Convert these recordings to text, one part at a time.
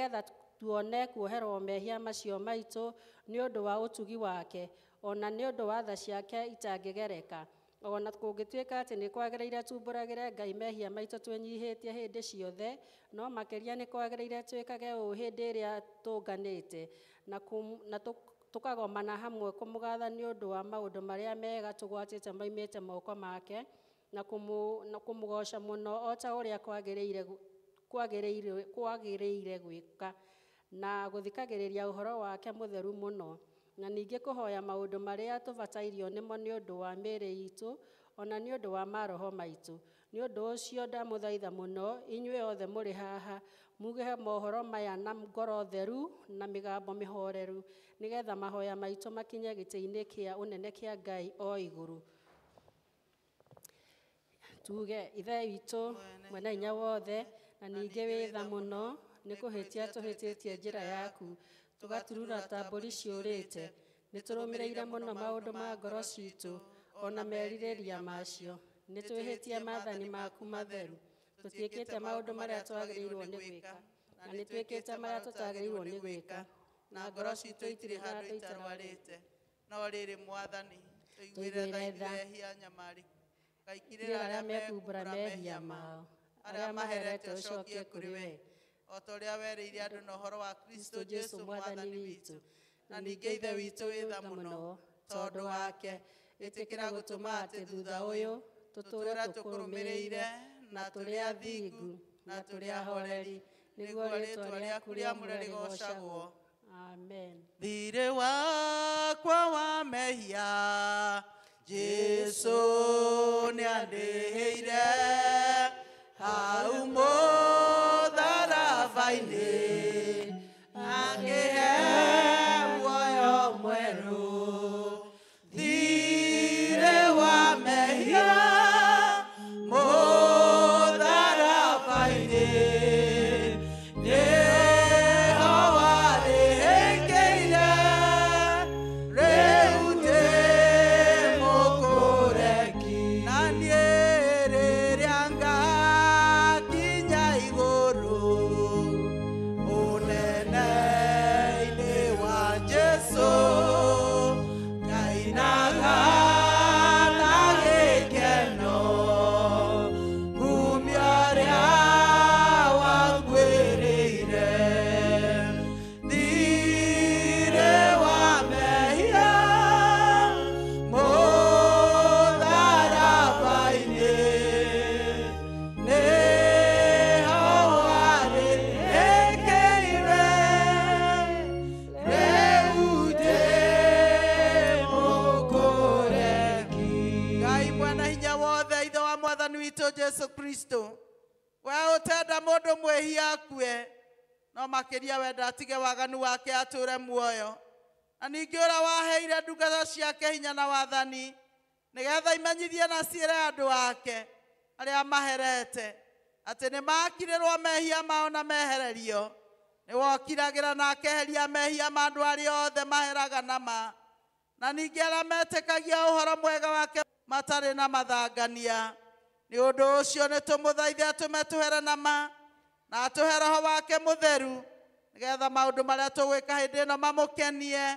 nigetha tuone kuoherwo mehia macio maitũ nĩ ũndũ wa ũtugi wake, ona nĩ ũndũ wa tha ciake itangĩgereka. Ona kũngĩtuĩka atĩ nĩ kwagĩrĩire tumbũragĩre Ngai mehia maitũ twĩnyihĩtie hĩndĩ ciothe, no makĩria nĩ kwagĩrĩire twĩkage ũũ hĩndĩ ĩrĩa tũnganĩte, na tũkagomana hamwe kũmũgatha nĩ ũndũ wa maũndũ marĩa mega tũgwatĩte maimĩte moko make, na kũmũgoca mũno o ta ũrĩa kwagĩrĩire gwĩka, na gũthikagĩrĩria ũhoro wake mũtheru mũno, na ningĩ kũhoya maũndũ marĩa tũbatairio nĩmo nĩ ũndũ wa mĩĩrĩ itũ, ona nĩ ũndũ wa maroho maitũ. Nĩ ũndũ ũcio ndamũthaitha mũno, inyuĩ othe mũrĩ haha, muge mohoro maya na ngoro theru na mĩgambo mĩhoreru, nĩgetha mahoya maitũ makinye gĩtĩ-inĩ kĩa ũnene kĩa Ngai o igũrũ. Tuge, Ithe witũ mwene hinya wothe, na ningĩ wĩ tha mũno, nĩ kũhĩtia tũhĩtĩtie njĩra yaku, tũgaturura ta mbũri ciũrĩte. Nĩ tũrũmĩrĩire mũno maũndũ ma ngoro citũ, ona merirĩria macio. Nĩ twĩhĩtie maathani maku matheru. Tũtiĩkĩte maũndũ marĩa twagĩrĩirwo nĩ gwĩka, na nĩ twĩkĩte marĩa tũtagĩrĩirwo nĩ gwĩka, na ngoro citũ itirĩ handũ itarwarĩte. No rĩrĩ Mwathani, tũiguĩre tha mehia nyamarĩ, kaikirĩra arĩa mekumbũra mehia mao, arĩa maherete ũcokie kũrĩ we, o ta ũrĩa werĩire andũ na ũhoro wa Kristo Jesũ Mwathani witũ. Na ningĩ Ithe witũ wĩ tha mũno tondũ wake, ĩtĩkĩra gũtũma atĩ thutha ũyũ tũtũũre tũkũrũmĩrĩire, na tũrĩ athingu, na tũrĩ ahoreri, nĩguo rĩĩtwa rĩaku rĩamũre rĩgocagwo. Amen. Thirĩ wakwa wa mehia Jesũ nĩandĩhĩire hau mũtharaba-inĩ, akĩhe muoyo mwerũ. Thirĩ wa mehia mũtharaba-inĩ, nĩho warĩhĩngĩire, rĩu ndĩ mũkũreki. Na niĩ rĩrĩa ngakinya igũrũ, ũnene-inĩ wa Jesũ, ngainaga na gĩkeno, kumia ũrĩa wangwĩrĩire. Thirĩ wa mehia mũtharaba-inĩ, nĩho warĩhĩngĩire, rĩu ndĩ mũkũreki. Ngai mwene hinya wothe, Ithe wa Mwathani witũ Jesũ Kristo, we ũtenda mũndũ mwĩhia akue, no makĩria wenda atige waganu wake atũũre muoyo. Na ningĩ ũrĩa waheire ndungata ciake hinya na wathani, nĩgetha imenyithie na ciĩre andũ ake arĩa maherete atĩ nĩ makirĩrwo mehia mao na mehererio. Nĩ wokiragĩra na akeheria mehia ma andũ arĩa othe maheraga nama, na ningĩ arĩa metĩkagia ũhoro mwega wake matarĩ na mathangania. Nĩ ũndũ ũcio nĩ tũmũthaithe atũme tũhere nama, na atũhe Roho wake mũtheru, nĩgetha maũndũ marĩa tũgwĩka hĩndĩ ĩno mamũkenie,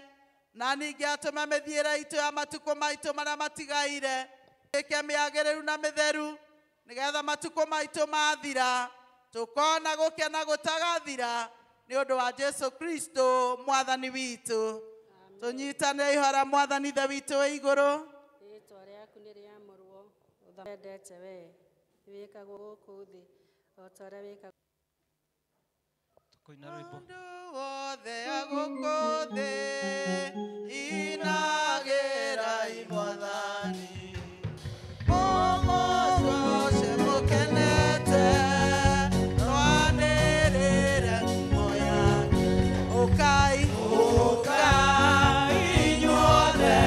na ningĩ atũme mĩthiĩre itũ ya matukũ maitũ marĩa matigaire ĩke mĩagĩrĩru na mĩtheru, nĩgetha matukũ maitũ mathira tũkona gũkena gũtagathira, nĩ ũndũ wa Jesũ Kristo Mwathani witũ. Tũnyitanĩre ihora Mwathani Ithe witũ wĩ igũrũ. Rĩĩtwa rĩaku nĩ rĩamũrwo, ũthondete we, wĩkagwo gũkũ thĩ, o ta ũrĩa wĩkagwo. Kũina rwĩmbo. Andũ othe a gũkũ thĩ inagĩrai Mwathani, mũmũgoce mũkenete, rwanĩrĩre ngumo yake. Ũkai, ũkai inyuothe,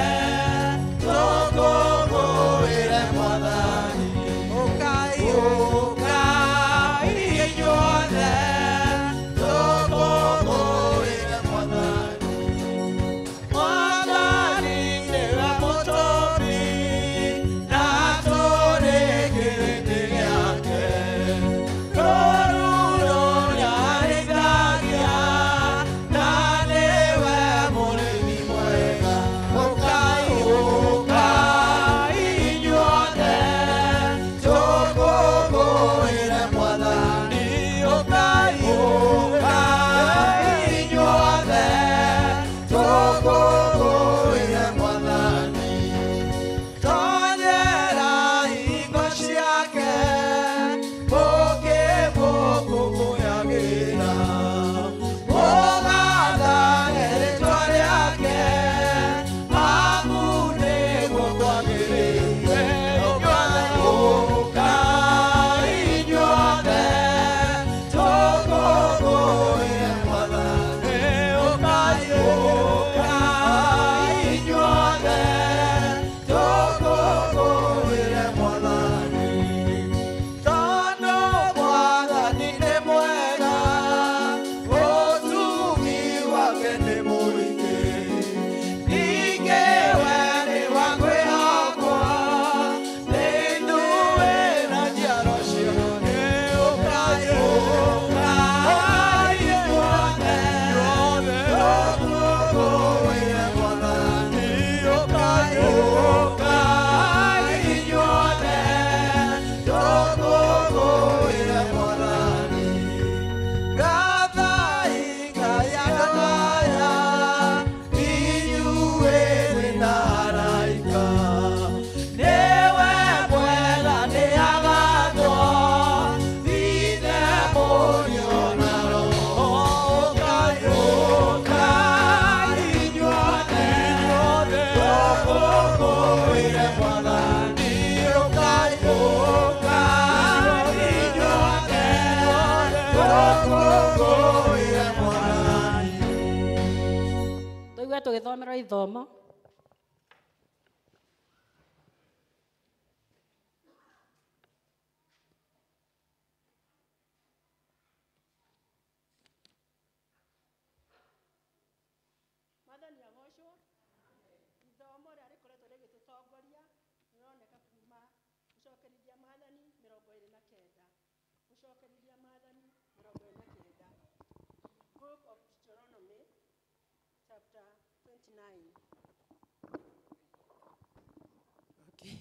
tũkũngũĩre Mwathani. Ũkai, ũkai inyuothe, tũkũngũĩre Mwathani. tũgĩthomerwo ithomo. Mwathani agocwo. Ithomo rĩrĩa rĩkoretwo rĩgĩtũtongoria rĩroneka kuma gũcokerithia Mwathani 29. Gũcokerithia Mwathani 29. Book of Deuteronomy chapter 29. Okay.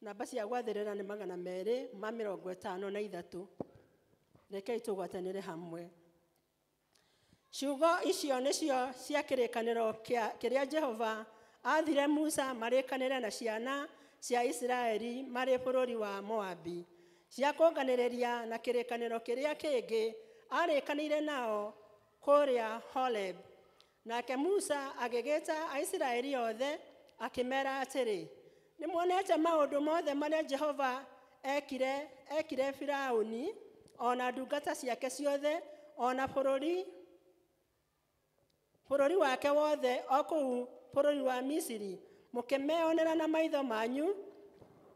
Namba cia gwathĩrĩra nĩ 253. Rekei tũgwatanĩre hamwe. Ciugo icio nĩcio cia kĩrĩkanĩro kĩrĩa Jehova aathire Musa marĩkanĩre na ciana cia Isiraeli marĩ bũrũri wa Moabi, cia kũnganĩrĩria na kĩrĩkanĩro kĩrĩa kĩngĩ arĩkanĩire nao kũrĩa Horeb. Nake Musa agĩgĩta Aisiraeli othe akĩmera atĩrĩ, nĩmuonete maũndũ mothe marĩa Jehova ekire Firaũni ona ndungata ciake ciothe ona bũrũri wake wothe o kũu bũrũri wa Misiri, mũkĩmeonera na maitho manyu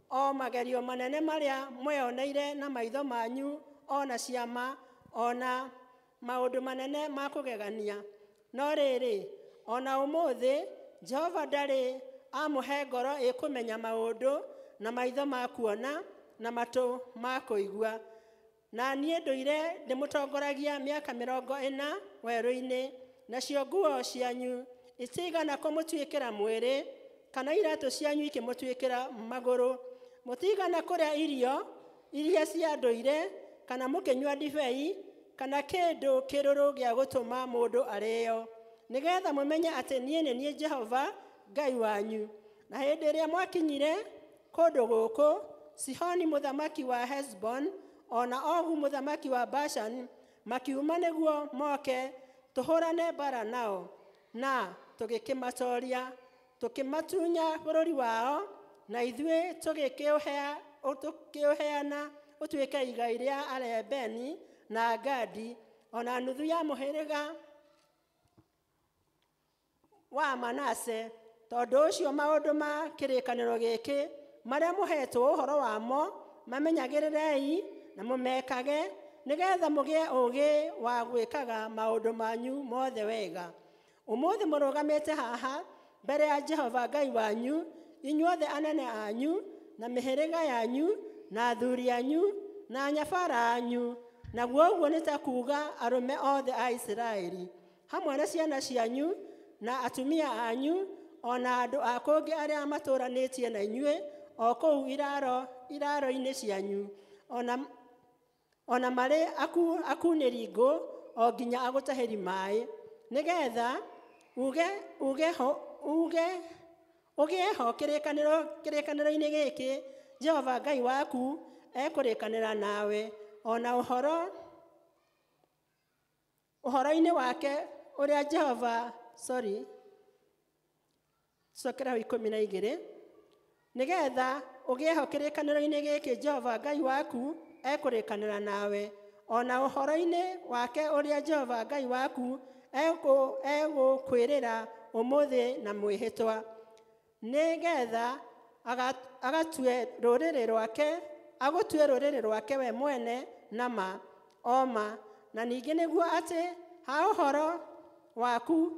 o magerio manene marĩa mweyoneire na maitho manyu, ona ciama ona maũndũ manene ma kũgegania. No rĩrĩ, ona ũmũthĩ Jehova ndarĩ amũhe ngoro ĩkũmenya maũndũ na maitho ma kuona na matũ ma kũigua. Na niĩ ndũire ndĩmũtongoragia mĩaka 40 werũ-inĩ, nacio nguo cianyu itigana kũmũtuĩkĩra mwĩrĩ, kana iratũ cianyu ikĩmũtuĩkĩra magũrũ. Mũtigana kũrĩa irio iria cia ndũire, kana mũkĩnyua ndibei, kana kĩndũ kĩrũrũ gĩa gũtũma mũndũ arĩo, nĩgetha mũmenye atĩ niĩ nĩ niĩ Jehova Ngai wanyu. Na hĩndĩ ĩrĩa mwakinyire kũndũ gũkũ, Sihoni mũthamaki wa Heshbon ona Ogu mũthamaki wa Bashan makiuma nĩguo moke tũhũrane mbara nao, na tũgĩkĩmatoria, tũkĩmatunya bũrũri wao, na ithuĩ tũgĩkĩũheana ũtuĩke igai rĩa Arebeni na Gadi, ona nuthu ya mũhĩrĩga wa Manase. Tondũ ũcio maũndũ ma kĩrĩkanĩro gĩkĩ marĩa mũhetwo ũhoro wamo mamenyagĩrĩrei na mũmekage, nĩgetha mũgĩe ũũgĩ wa gwĩkaga maũndũ manyu mothe wega. Ũmũthĩ mũrũgamĩte haha mbere ya Jehova Ngai wanyu, inyuothe anene anyu na mĩhĩrĩga yanyu na athuri anyu na nyabara anyu, naguo ũguo nĩ ta kuuga arũme othe a Isiraeli, hamwe na ciana cianyu na atumia anyu, ona andũ a kũngĩ arĩa matũũranĩtie na inyuĩ o kũu iraro-inĩ cianyu, ona marĩ akunĩri ngũ o nginya agũtahĩri maĩ, nĩgetha ũgĩeho kĩrĩkanĩro-inĩ gĩkĩ Jehova Ngai waku ekũrĩkanĩra nawe, ona ũhoro-inĩ wake ũrĩa Jehova cokera 12, nĩgetha ũgĩeho kĩrĩkanĩro-inĩ gĩkĩ Jehova Ngai waku ekũrĩkanĩra nawe, ona ũhoro-inĩ wake ũrĩa Jehova Ngai waku egũkwĩrĩra ũmũthĩ na mwĩhĩtwa, nĩgetha agũtue rũrĩrĩ rwake we mwene na ma, na ningĩ nĩguo atĩ ha ũhoro waku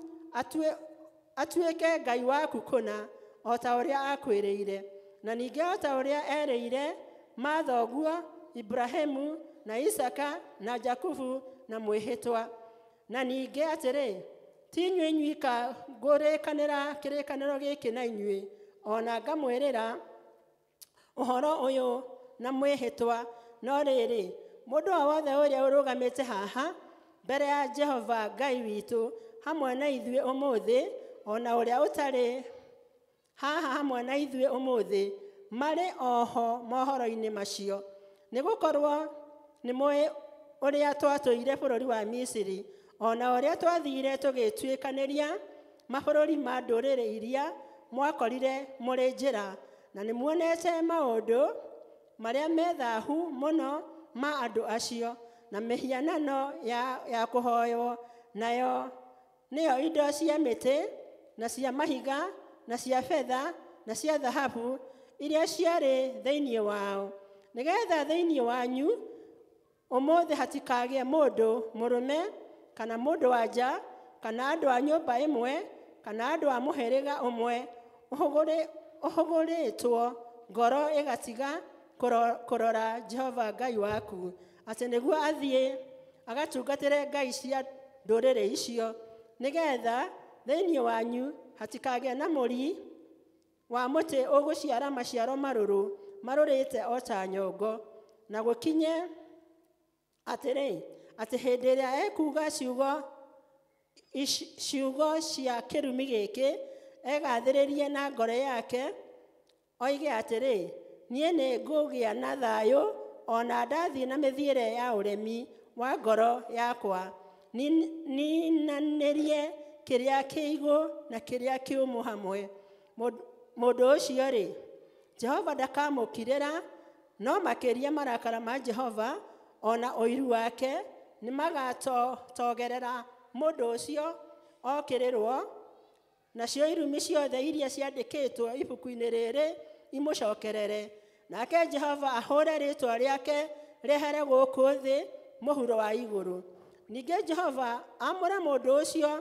atuĩke Ngai waku kũna, o ta ũrĩa akwĩrĩire, na ningĩ o ta ũrĩa erĩire mathoguo Ibrahimu na Isaka na Jakubu na mwĩhĩtwa. Na ningĩ atĩrĩ, ti inyuĩ nyuika ngũrĩkanĩra kĩrĩkanĩro gĩkĩ na inyuĩ, ona ngamwĩrĩra ũhoro ũyũ na mwĩhĩtwa, no rĩrĩ, mũndũ o wothe ũrĩa ũrũgamĩte haha mbere ya Jehova Ngai witũ hamwe na ithuĩ ũmũthĩ, ona ũrĩa ũtarĩ haha hamwe na ithuĩ ũmũthĩ, marĩ oho mohoro-inĩ macio, nĩgũkorwo nĩmũĩ ũrĩa twatũire bũrũri wa Misiri, ona ũrĩa twathire tũgĩtuĩkanĩria mabũrũri ma ndũrĩrĩ iria mwakorire mũrĩ njĩra, na nĩmuonete maũndũ marĩa methahu mũno ma andũ acio, na mĩhianano ya kũhoywo nayo nĩyo indo cia mĩtĩ na cia mahiga na cia betha na cia thahabu iria ciarĩ thĩinĩ wao, nĩgetha thĩinĩ wanyu ũmũthĩ hatikagĩe mũndũ mũrũme kana mũndũ-wa-nja kana andũ a nyũmba ĩmwe kana andũ a mũhĩrĩga ũmwe ũhũgũrĩtwo ngoro ĩgatiga kũrora Jehova Ngai waku, atĩ nĩguo athiĩ agatungatĩre ngai cia ndũrĩrĩ icio, nĩgetha thĩinĩ wanyu hatikagĩe na mũri wa mũtĩ ũgũciara maciaro marũrũ marũrĩte o ta nyongo, na gũkinye atĩrĩ, atĩ hĩndĩ ĩrĩa ekuga ciugo cia kĩrumi gĩkĩ egathĩrĩrie na ngoro yake, oige atĩrĩ, niĩ nĩ ngũgĩa na thayũ ona ndathiĩ na mĩthiĩre ya ũremi wa ngoro yakwa, ninanĩrie kĩrĩa kĩigũ na kĩrĩa kĩũmũ hamwe. Mũndũ ũcio-rĩ, Jehova ndakamũkirĩra, no makĩria marakara ma Jehova ona ũiru wake nĩ magatogerera mũndũ ũcio okĩrĩrwo, nacio irumi ciothe iria ciandĩkĩtwo ibuku-inĩ rĩrĩ imũcokerere. Nake Jehova ahũre rĩĩtwa rĩake rĩehere gũkũ thĩ mũhuro wa igũrũ. Ningĩ Jehova amũre mũndũ ũcio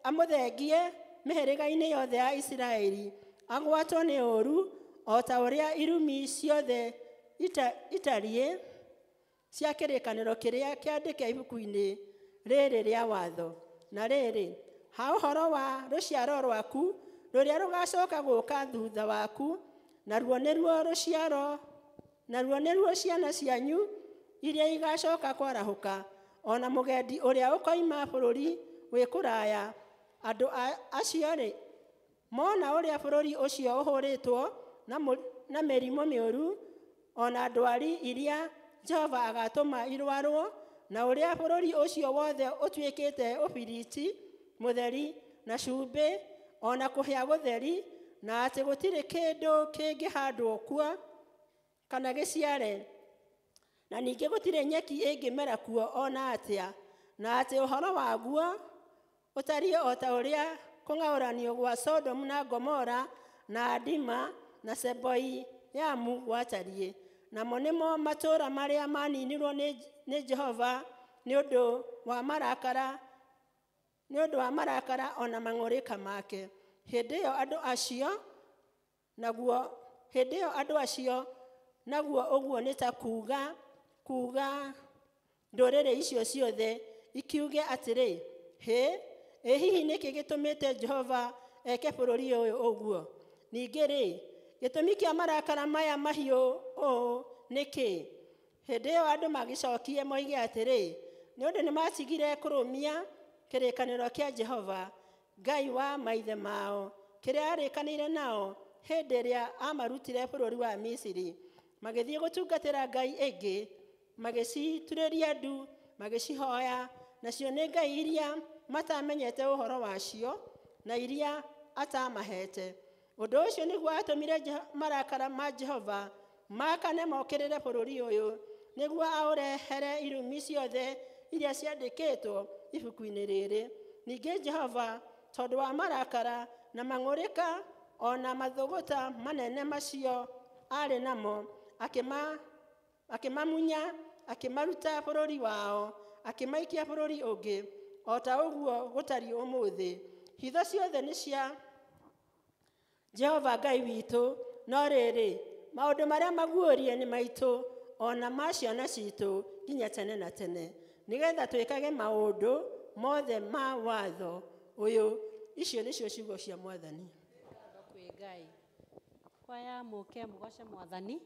amũthengie mĩhĩrĩga-inĩ yothe ya Isiraeli, agwatwo nĩ ũũru o ta ũrĩa irumi ciothe itariĩ cia kĩrĩkanĩro kĩrĩa kĩandĩke ibuku-inĩ rĩrĩ rĩa watho. Na rĩrĩ, ha ũhoro wa rũciaro rwaku rũrĩa rũgacoka gũũka thutha waku, naruo nĩruo ciana cianyu iria igacoka kwarahũka, ona mũgendi ũrĩa ũkoima bũrũri wĩ kũraya. Andũ acio-rĩ, mona ũrĩa bũrũri ũcio ũhũrĩtwo na mĩrimũ mĩũru, ona ndwari iria Jehova agatũma irwarwo, na ũrĩa bũrũri ũcio wothe ũtuĩkĩte ũbiriti mũtheri na cumbĩ ona kũhĩa gũtheri, na atĩ gũtirĩ kĩndũ kĩngĩhandwo kuo kana gĩciare, na ningĩ gũtirĩ nyeki ĩngĩmera kuo ona atĩa, na atĩ ũhoro waguo ũtariĩ o ta ũrĩa kũng'aũranio gwa Sodomu na Gomora na Adima na Seboiamu gwatariĩ. Namo nĩmo matũũra marĩa maninirwo nĩ Jehova nĩ ũndũ wa marakara ona mang'ũrĩka make. Hĩndĩ ĩyo andũ acio naguo ũguo nĩ ta kuuga ndũrĩrĩ icio ciothe ikiuge atĩrĩ, ĩ hihi nĩkĩ gĩtũmĩte Jehova eke bũrũri ũyũ ũguo? Ningĩ-rĩ, gĩtũmi kĩa marakara maya mahiũ ũũ nĩkĩ? Hĩndĩ ĩyo andũ magĩcokie moige atĩrĩ, nĩ ũndũ nĩ matigire kũrũmia kĩrĩkanĩro kĩa Jehova Ngai wa maithe mao, kĩrĩa arĩkanĩire nao hĩndĩ ĩrĩa amarutire bũrũri wa Misiri, magĩthiĩ gũtungatĩra ngai ĩngĩ, magĩciturĩria ndu, magĩcihoya, nacio nĩ ngai iria matamenyete ũhoro wacio na iria atamahete. Ũndũ ũcio nĩguo atũmire marakara ma Jehova makane mokĩrĩre bũrũri ũyũ, nĩguo aũrehere irumi ciothe iria ciandĩkĩtwo ibuku-inĩ rĩrĩ. Ningĩ Jehova, tondũ wa marakara na mang'ũrĩka ona mathũgũta manene macio arĩ namo, akĩmamunya, akĩmaruta bũrũri wao, akĩmaikia bũrũri ũngĩ, o ta ũguo gũtariĩ ũmũthĩ. Hitho ciothe nĩ cia Jehova Ngai witũ, no rĩrĩ, maũndũ marĩa maguũrie nĩ maitũ ona ma ciana citũ nginya tene na tene, nĩgetha twĩkage maũndũ mothe ma watho ũyũ. Icio nĩcio ciugo cia Mwathani. Kwĩ Ngai. Kwaya mũke mũgoce Mwathani.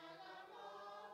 Nakikonagamo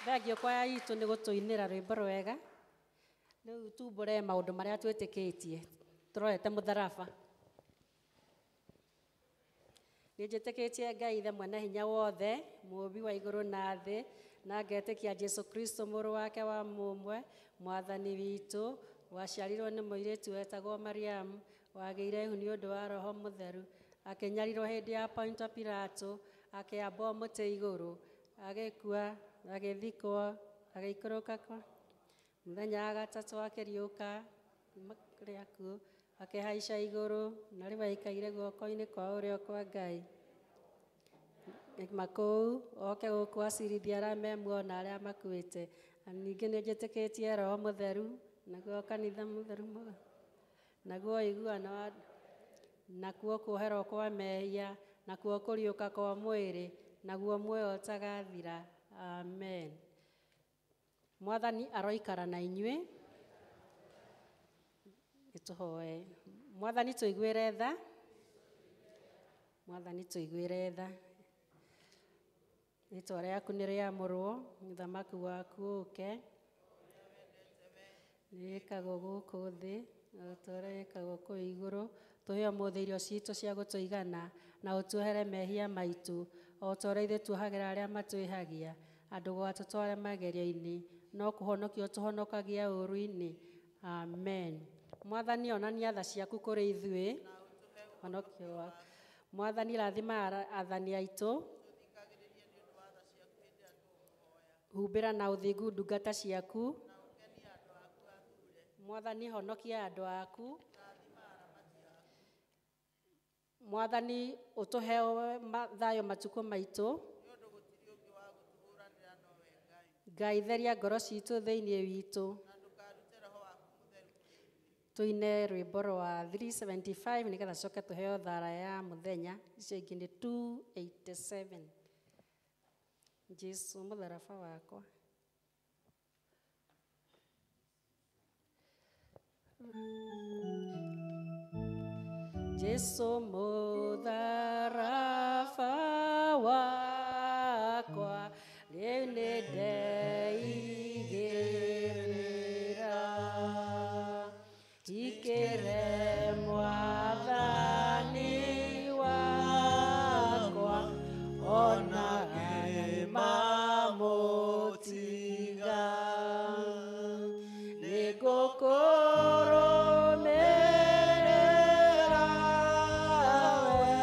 Thengio kwaya itu nĩ gũtũinĩra rwĩmbo rwega. Rĩu tumbũre maũndũ marĩa twĩtĩkĩtie tũrorete mũtharaba. Nĩ njĩtĩkĩtie Ngai ithe mwene hinya wothe, mũũmbi wa igũrũ na thĩ, na ngetĩkia Jesũ Kristo mũrũ wake wa mũmwe, mwathani witũ, waciarirwo nĩ mũirĩtu wetagwo Mariamu, wagĩire ihu nĩ ũndũ wa Roho Mũtheru, akĩnyarirwo hĩndĩ ya Pontio Pilato, akĩambwo mũtĩ igũrũ, agĩkua, agĩthikwo, agĩikũrũka mũthenya wa gatatũ akĩriũka, rĩaku akĩhaica igũrũ na rĩbaikaire guoko-inĩ kwa ũrĩo kwa Ngai. Makũu oke gũkũ acirithia arĩa me muoyo na arĩa makuĩte. Na ningĩ nĩ njĩtĩkĩtie Roho Mũtheru, naguo kanitha mũtheru mũno, naguo ũiguano wa nakuo kuoherwo kwa mehia, nakuo kũriũka kwa mwĩrĩ, naguo muoyo ũtagathira. Amen. Mwathani aroikara na inyuĩ. Nĩtũhoe. Mwathani tũiguĩre tha. Mwathani tũiguĩre tha. Rĩĩtwa rĩaku nĩ rĩamũrwo, ũthamaki waku ũũke. Nĩwĩkagwo gũkũ thĩ, o ta ũrĩa wĩkagwo kũu igũrũ. Tũhe ũmũthĩ irio ciitũ cia gũtũigana, na ũtuohere mehia maitũ, o ta ũrĩa ithuĩ tuohagĩra arĩa matwĩhagia. Andũ gwatũtware magerio-inĩ, no kũhonokia ũtũhonokagia ũũru-inĩ. Amen. Mwathani onania tha ciaku kũrĩ ithuĩ. Honokio waku. Mwathani rathima athani aitũ. Humbĩra na ũthingu ndungata ciaku. Mwathani honokia andũ aku. Mwathani ũtũhe thayũ matukũ maitũ. Ngai theria ngoro ciitũ thĩinĩ witũ. Tuine rwĩmbo rwa 375 nĩgetha coke tũheo thara ya mũthenya. Icio ingĩ nĩ 287. Jesu mũtharaba wakwa. Jesu mũtharaba wakwa, rĩu nĩndeigĩrĩra, ikĩre Mwathani wakwa, ona mamũtiga, nĩngũkũrũmĩrĩra we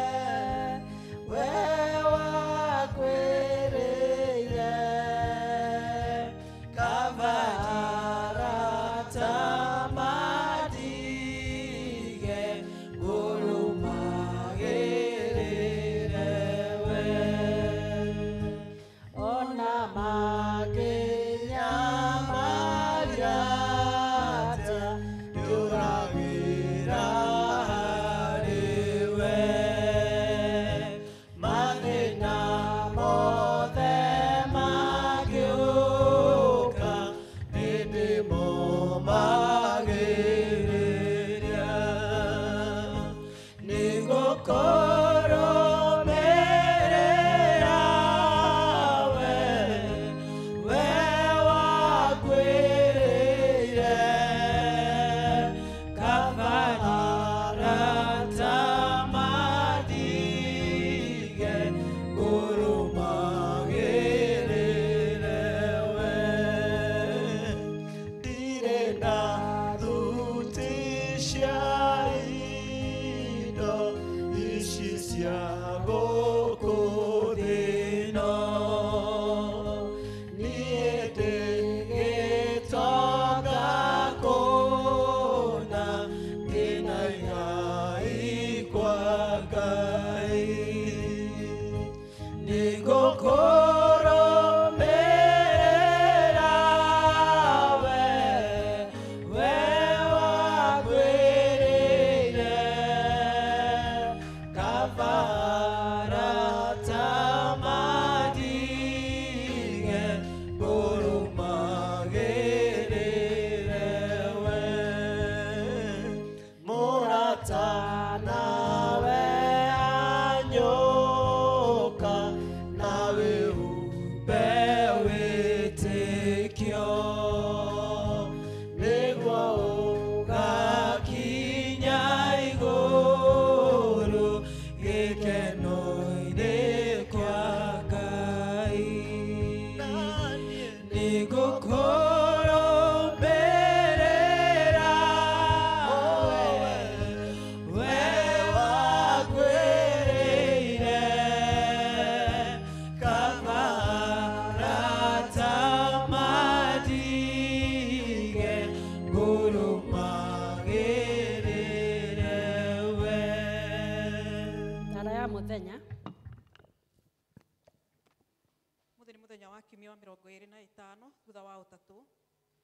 Umuthi ni muthenya wa kiumia wa 25 thutha wa utatu.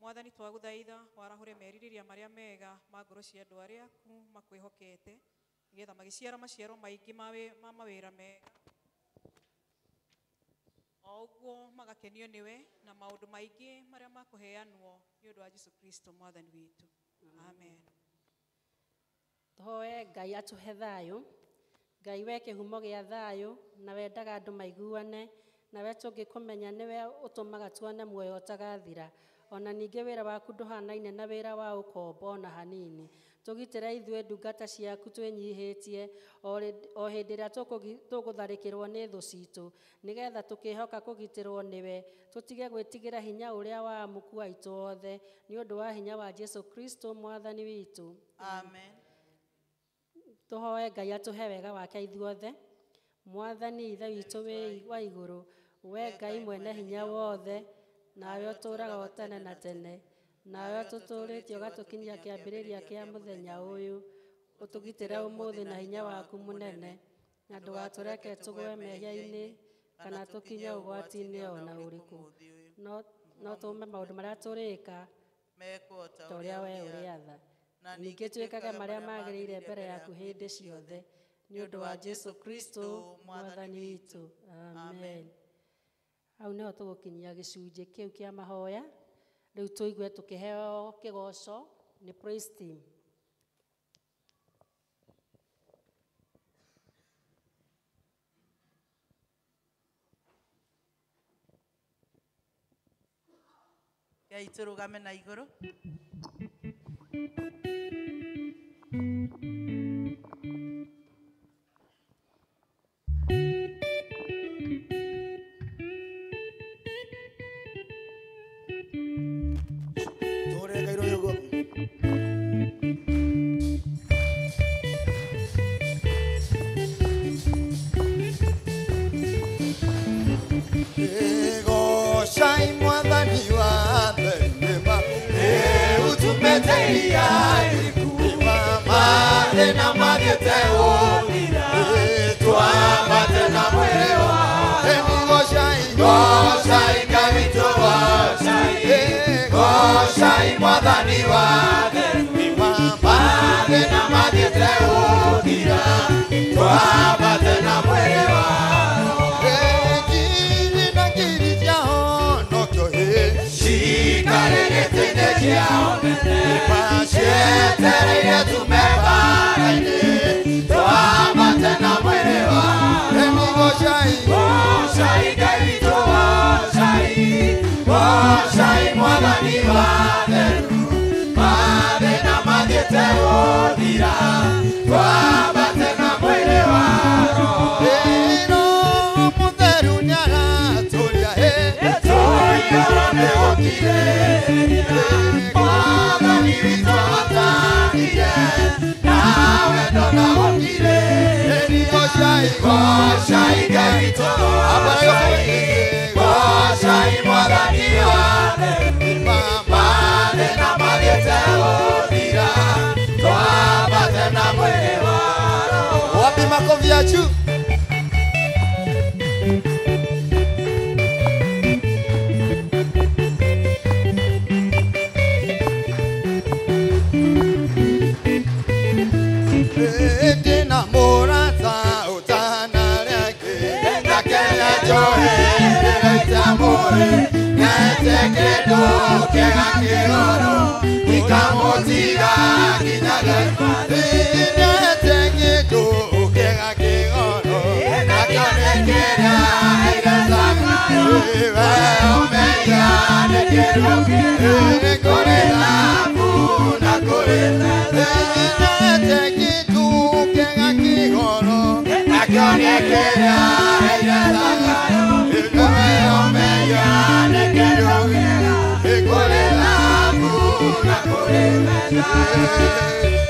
Mwathani twaguthaitha warahure meririria maria mega ma ngoro cia andu aria aku makwihokete nigetha magiciara maciaro maingi ma mawira mega. Oguo magakenio niwe na maundu maingi maria makuheanwo ni undu wa Jesu Kristo mwathani witu. Amen. Toe Ngai atuhe thayo. Ngai we kihumo gia thayo na wendaga andu maiguane na we tungĩkũmenya niwe ũtũmaga tuone muoyo ũtagathira. Ona ningĩ wĩra waku ndũhanaine na wĩra wa ũkombo na hanini. Tũgitĩre ithuĩ ndungata ciaku twĩnyihĩtie o hĩndĩ ĩrĩa tũgũtharĩkĩrwo nĩ thũ citũ nĩgetha tũkĩhoka kũgitĩrwo nĩwe tũtige gwĩtigĩra hinya ũrĩa wa muku aitũ othe nĩ ũndũ wa hinya wa Jesu Kristo mwathani witũ. Amen. Tũhoe Ngai atũhe wega wake ithuothe. Mwathani ithe witũ wĩ wa igũrũ, we Ngai mwene hinya wothe, nawe ũtũũraga tene na tene, nawe ũtũtũrĩtie ũgatũkinyia kĩambĩrĩria kĩa mũthenya ũyũ, ũtũgitĩre ũmũthĩ na hinya waku mũnene, na ndũgatũreke tũgwe mehia-inĩ kana tũkinye ũgwati-inĩ ona ũrĩkũ. No tũme maũndũ marĩa tũrĩka ta ũrĩa we ũrĩatha. Ningĩ twĩkage marĩa magĩrĩire mbere yaku hĩndĩ ciothe nĩ ũndũ wa Jesu Kristo mwathani witũ. Amen. Hau nĩho tũgũkinyia gĩcunjĩ kĩu kĩa mahoya. Rĩu tũigue tũkĩheo kĩgoco nĩ praise team. Ngai tũrũgame na igũrũ.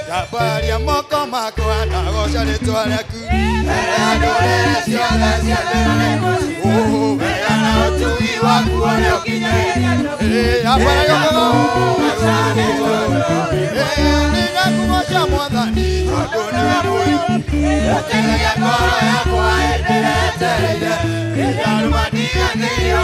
Kaparia moko makwa na goca rĩtwa rĩaku Weana ũtugi waku ũrĩa ũkinyagia nĩgakũgoca Mwathani tondũ nĩwe mũũru ũtegagia ngoro yakwa ĩndĩretereire rĩrĩa rũmaniganĩirio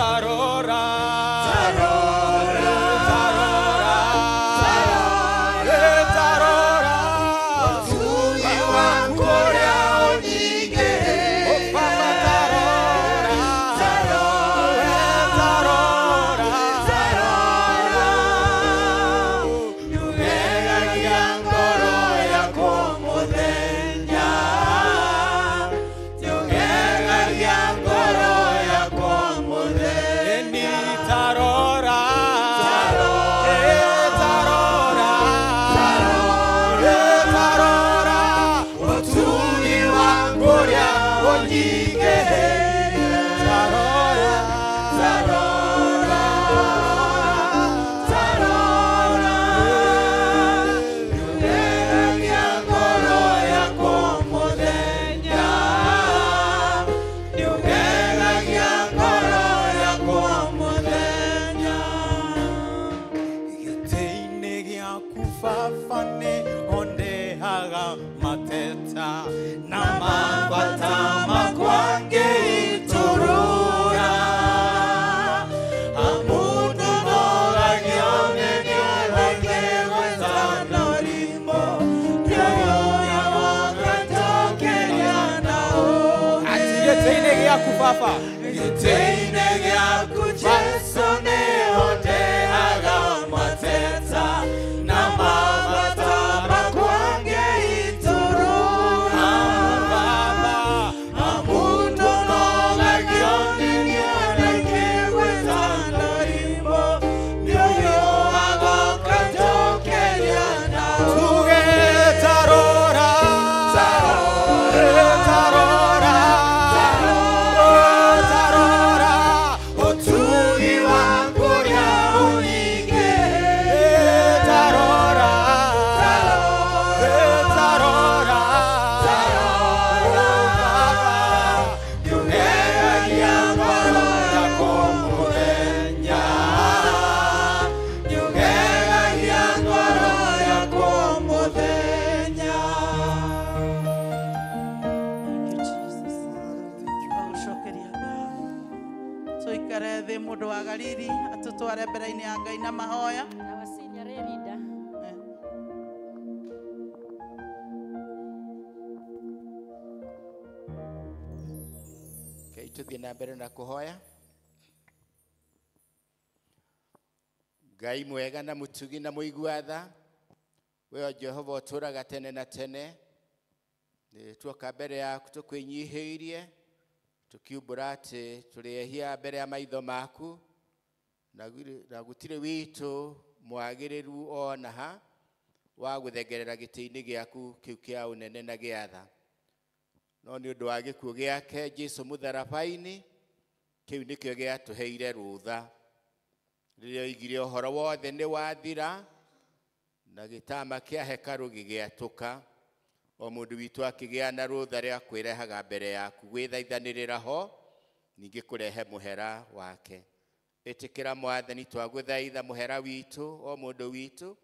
Tarora, matama kwange iturura amundu nogagione niorekewe tanorimo nyoyo yagotokeria nao Gĩtĩ-inĩ gĩaku baba gĩtĩ-inĩ gĩaku Jesu nĩhoteaga mateta na mamatama kwange iturura amundu nogagione niorekewe tanorimo nyoyo yagotokeria nao tuge tarora tarora tarora Otugi wangu ya unyinge tarora tarora Yunega yangoro ya komurenya Yunega yangoro ya komurenya Thank you, Jesus. Twagucokeria ngatho. Tuikare thĩ mũndũ wa Galili atũtware mbere-inĩ ya Ngai na mahoya. Our senior leader. Kei tuthie na mbere na kuhoya. Ngai mwega na mutugi na muigua tha, we Jehova uturaga tene na tene. Tuoka mbere yaku tukwinyihiirie tukiumbura ati turiehia mbere ya maitho maku na gutire witu mwagiriru ona ha wa guthengerera gĩtĩ-inĩ gĩaku kĩu kĩa ũnene na gĩa tha. No nĩ ũndũ wa gĩkuũ gĩake Jesũ mũtharabai-inĩ, kĩu nĩkĩo gĩatũheire rũtha. Rĩrĩa oigire ũhoro wothe nĩ wathira na gĩtama kĩa hekarũ gĩgĩatũka, o mũndũ witũ akĩgĩa na rũtha rĩa kwĩrehaga mbere yaku gwĩthaithanĩrĩra ho, ningĩ kũrehe mũhera wake. Ĩtĩkĩra Mwathani twagũthaitha mũhera witũ, o mũndũ witũ,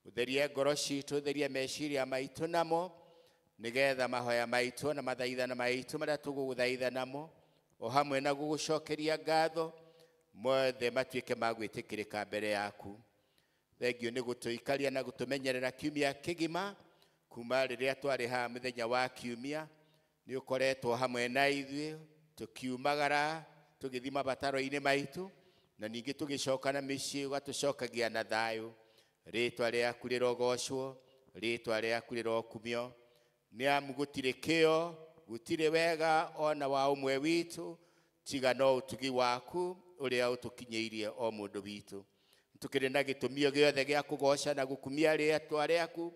ũtherie ngoro citũ, ũtherie meciria maitũ namo, nĩgetha mahoya maitũ na mathaithana maitũ marĩa tũgũgũthaitha namo, o hamwe na gũgũcokeria ngatho, mothe matuĩke ma gwĩtĩkĩrĩka mbere yaku. Thengio nĩ gũtũikaria na gũtũmenyerera kiumia kĩgima, kuma rĩrĩa twarĩ haha mũthenya wa kiumia, nĩ ũkoretwo hamwe na ithuĩ, tũkiumagara, tũgĩthiĩ mabataro-inĩ maitũ, na ningĩ tũgĩcoka na mĩciĩ ũgatũcokagia na thayũ. Rĩĩtwa rĩaku rĩrogocwo, rĩĩtwa rĩaku rĩrokumio, nĩ amu gũtirĩ kĩo, gũtirĩ wega ona wa ũmwe witũ, tiga no ũtugi waku ũrĩa ũtũkinyĩirie o mũndũ witũ. Tũkĩrĩ na gĩtũmio gĩothe gĩa kũgoca na gũkumia rĩĩtwa rĩaku,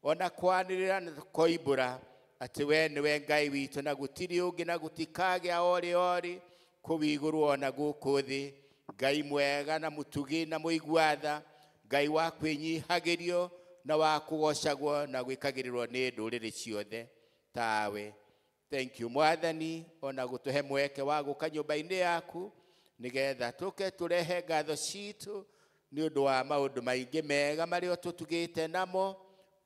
ona kwanĩrĩra na koimbũra atĩ we nĩwe Ngai witũ na gũtirĩ ũngĩ na gũtikagĩa orĩ kũu igũrũ ona gũkũ thĩ. Ngai mwega na mũtugi na mũigua tha, Ngai wa kwĩnyihagĩrio na wa kũgocagwo na gwĩkagĩrĩrwo nĩ ndũrĩrĩ ciothe tawe. Thank you Mwathani, ona gũtũhe mweke wa gũka nyũmba-inĩ yaku, nĩgetha tũke tũrehe ngatho citũ nĩ ũndũ wa maũndũ maingĩ mega marĩa tũtugĩte namo,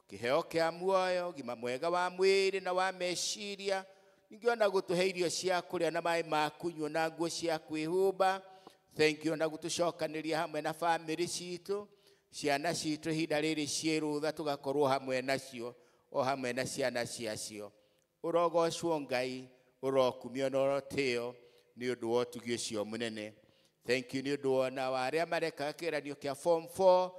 kĩheo kĩa muoyo, ũgima mwega wa mwĩrĩ na wa meciria, ningĩ ona gũtũhe irio cia kũrĩa na maĩ ma kũnyua na nguo cia kwĩhumba. Thank you na gũtũcokanĩria hamwe na family citũ, ciana citũ ihinda rĩrĩ ciĩ rũtha tũgakorwo hamwe nacio, o hamwe na ciana ciacio. Ũrogocwo Ngai, ũrokumio na ũrotĩo nĩ ũndũ wa ũtugi ũcio mũnene. Thank you nĩ ũndũ wona wa arĩa mareka kĩgeranio kĩa form 4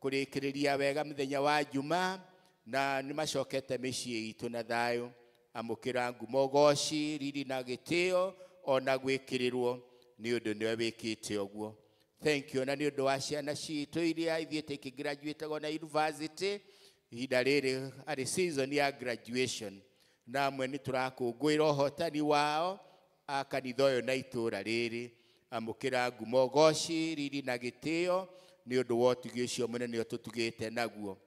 kũrĩkĩrĩria wega mũthenya wa Juma, na nĩ macokete mĩciĩ itũ na thayũ. Amũkĩra ngumo, ũgoci, riri na gĩtĩo ona gwĩkĩrĩrwo nĩ ũndũ nĩwe wĩkĩte ũguo. Thank you na nĩ ũndũ wa ciana citũ iria ithiĩte ikĩgraduate na university, ihinda rĩrĩ arĩ season ya graduation, na amwe nĩ tũrakũngũĩra ũhotani wao a kanitha ũyũ na itũũra rĩrĩ. Amũkĩra ngumo, ũgoci, riri na gĩtĩo nĩ ũndũ wa ũtugi ũcio mũnene ũtũtugĩte naguo.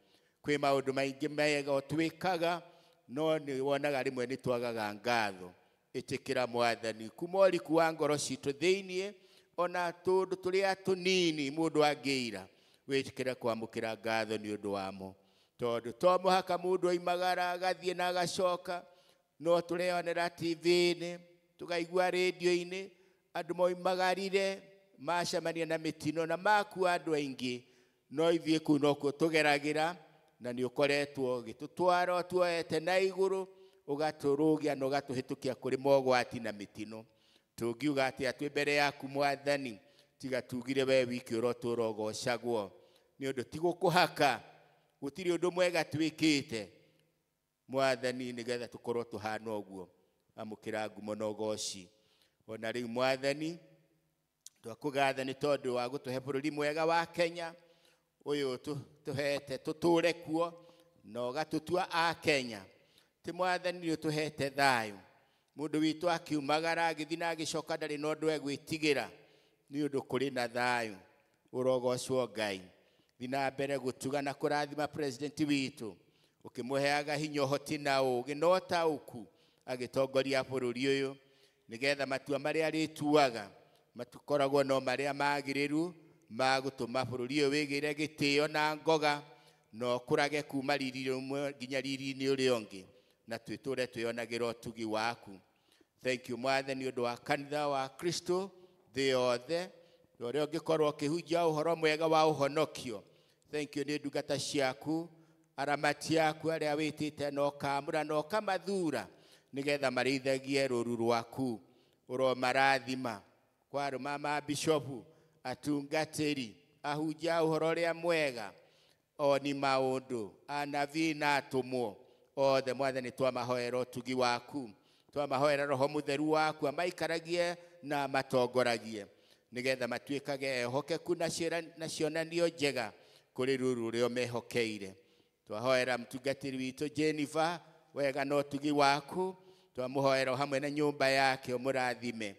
Kwĩ maũndũ maingĩ mega ũtwĩkaga, no nĩ wonaga rĩmwe nĩ twagaga ngatho. Ĩtĩkĩra Mwathani, kuma ũriku wa ngoro citũ thĩiniĩ, ona tũndũ tũrĩa tũnini mũndũ angĩira, wĩtĩkĩre kwamũkĩra ngatho nĩ ũndũ wamo. Tondũ to mũhaka mũndũ oimagara agathiĩ na agacoka, no tureonera TV-inĩ tukaigua radio-inĩ andũ moimagarire macemania na mĩtino na makua andũ aingĩ no ithuĩ kũu nokuo tũgeragĩra na nĩ ũkoretwo gĩtũtwara tuoete na igũrũ ũgatũrũgia na ũgatũhĩtũkia kũrĩ mogwati na mĩtino tũngiuga atĩ twĩ mbere yaku Mwathani tiga tugire we wiki ũrotũra ũgocagwo nĩ ũndũ ti gũkũhaka gũtirĩ ũndũ mwega twĩkĩte Mwathani nĩgetha tũkorwo tũhana ũguo amũkĩra ngumo na ũgoci ona rĩu Mwathani twakũgatha nĩ tondũ wa gũtũhe bũrũri mwega wa Kenya ũyũ tũhete tũtũre kuo na ũgatũtua a Kenya ti Mwathani nĩ ũtũhete thayũ mũndũ witũ akiumagara agĩthiĩ na agĩcoka ndarĩ na ũndũ egwĩtigĩra nĩ ũndũ kũrĩ na thayũ ũrogocwo Ngai thiĩ na mbere gũtuga na kũrathima president witũ ũkĩmũheaga hinya ũhoti na ũũgĩ na ũtaũku agĩtongoria bũrũri ũyũ nĩgetha matua marĩa arĩtuaga matukoragwo no marĩa magĩrĩru ma gũtũma bũrũri ũyũ wĩgĩre gĩtĩo na ngoga no kũrage kuma riri rĩmwe nginya riri-inĩ ũrĩa ũngĩ na twĩtũre twĩonagĩra ũtugi waku thank you Mwathani ũndũ wa kanitha wa Kristo thĩ yothe ũrĩa ũngĩkorwo ũkĩhunjia ũhoro mwega wa ũhonokio thank you nĩ ndungata ciaku aramati yaku arĩa wĩtĩte na ũkamũra na ũkamathura nĩgetha marĩithagie rũru rwaku ũromarathima kwa arũma ma bishopu atungatĩri ahunjia ũhoro ũrĩa mwega oni maũndũ anabii na atũmwo othe Mwathani twamahoera ũtugi waku twamahoera roho mũtheru waku amaikaragie na matongoragie nĩgetha matuĩkage ehokeku na cionanio njega kũrĩ rũrũ rũrĩa mehokeire twahoera mũtungatĩri witũ Jennifer wega na ũtugi waku twamũhoera hamwe na nyũmba yake ũmũrathime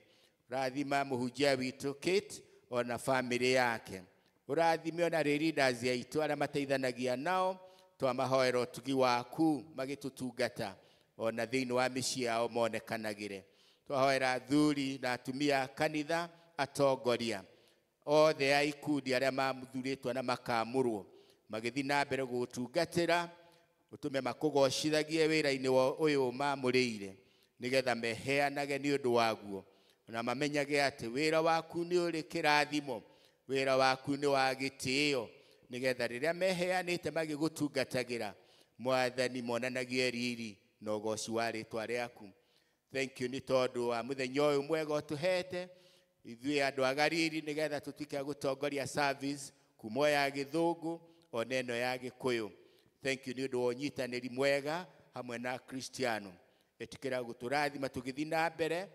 rathima mũhunjia witũ Kate ona family yake ũrathime ona leaders aitũ arĩa mateithanagia nao twamahoera ũtugi waku magĩtũtungata ona thĩinĩ wa mĩciĩ yao monekanagĩre twahoera athuri na atumia kanitha atongoria othe a ikundi arĩa mamuthurĩtwo na makamũrwo magĩthiĩ na mbere gũtungatĩra ũtũme makũgocithagie wĩra-inĩ ũyũ mamũrĩire nĩgetha meheanage nĩ ũndũ waguo na mamenyage atĩ wĩra waku nĩ ũrĩ kĩrathimo wĩra waku nĩ wa gĩtĩo nĩgetha rĩrĩa meheanĩte magĩgũtungatagĩra Mwathani monanagie riri na ũgoci wa rĩtwa rĩaku thank you nĩ tondũ wa mũthenya ũyũ mwega ũtũhete ithuĩ andũ agariri nĩgetha tũtuĩke a gũtongoria service kuma ya gĩthũngũ ona ĩno ya gĩkũyũ thank you nĩ ũndũ wa ũnyitanĩri mwega hamwe na Kristiano ĩtĩkĩra gũtũrathima tũgĩthiĩ na mbere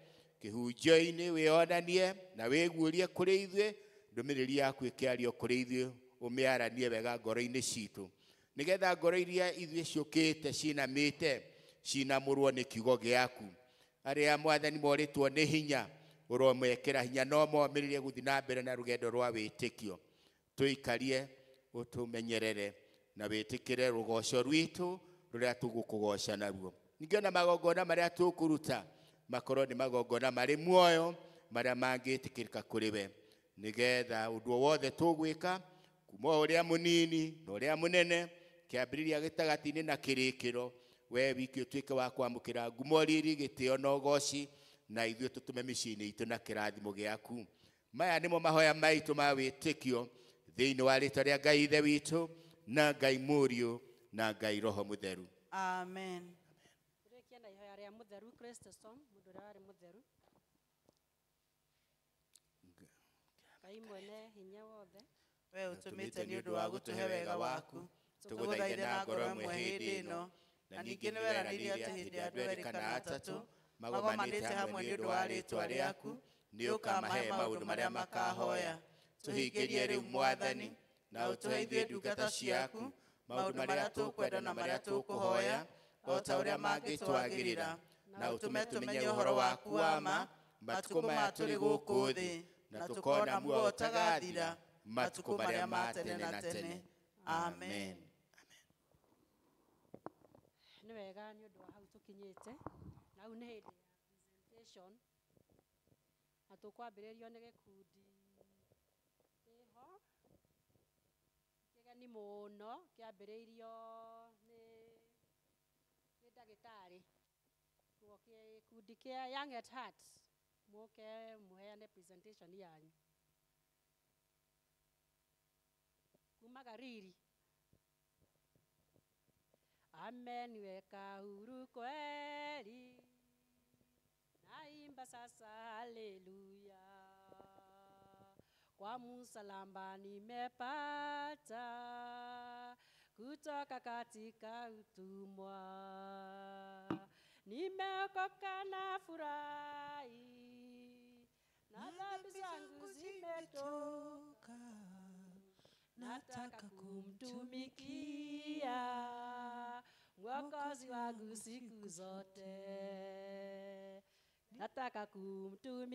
kĩhunjio-inĩ wĩonanie na wĩguũrie kũrĩ ithuĩ ndũmĩrĩri yaku ĩkĩario kũrĩ ithuĩ ũmĩaranie wega ngoro-inĩ citũ nĩgetha ngoro iria ithuĩ ciũkĩte cinamĩte cinamũrwo nĩ kiugo gĩaku arĩa Mwathani morĩtwo nĩ hinya ũromekĩra hinya no momĩrĩrie gũthiĩ na mbere na rũgendo rwa wĩtĩkio tũikarie ũtũmenyerere na wĩtĩkĩre rũgoco rwitũ rũrĩa tũgũkũgoca naruo ningĩ ona magongona marĩa tũkũruta makorwo nĩ magongona marĩ muoyo marĩa mangĩtĩkĩrĩka kũrĩ we nĩgetha ũndũ wothe tũgwĩka kuma ũrĩa mũnini na ũrĩa mũnene kĩambĩrĩria gĩtagatĩ-inĩ na kĩrĩkĩro we wiki ũtuĩke wa kwamũkĩra ngumo riri gĩtĩo na ũgoci na ithuĩ tũtũme mĩciĩ-inĩ itũ na kĩrathimo gĩaku maya nĩmo mahoya maitũ ma wĩtĩkio thĩinĩ wa rĩtwa rĩa Ngai ithe witũ na Ngai mũriũ na Ngai roho mũtheru amen tũrĩkie na ihoya rĩa mũtheru Christostom mũndũ ũrĩa warĩ mũtheru Ngai mwene hinya wothe we ũtũmĩte nĩ ũndũ wa gũtũhe wega waku tũgũthaithe na ngoro ĩmwe hĩndĩ ĩno na ningĩ nĩ weranĩire atĩ hĩndĩ ya andũ erĩ kana atatũ magomanĩte hamwe nĩ ũndũ wa rĩtwa rĩaku nĩ ũkamahe maũndũ marĩa makahoya tũhingĩrie rĩu Mwathani na ũtũhe ithuĩ ndungata ciaku maũndũ marĩa tũkwenda na marĩa tũkũhoya o ta ũrĩa mangĩtwagĩrĩra na ũtũme tũmenye ũhoro waku wa ma matukũ maya tũrĩ gũkũ thĩ na tũkona muoyo ũtagathira matukũ marĩa ma tene na tene amen nĩ wega nĩ ũndũ wa hau tũkinyĩte na hau nĩ hĩndĩ ya presentation na tũkwambĩrĩrio nĩ gĩkundi kĩho kĩgeni mũno kĩambĩrĩirio nĩ ndagĩtarĩ tuokie gikundi kia Young at Heart muke muheane presentation yanyu kuma Gariri. Amen, weka huru kweli, naimba sasa haleluya, kwa msalaba nimepata kutoka katika utumwa, nimeokoka na furahi, na dhambi zangu zimetoka, nataka kumtumikia Mwokozi wangu siku zote, nataka kumtumikia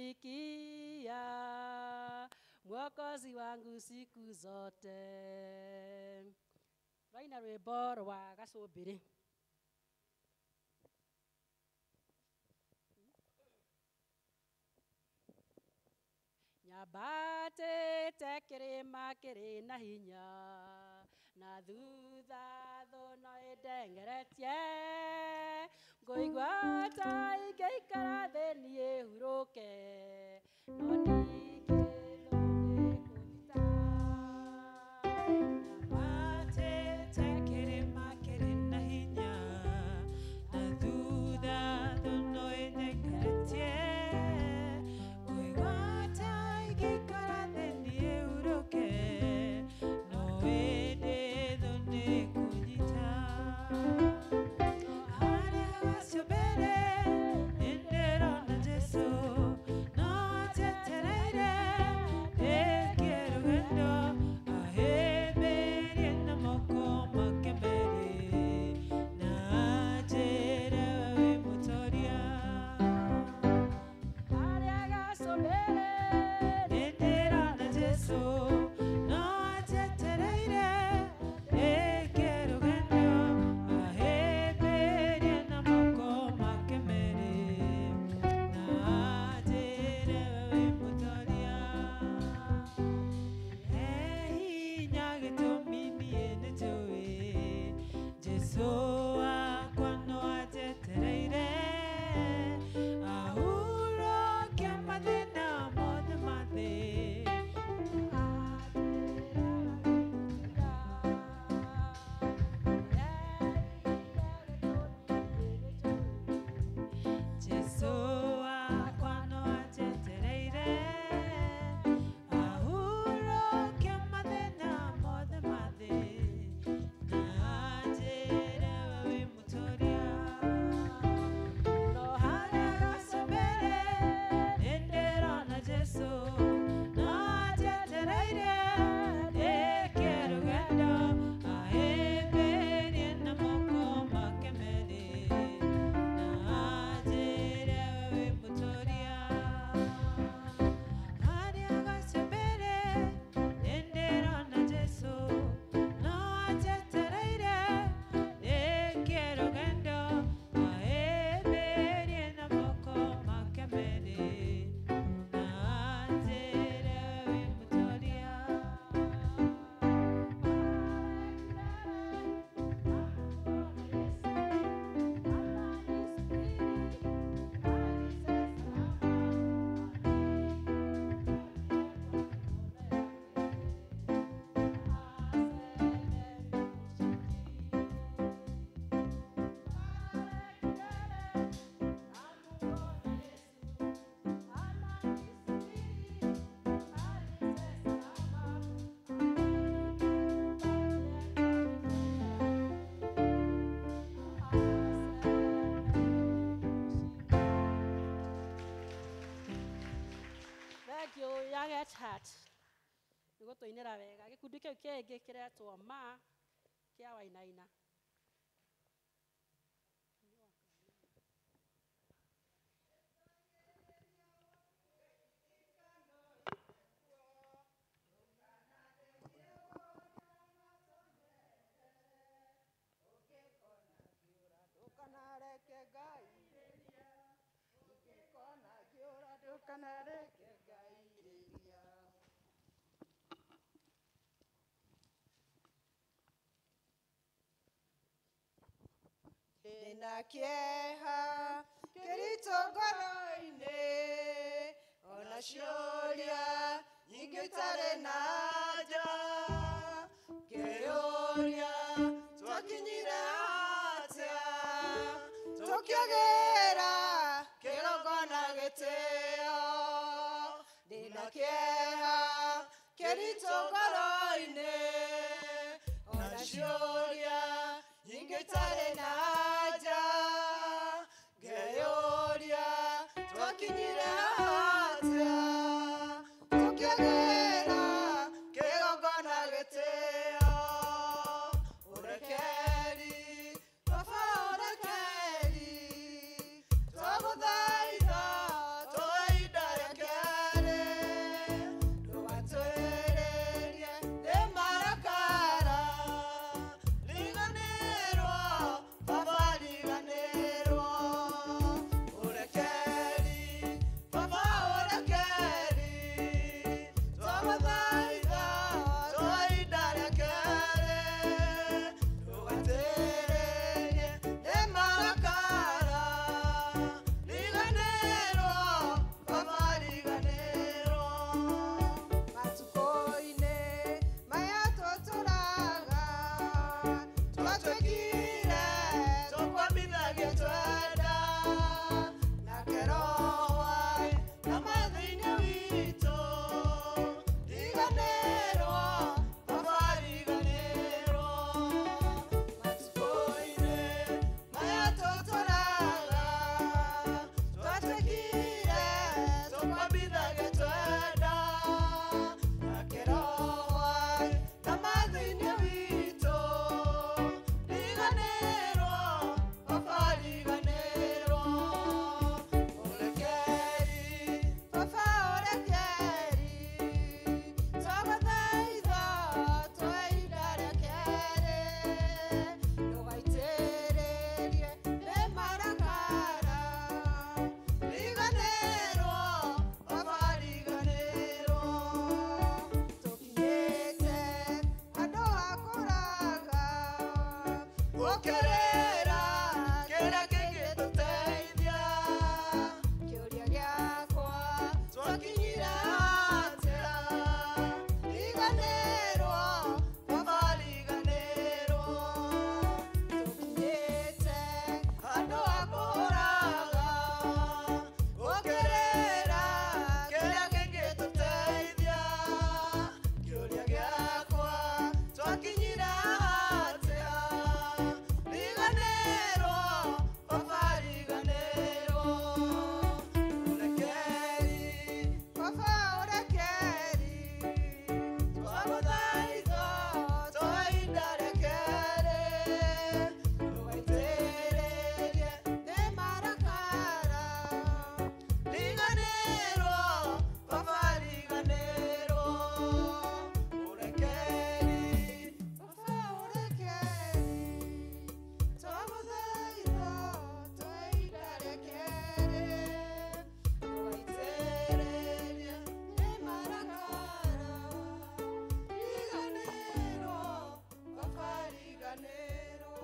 Mwokozi wangu siku zote. Vaina rwimbo rwa Gacumbiri. Nyambatĩte kĩrĩma kĩrĩ na hinya, na thutha thũno ĩndengeretie, ngũigua ta ingĩikara thĩ niĩ hurũke, no ningĩ thũ nĩĩkũnyiita. Nyambatĩte kĩrĩma kĩrĩ na hinya, na thutha thũno ĩndengeretie, Young at Heart. Nĩguo tũinĩra wega. Gĩkundi kĩu kĩngĩ kĩretwo Ma kĩa Wainaina. Ndĩna kĩeha keritũ ngoro-inĩ, ona ciũria nyingĩ itarĩ na anja, ngĩyũria twakinyire atĩa, tũkĩgĩra kĩgongona gĩtĩo, ndĩna kĩeha kĩritũ ngoro-inĩ, ona ciũria nyingĩ itarĩ na anja, ngĩyũria twakinyire atĩa, tũkĩgĩra kĩgongona gĩtĩo, ũrekeri baba ũrekeri, twagũthaitha twoe ihinda rĩkerĩ, ndũgatwĩrĩrie thĩ marakara, riganĩrwo baba riganĩrwo, ũrekeri baba ũrekeri, twagũthaitha twoe ihinda rĩkerĩ, ndũgatwĩrĩrie thĩ marakara, riganĩrwo baba riganĩrwo, matukũ-inĩ maya tũtũraga, twatuĩkire tũkwambithagia twenda, nake Roho waĩ na maitho-inĩ witũ, riganĩrwo baba riganĩrwo, matukũ-inĩ maya tũtũraga, twatuĩkire tũkwambithagia twenda, nake Roho waĩ na maitho-inĩ witũ, riganĩrwo baba riganĩrwo, ũrekeri baba ũrekeri, twagũthaitha twoe ihinda rĩkerĩ, ndũgaitĩrĩrie thĩ marakara, riganĩrwo baba riganĩrwo, tũkinyĩte handũ ha kũraga, gũkĩrĩra kĩrĩa kĩngĩtũteithia, kĩũria gĩakwa twakinyire atĩa, riganĩrwo baba riganĩrwo, tũkinyĩte handũ ha kũraga, gũkĩrĩra kĩrĩa kĩngĩtũteithia, kĩũria gĩakwa twakinyire atĩa, riganĩrwo baba riganĩrwo, ũrekeri baba ũrekeri, twagũthaitha twoe ihinda rĩkerĩ, ndũgaitĩrĩrie thĩ marakara, riganĩrwo baba riganĩrwo, ũrekeri baba ũrekeri, twagũthaitha twoe ihinda rĩkerĩ, ndũgaitĩrĩrie thĩ marakara, riganĩrwo baba riganĩrwo.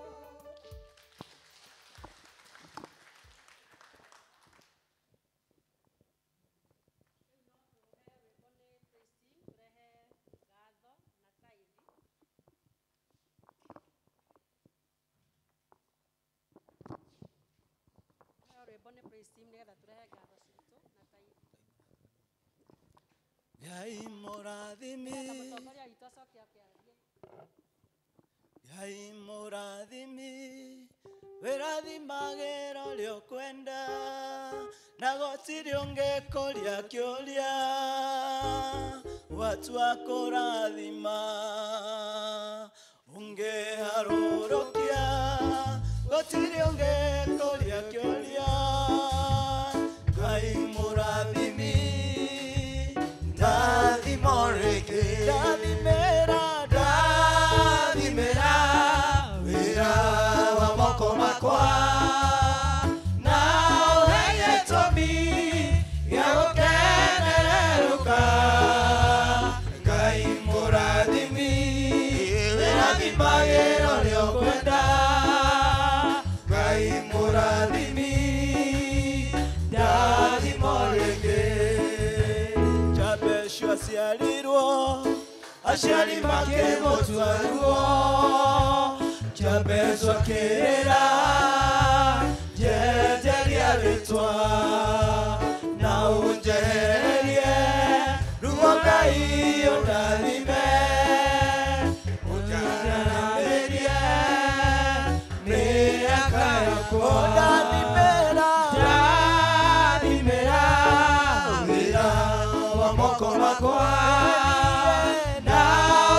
Rwĩmbo nĩ praise team nĩgetha tũrehe ngatho citũ na tithe. Ngai mũrathimi, Na mũtongoria witũ acoke akĩarie. Ngai mũrathimi, wĩrathimagĩra ũrĩa ũkwenda, na gũtirĩ ũngĩkũria kĩũria, watua kũrathima, ũngĩharũrũkia, gũtirĩ ũngĩkũria kĩũria, Ngai mũrathimi, ndathimo rĩngĩ, ndathimĩra, ndathimĩra, wĩra wa moko makwa, na ũhe gĩtũmi gĩa gũkenerũka, Ngai mũrathimi, wĩrathimagĩra ũrĩa ũkwenda, Ngai mũrathimi, cio aciarirwo aciari makĩmũtuaruo njambeco akĩrĩra njenjeria rĩtwa na ũnjehererie ruo Ngai ũndathime ũnjanĩrie mĩaka yakwa ndathimĩra wĩra wa moko makwa na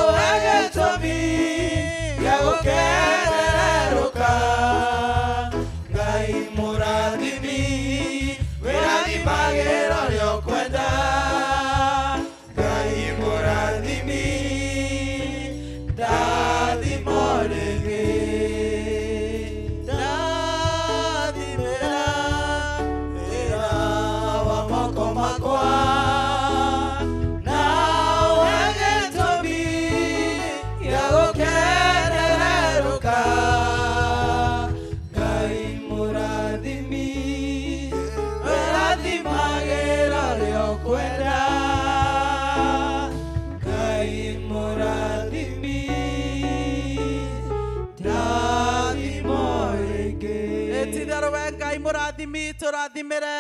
ũhe gĩtũmi gĩa gũkenerũka Ngai mũrathimi wĩrathimagĩra ũrĩa ũkwenda Ngai mũrathimi ndathimo rĩngĩ ndathimĩra wĩra wa moko makwa na ũhe gĩtũmi gĩa gũkenerũka Ngai mũrathimi wĩrathimagĩra ũrĩa ũkwenda Ngai mũrathimi ndathimo rĩngĩ Ĩtitherũ we Ngai mũrathimi tũrathimĩre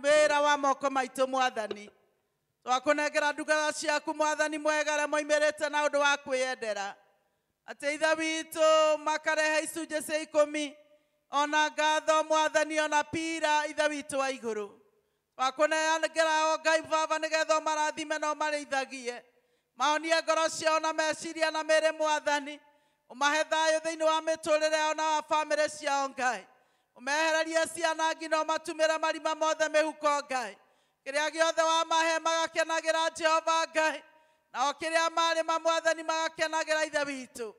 wĩra wa moko maitũ Mwathani. Twakũnengera ndungata ciaku Mwathani mwega arĩa moimĩrĩte na ũndũ wa kwĩyendera. Atĩ ithe witũ makarehe icunjĩ cia 10 ona ngatho Mwathani ona pira ithe witũ wa igũrũ. Twakũnengera o Ngai Baba nĩgetha ũmarathime na ũmarĩithagie. Mahonie ngoro ciao na meciria na mĩĩrĩ Mwathani. Ũmahe thayũ thĩinĩ wa mĩtũrĩre yao na wa bamĩrĩ ciao Ngai. Ũmehererie ciana nginya ũmatumĩre marima mothe mĩhuko Ngai. Kĩrĩa gĩothe wamahe magakenagĩra Jehova Ngai. Nao kĩrĩa marĩma Mwathani magakenagĩra ithe witũ.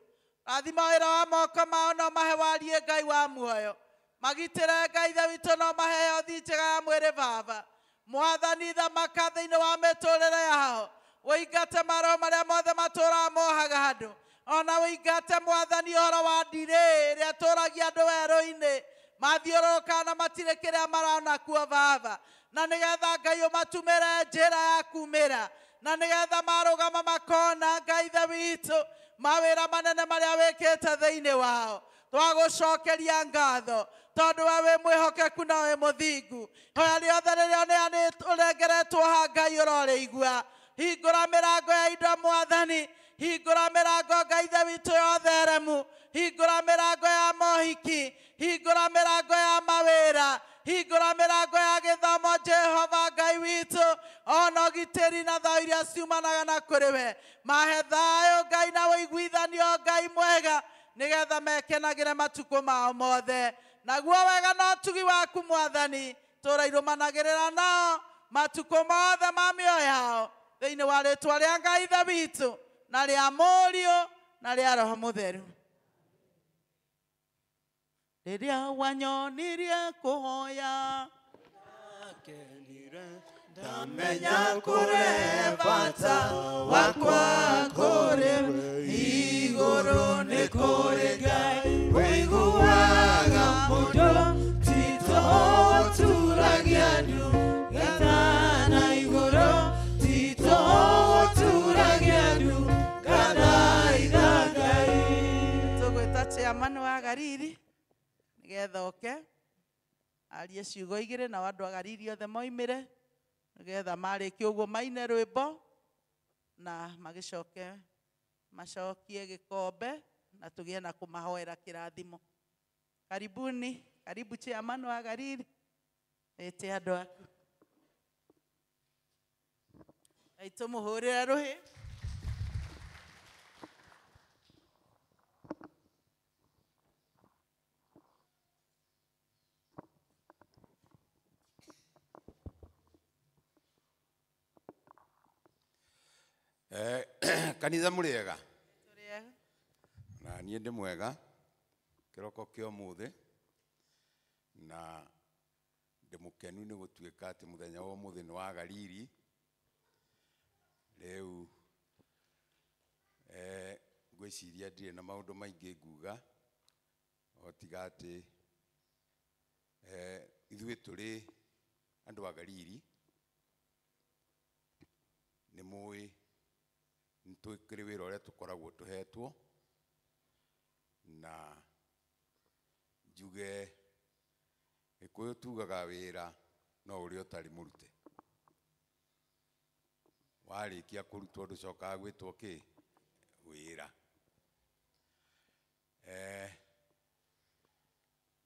Rathima wĩra wa moko mao na ũmahe warie Ngai wa muoyo. Magitĩre Ngai ithe witũ na ũmahe heothi njega ya mwĩrĩ Baba. Mwathani thamaka thĩinĩ wa mĩtũrĩre yao. Ũingate maroho marĩa mothe matũũraga mohaga andũ. Ona ũingate Mwathani ũhoro wa ndirĩ ĩrĩa ĩtũũragia andũ werũ-inĩ. Mathiũrũrũka na matirĩ kĩrĩa marona kuo Baba. Na nĩgetha Ngai ũmatumĩre njĩra ya kumĩra. Na nĩgetha marũgama makona Ngai ithe witũ mawĩra manene marĩa wĩkĩte thĩinĩ wao. Twagũcokeria ngatho tondũ we wĩ mwĩhokeku na wĩ mũthingu. Hoya rĩothe rĩrĩa ũrengeretwo ha Ngai ũrorĩigua. Hingũra mĩrango ya indo Mwathani. Hingũra mĩrango Ngai ithe witũ ya ũtheremu. Hingũra mĩrango ya mohiki. Hingũra mĩrango ya mawĩra. Hingũra mĩrango ya gĩthomo Jehova Ngai witũ. Ona ũgitĩri na thayũ iria ciumanaga na kũrĩ we. Mahe thayũ Ngai na ũiguithanio Ngai mwega nĩgetha mekenagĩre matukũ mao mothe. Naguo wega na ũtugi waku Mwathani tũrairũmanagĩrĩra nao matukũ mothe ma mĩoyo yao thĩinĩ wa rĩĩtwa rĩa Ngai ithe witũ na rĩa Mũriũ na rĩa Roho Mũtheru. Rĩrĩa wanyonirie kũhoya ndamenya kũrĩ bata wakwa kũrĩ igũrũ nĩ kũrĩ Ngai ũiguaga mũndũ tito ũturagia ndu gatana igũrũ tito ũturagia ndu gathaitha Ngai. Tũgwĩta chairman wa Gariri nĩgetha oke arie ciugo igĩrĩ na andũ a Gariri othe moimĩre nĩgetha marĩkia ũguo maine rwĩmbo na magĩcoke macokie gĩkombe na tũgĩe na kũmahoera kĩrathimo. Karibuni, karibu chairman wa Gariri. Ĩte andũ aku. Tũmũhũrĩre rũhĩ. Kanitha mũrĩega na niĩ ndĩ mwega kĩroko kĩa ũmũthĩ na ndĩ mũkenu nĩ gũtuĩka atĩ mũthenya wa ũmũthĩ nĩ wa Gariri. Rĩu ngwĩciria ndirĩ na maũndũ maingĩ nguga o tiga atĩ ithuĩ tũrĩ andũ a Gariri nĩ mũĩ nĩ twĩkĩrĩ wĩra ũrĩa tũkoragwo tũhetwo, na njuge Gĩkũyũ tugaga wĩra no ũrĩa ũtarĩ mũrute. Warĩkia kũrutwo ndũcokaga gwĩtwo kĩ? Wĩra.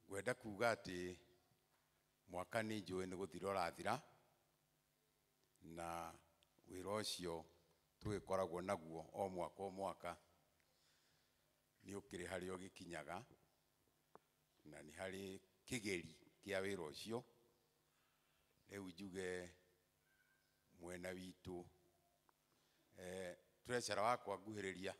Ngwenda kuga atĩ mwaka nĩ njũĩ nĩ gũthira ũrathira, na wĩra ũcio tũgĩkoragwo naguo o mwaka nĩ ũkĩrĩ harĩa ũgĩkinyaga, na nĩ harĩ kĩgeri kĩa wĩra ũcio. Rĩu njuge mwena witũ treasurer wakwa nguhĩrĩria.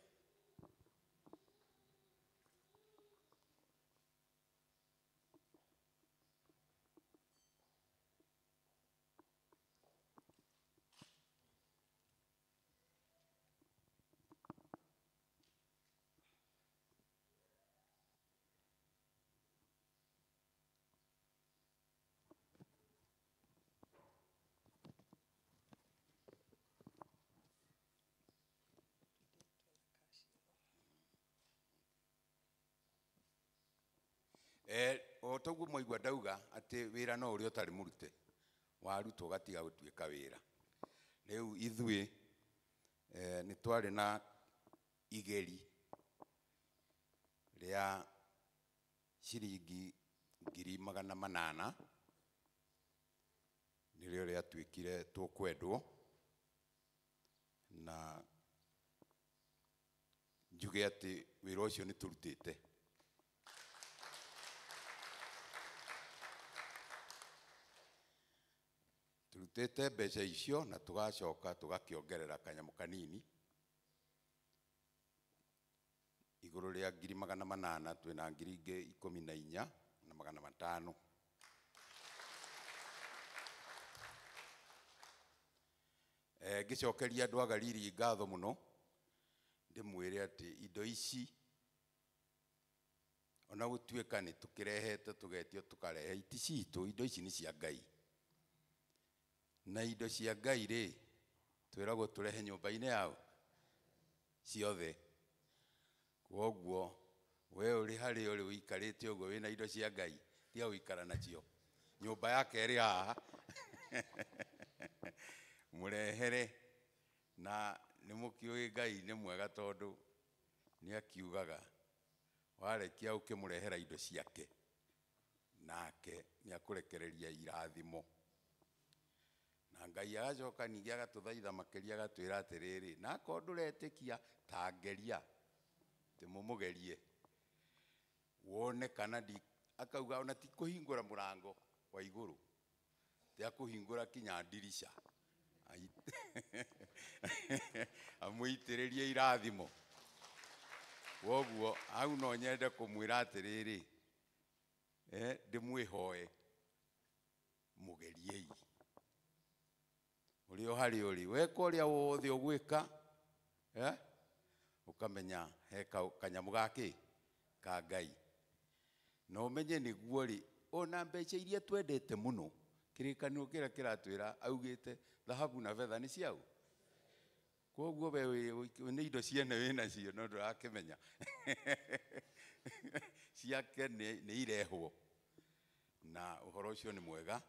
O toguo mwaigua ndauga atĩ wĩra no ũrĩa ũtarĩ mũrute, warutwo ũgatiga gũtuĩka wĩra. Rĩu ithuĩ nĩ twarĩ na igeri rĩa ciringi 800,000 nĩrĩo rĩatuĩkire tũkwendwo, na njuge atĩ wĩra ũcio nĩ tũrutĩte. Turutĩte mbeca icio na tũgacoka tũgakĩongerera kanyamũ kanini igũrũ rĩa 800,000 twĩna 14,500. Ngĩcokeria andũ a Gariri ngatho mũno, ndĩmwĩre atĩ indo ici ona gũtuĩka nĩ tũkĩrehete tũgetio tũkarehe iti citũ, indo ici nĩ cia Ngai. Na indo cia Ngai rĩ, twĩragwo tũrehe nyũmba-inĩ yao ciothe. Kwoguo we ũrĩ harĩa ũrĩ ũikarĩte ũguo wĩna indo cia Ngai, tiga gũikara nacio. Nyũmba yake ĩrĩ haha. Mũrehere, na nĩ mũkĩũĩ Ngai nĩ mwega, tondũ nĩ akiugaga warekia ũkĩmũrehera indo ciake, nake nĩ akũrekereria irathimo. Na Ngai agacoka ningĩ agatũthaitha makĩria agatwĩra atĩrĩrĩ, na akorwo ndũretĩkia ta ngeria, mũmũgerie wone kana akauga ona ti kũhingũra mũrango wa igũrũ, ti akũhingũra kinya ndirisha amũitĩrĩrie irathimo. Woguo hau no nyende kũmwĩra atĩrĩrĩ, ndĩmwĩhoe mũgeriei ũrĩ o harĩa ũrĩ, weka ũrĩa wothe ũgwĩka, ũkamenya he kanyamũ gakĩ ka Ngai, na ũmenye nĩguo rĩ, ona mbeca iria twendete mũno, kĩrĩkanĩro kĩrĩa kĩratwĩra augĩte thahabu na betha nĩ ciaũ. Kwoguo we nĩ indo ciene wĩnacio no ndũrakĩmenya ciake nĩ irehwo, na ũhoro ũcio nĩ mwega,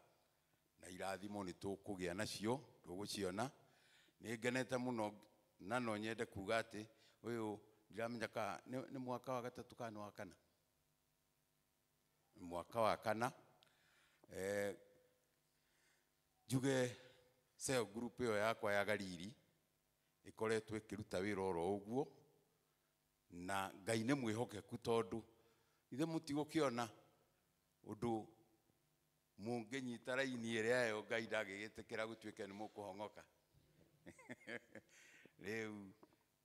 na irathimo nĩ tũkũgĩa nacio, tũgũciona. Nĩ ngenete mũno, na no nyende kuga atĩ ũyũ ndiramenya ka nĩ mwaka wa gatatũ kana wa kana, mwaka wa kana. Njuge cell group ĩyo yakwa ya Gariri ĩkoretwo ĩkĩruta wĩra oro ũguo, na Ngai nĩ mwĩhokeku, tondũ ithe mũtigũkĩona ũndũ mũngĩnyita raini ĩrĩa yo Ngai ndagĩgĩtĩkĩra gũtuĩke nĩ mũkũhong'oka. Rĩu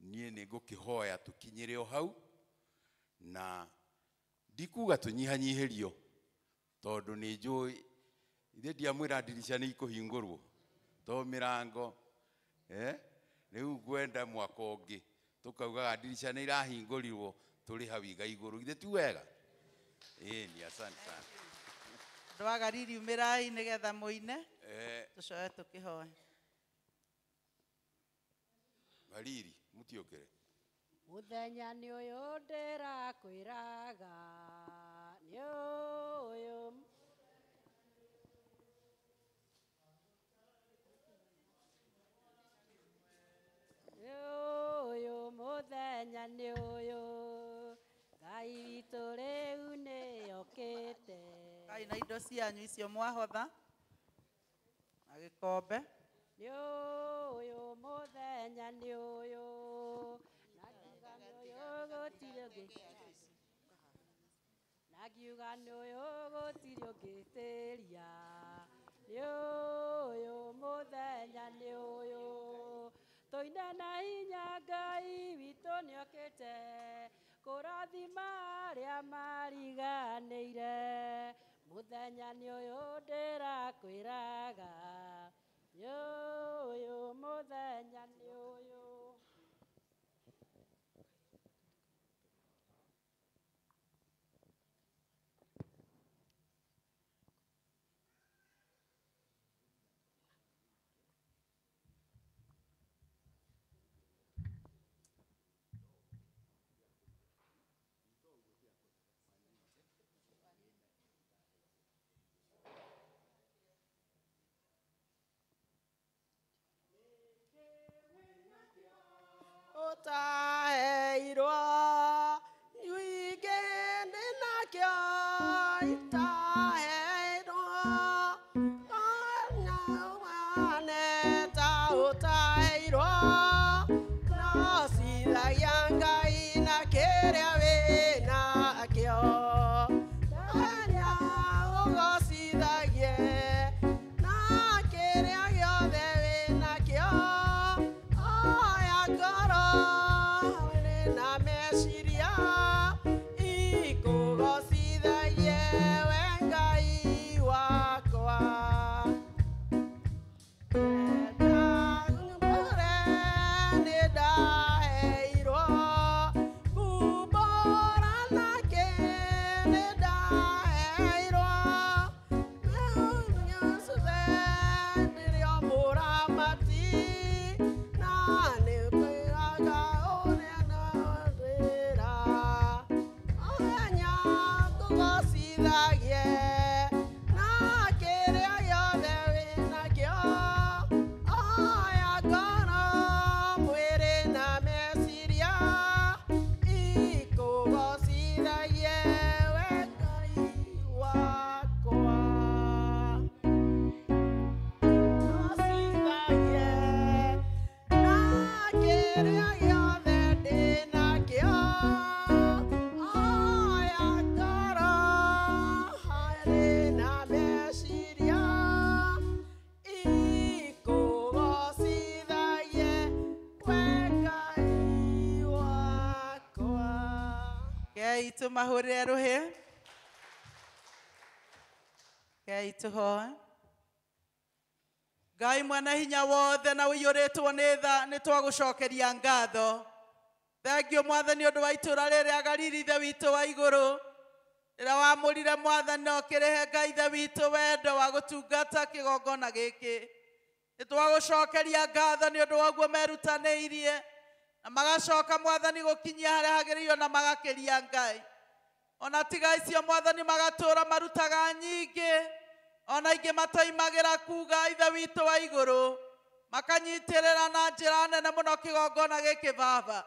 niĩ nĩ ngũkĩhoya tũkinyĩre o hau, na ndikuga tũnyihanyihĩrio, tondũ nĩ njũĩ ithe ndiamwĩra ndirisha nĩ ikũhingũrwo to mĩrango. Rĩu ngwenda mwaka ũngĩ tũkaugaga ndirisha nĩ irahingũrirwo, tũrĩ hau iga igũrũ, ithe ti wega? Ni asante sana. Andũ a Gariri umĩrai nĩgetha mũine tũcoe tũkĩhoe. Galili mutiokere. Muthenya nĩ ũyũ ndĩrakwĩraga nĩ ũyũ muthenya nĩ ũyũ Ngai witũ rĩu nĩ okĩte. Ngai na indo cianyu icio mwahotha na gĩkombe. Nĩ ũyũ muthenya nĩ ũyũ nakiuga nĩ ũyũ gũtirĩ ũngĩ nakiuga nĩ ũyũ gũtirĩ ũngĩtĩria. Nĩ ũyũ muthenya nĩ ũyũ tũine na hinya Ngai witũ nĩ okĩte kũrathima arĩa mariganĩire. Muthenya nĩ ũyũ ndĩrakwĩraga nĩ ũyũ muthenya nĩ ũyũ. Utaheirwo wigende nakyo itaheirwo neta utaheirwo no cithagia Ngai na kĩrĩa wĩnakĩo anya ũgocithagie na kĩrĩa gĩothe wĩnakĩo. Oya ngoro na meciria ikũgocithagie we Ngai wakwa. Nĩndaheirwo kumbũra nake nĩndaheirwo ndĩrĩ o mũramati na nĩkwĩraga ũrĩa ndĩra onya ngũgocithagie na kĩrĩa gĩothe wĩnakĩo. Oya ngoro mwĩrĩ na meciria ikũgocithagie we Ngai wakwa. Gocithagie na kĩrĩa gĩothe ndĩnakĩo. Oya ngoro mwĩrĩ na meciria ikũgocithagie we Ngai wakwa. Ngai tũmahũrĩre rũhĩ. Ngai tũhoe. Ngai mwene hinya wothe na ũiyũrĩtwo nĩ tha nĩ twagũcokeria ngatho. Thengiũ Mwathani ũndũ wa itũũra rĩrĩ rĩa Galili ithe witũ wa igũrũ. Rĩrĩa wamũrire Mwathani na ũkĩrĩhe Ngai ithe witũ wendo wa gũtungata kĩgongona gĩkĩ. Nĩ twagũcokeria ngatho nĩ ũndũ wa ũguo merutanĩirie na magacoka Mwathani gũkinyia harĩa hagĩrĩirwo na magakĩria Ngai. Ona tiga icio Mwathani magatũũra marutaga nyingĩ ona ingĩ matoimagĩra kuga ithe witũ wa igũrũ makanyitĩrĩra na njĩra nene mũno kĩgongona gĩkĩ Baba.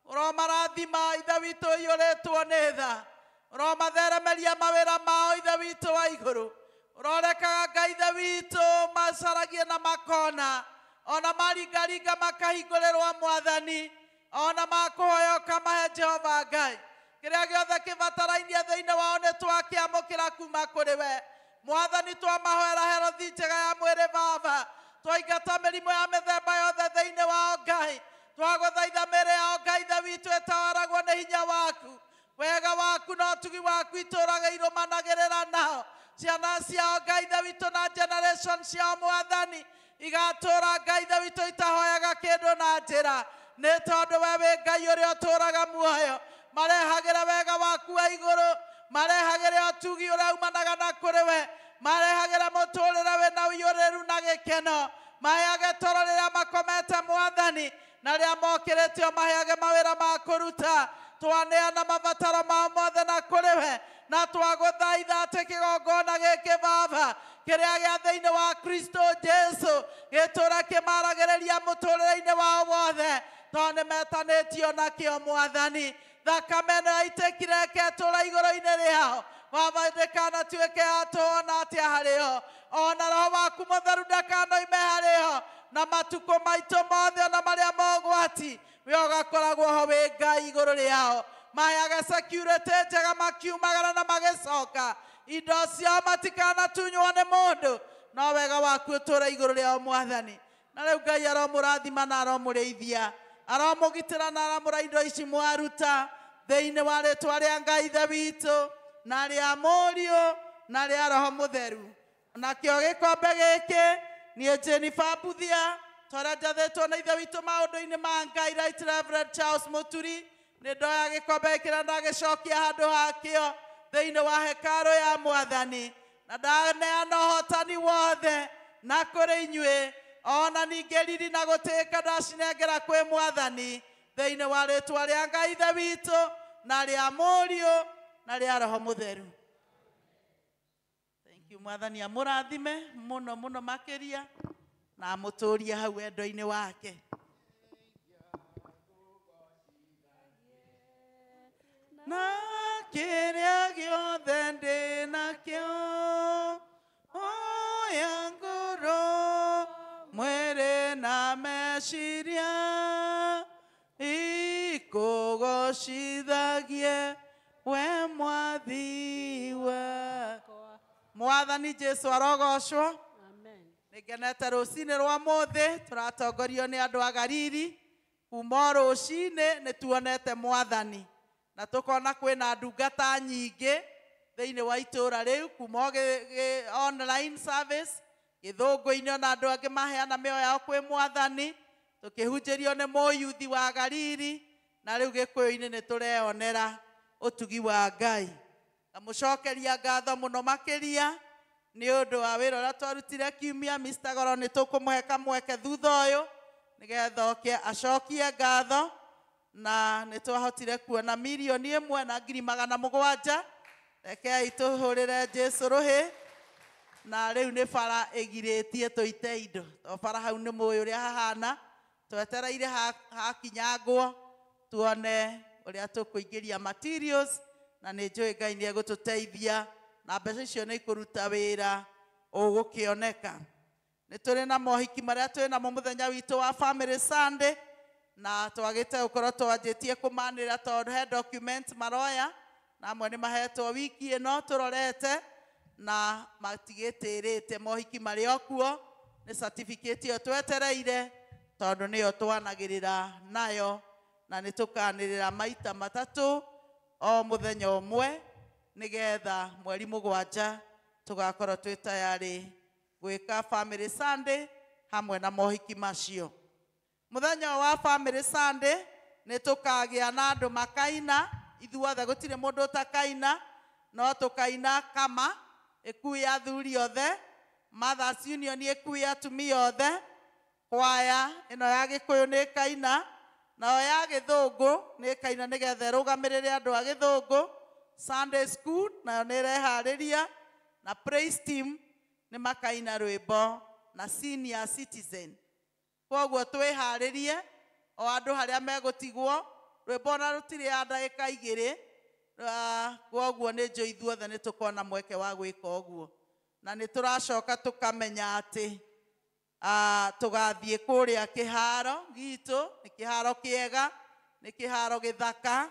Ũromarathima ithe witũ ũiyũrĩtwo nĩ tha. Ũromatheremeria mawĩra mao ithe witũ wa igũrũ. Ũrorekaga Ngai ithe witũ macaragie na makona ona maringaringa makahingũrĩrwo Mwathani ona makũhoya ũkamahe Jehova Ngai. Kĩrĩa gĩothe kĩbatarainie thĩinĩ wao nĩ twakĩamũkĩra kuma kũrĩ we. Mwathani twamahoera herothi njega ya mwĩrĩ Baba. Twaingata mĩrimũ ya mĩthemba yothe thĩinĩ wao Ngai. Twagũthaitha mĩĩrĩ yao Ngai ithe witũ ĩtawaragwo nĩ hinya waku. Wega waku na ũtugi waku itũũraga irũmanagĩrĩra nao. Ciana ciao Ngai ithe witũ na generation ciao Mwathani igatũũra Ngai ithe witũ itahoyaga kĩndũ na njĩra. Nĩ tondũ we wĩ Ngai ũrĩa ũtũũraga muoyo. Marehagĩra wega waku wa igũrũ. Marehagĩra ũtugi ũrĩa umanaga na kũrĩ we. Marehagĩra mũtũũrĩre wĩna ũiyũrĩru na gĩkeno. Maheage toro rĩrĩa makomete Mwathani. na rĩa mokĩrĩte ũmaheage mawĩra ma kũruta twaneana mabataro mao mothe na kũrĩ we na twagũthaitha atĩ kĩgongona gĩkĩ Baba kĩrĩa gĩa thĩinĩ wa Kristo Jesu gĩtũũre kĩmaragĩrĩria mũtũũrĩre-inĩ wao wothe tondũ nĩmetanĩtio nakĩo Mwathani. Thakame ĩno yaitĩkire ĩketũũra igũrũ-inĩ rĩao Baba, ndĩkanatuĩke ya tũona atĩa harĩo, ona Roho waku Mũtheru ndakanoime harĩo, na matukũ maitũ mothe na marĩa mogwati we ũgakoragwo ho wĩ Ngai igũrũ rĩao. Maheage security njega makiumagara na magĩcoka, indo ciao matikanatunywo nĩ mũndũ, no wega waku ũtũũre igũrũ rĩao Mwathani. Na rĩu Ngai aromũrathima na aromũrĩithia, aromũgitĩra na aramũra indo ici mwaruta thĩinĩ wa rĩĩtwa rĩa Ngai Ithe witũ na rĩa Mũriũ na rĩa Roho Mũtheru. Nakĩo gĩkombe gĩkĩ niĩ Jennifer Mbuthia twarĩa njathĩtwo nĩ Ithe witũ maũndũ-inĩ ma Ngai Right Reverend Charles Mũturi, nĩ ndoya gĩkombe gĩkĩ na ndagĩcokia handũ hakĩo thĩinĩ wa hekarũ ya Mwathani, na ndaneana ũhotani wothe na kũrĩ inyuĩ, ona ningĩ riri na gũtĩĩka ndacinengera kwĩ Mwathani thĩinĩ wa rĩĩtwa rĩa Ngai Ithe witũ na rĩa Mũriũ na rĩa Roho Mũtheru. Thank you Mwathani amũrathime mũno mũno makĩria na amũtũũrie hau wendo-inĩ wake. Na kĩrĩa gĩothe ndĩ nakĩo oya ngoro mwĩrĩ na meciria ikũgocithagie we Mwathi wakwa. Mwathani Jesu arogocwo. Amen. Nĩngenete rũcinĩ rwa mũthĩ tũratongorio nĩ andũ a Galili. Kuma rũcinĩ nĩ tuonete Mwathani na tũkona kwĩna ndungata nyingĩ thĩinĩ wa itũũra rĩu, kuma online service gĩthũngũ-inĩ na andũ angĩ maheana mĩoyo yao kwĩ Mwathani, tũkĩhunjĩrio nĩ mũyuthi wa Galili, na rĩu gĩkũyũ-inĩ nĩ tũreonera ũtugi wa Ngai. Ngamũcokeria ngatho mũno makĩria nĩ ũndũ wa wĩra ũrĩa twarutire kiumia. Mr. Goro nĩ tũkũmũhe kamweke thutha ũyũ nĩgetha oke acokie ngatho, na nĩ twahotire kuona 1,700,000. Rekei tũhũrĩre Jesu rũhĩ. Na rĩu nĩ bara ĩgirĩtie tũite indo, to bara hau nĩ mũĩ ũrĩa hahana, twetereire hakinyangwo tuone ũrĩa tũkũingĩria materials, na nĩ njũĩ Ngai nĩ egũtũteithia na mbeca icio nĩ ikũruta wĩra ũgũkĩoneka. Nĩ tũrĩ na mohiki marĩa twĩ namo mũthenya witũ wa Family Sunday, na twagĩte gũkorwo twanjĩtie kũmanĩra tondũ he document maroya, na amwe nĩ mahetwo wiki ĩno tũrorete na matigĩtĩrĩte mohiki marĩ o kuo. Nĩ certificate ĩyo twetereire tondũ nĩyo twanagĩrĩra nayo, na nĩ tũkanĩrĩra maita matatũ o mũthenya ũmwe nĩgetha mweri mũgwanja tũgakorwo twĩ tayarĩ gwĩka Family Sunday hamwe na mohiki macio. Mũthenya wa Family Sunday nĩ tũkagĩa na andũ makaina, ithuothe gũtirĩ mũndũ ũtakaina, no tũkaina kama ĩkuĩ athuri othe, Mothers Union ĩkuĩ atumia othe, kwaya ĩno ya Gĩkũyũ nĩ ĩkaina, nayo ya Gĩthũngũ nĩ ĩkaina nĩgetha ĩrũgamĩrĩre andũ a Gĩthũngũ. Sunday School nayo nĩ ĩreharĩria, na Praise Team nĩ makaina rwĩmbo, na Senior Citizen. Koguo twĩharĩrie o andũ harĩa megũtigwo, rwĩmbo na rũtirĩ ya ndagĩka 2, koguo nĩ njũĩ ithuothe nĩ tũkona mweke wa gwĩka ũguo, na nĩ tũracoka tũkamenya atĩ tũgathiĩ kũrĩa kĩharo gitũ. Nĩ kĩharo kĩega, nĩ kĩharo gĩthaka,